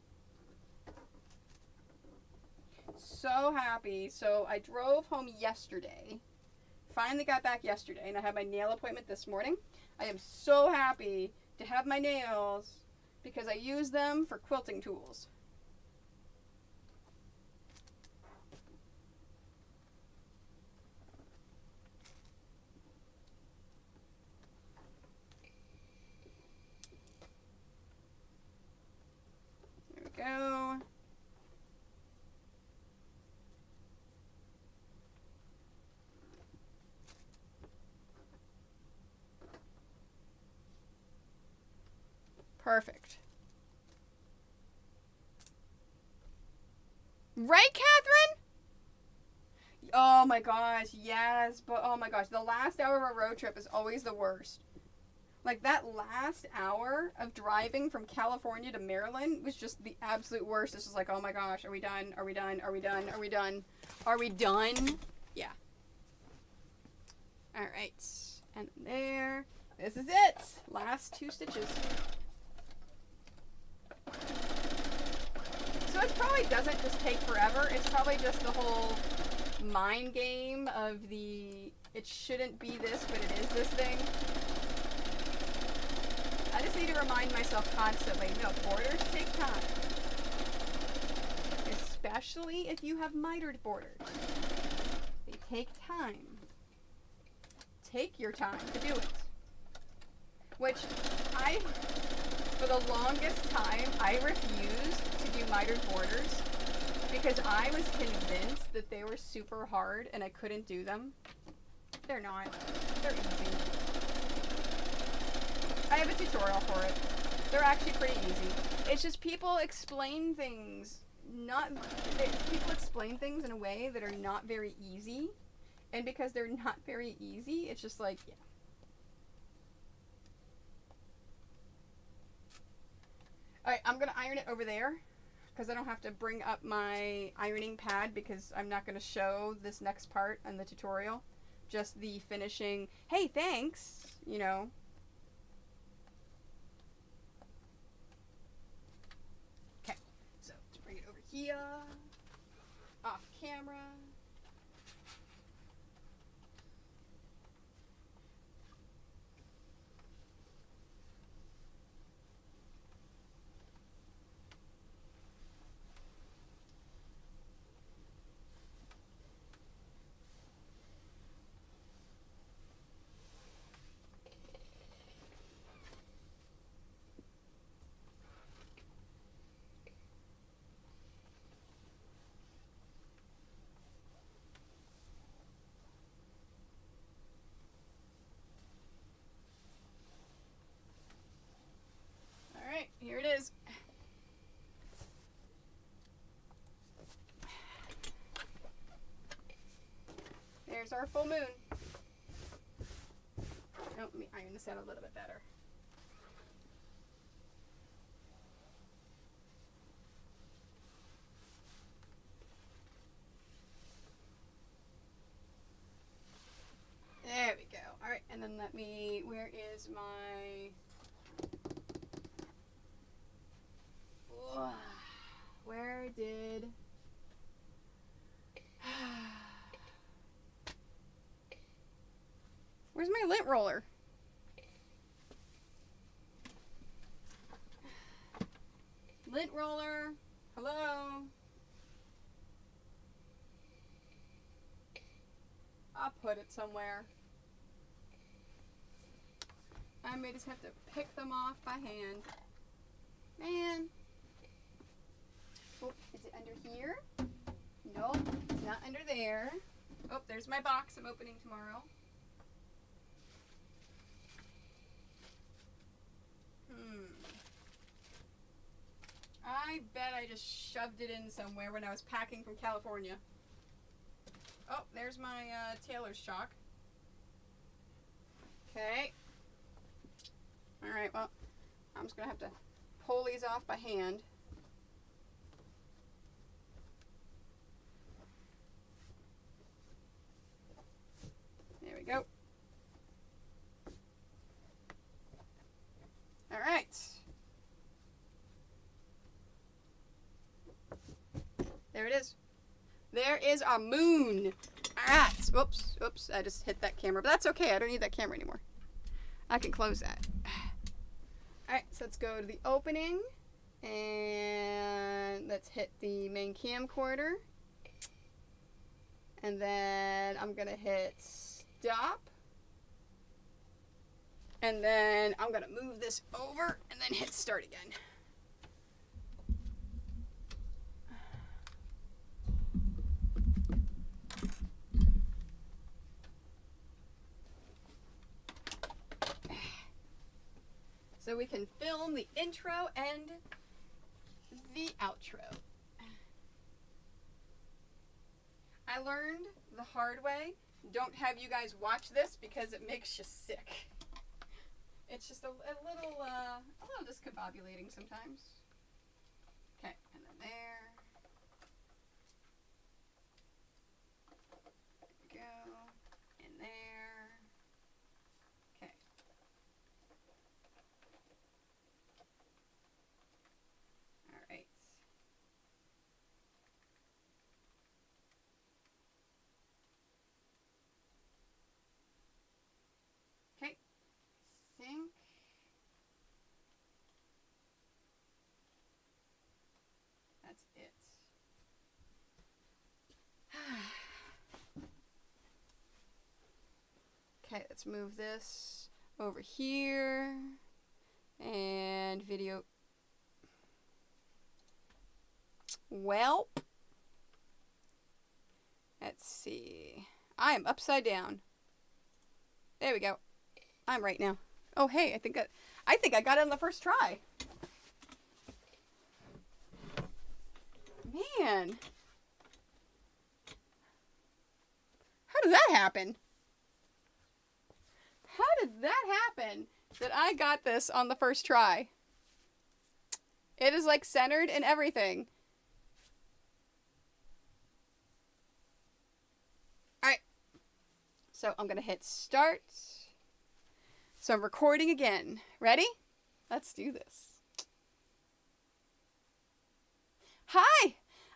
So happy. So I drove home yesterday. Finally got back yesterday, and I had my nail appointment this morning. I am so happy to have my nails because I use them for quilting tools. There we go. Perfect. Right, Catherine? Oh my gosh, yes. But oh my gosh, the last hour of a road trip is always the worst. Like, that last hour of driving from California to Maryland was just the absolute worst. It's just like, oh my gosh, are we done? Are we done? Are we done? Are we done? Are we done? Yeah. Alright. And there. This is it. Last 2 stitches. probably doesn't just take forever. It's probably just the whole mind game of the it shouldn't be this, but it is this thing. I just need to remind myself constantly, no, borders take time. Especially if you have mitered borders. They take time. Take your time to do it. Which for the longest time, I refused to do mitered borders because I was convinced that they were super hard and I couldn't do them. They're not. They're easy. I have a tutorial for it. They're actually pretty easy. It's just people explain things people explain things in a way that are not very easy. And because they're not very easy, it's just like, yeah. Alright, I'm going to iron it over there because I don't have to bring up my ironing pad because I'm not going to show this next part in the tutorial. Just the finishing, hey, thanks, you know. Okay, so let's bring it over here, off camera. Here it is. There's our full moon. Oh, let me iron this out a little bit better. There we go. All right, and then where is my... Where did... Where's my lint roller? Lint roller. Hello? I'll put it somewhere. I may just have to pick them off by hand. Man. Oh, is it under here? Nope, it's not under there. Oh, there's my box I'm opening tomorrow. I bet I just shoved it in somewhere when I was packing from California. Oh, there's my tailor's chalk. Okay. Alright, well, I'm just going to have to pull these off by hand. There we go. Alright. There it is. There is our moon. Alright. Oops, I just hit that camera. But that's okay. I don't need that camera anymore. I can close that. Alright, so let's go to the opening. And let's hit the main camcorder. And then I'm going to hit stop. And then I'm going to move this over and then hit start again. So we can film the intro and the outro. I learned the hard way. Don't have you guys watch this because it makes you sick. It's just a little discombobulating sometimes. Okay, and then there. There we go. And there. Okay. All right. that's it. Okay, let's move this over here. And video. Well, let's see. I am upside down. There we go. I'm right now. Oh, hey, I think I got it on the first try. Man. How did that happen? How did that happen that I got this on the first try? It is like centered and everything. Alright. So I'm going to hit start. So I'm recording again. Ready? Let's do this. Hi,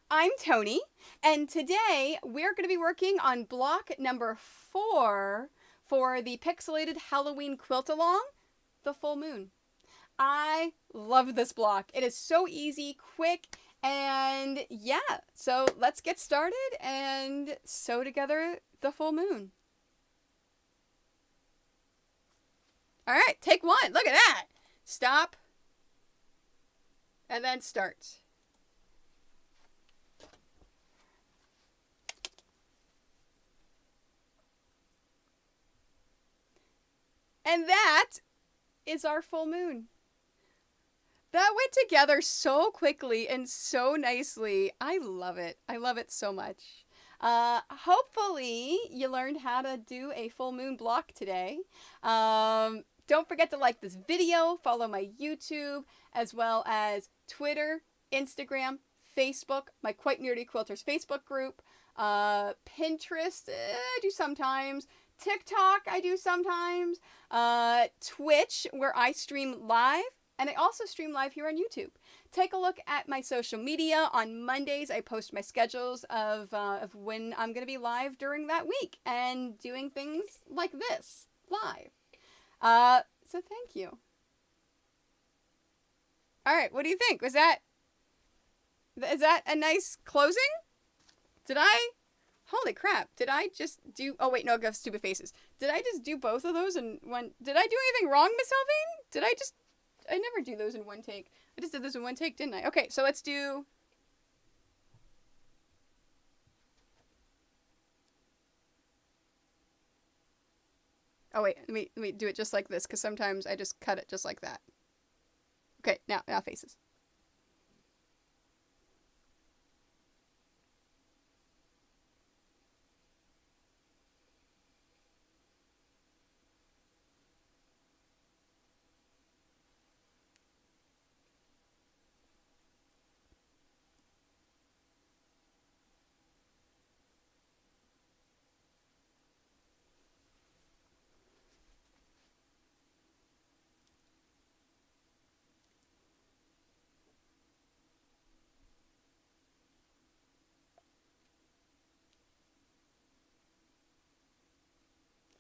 I'm Toni, and today we're going to be working on block number 4 for the Pixelated Halloween Quilt along, the full moon. I love this block. It is so easy, quick, and yeah, so let's get started and sew together the full moon. All right, take one. Look at that. Stop. And then start. And that is our full moon. That went together so quickly and so nicely. I love it. I love it so much. Hopefully you learned how to do a full moon block today. Don't forget to like this video, follow my YouTube, as well as Twitter, Instagram, Facebook, my Quite Nerdy Quilters Facebook group, Pinterest, I do sometimes, TikTok, I do sometimes, Twitch, where I stream live, and I also stream live here on YouTube. Take a look at my social media. On Mondays, I post my schedules of when I'm going to be live during that week and doing things like this live. So thank you. All right, what do you think? Is that a nice closing? Holy crap, did I just do, oh wait, no, I got stupid faces. Did I just do both of those in one, did I do anything wrong, Miss Helvine? I never do those in one take. I just did those in one take, didn't I? Okay, so let's do, oh wait, let me do it just like this, because sometimes I just cut it just like that. Okay, now faces.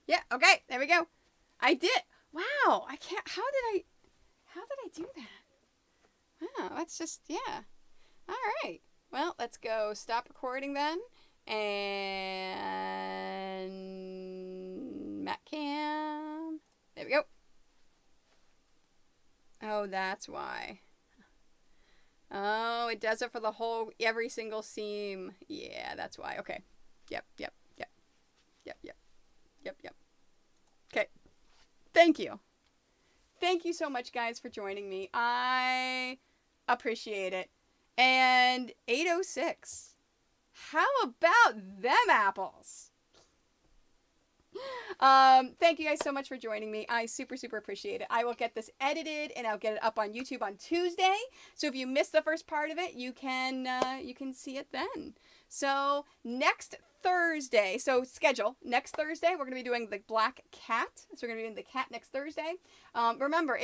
Yeah, okay, there we go. I did. Wow, I can't, how did I do that? Wow, that's just, yeah. All right. Well, let's go stop recording then. And Matt Cam. There we go. Oh, that's why. Oh, it does it for the whole, every single seam. Yeah, that's why. Okay. Yep. Okay. Thank you. Thank you so much, guys, for joining me. I appreciate it. And 8:06. How about them apples? Thank you guys so much for joining me. I super appreciate it. I will get this edited and I'll get it up on YouTube on Tuesday. So if you missed the first part of it, you can see it then. So next Thursday, so schedule next Thursday, we're going to be doing the black cat. So we're going to be doing the cat next Thursday. Remember,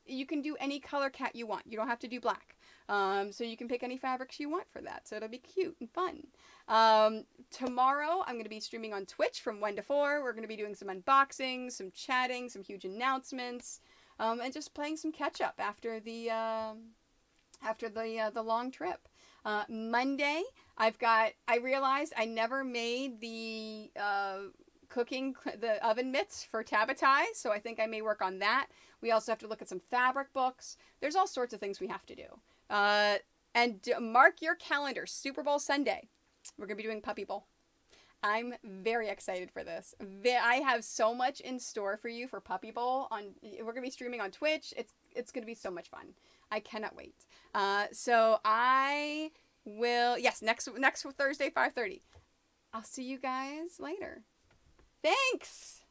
you can do any color cat you want. You don't have to do black. So you can pick any fabrics you want for that. So it'll be cute and fun. Tomorrow, I'm going to be streaming on Twitch from 1 to 4. We're going to be doing some unboxings, some chatting, some huge announcements, and just playing some catch up after the long trip. Monday, I realized I never made the the oven mitts for Tabatai, so I think I may work on that. We also have to look at some fabric books. There's all sorts of things we have to do. And mark your calendar, Super Bowl Sunday. We're going to be doing Puppy Bowl. I'm very excited for this. I have so much in store for you for Puppy Bowl. We're going to be streaming on Twitch. It's going to be so much fun. I cannot wait. So I will, yes, next Thursday, 5:30. I'll see you guys later. Thanks!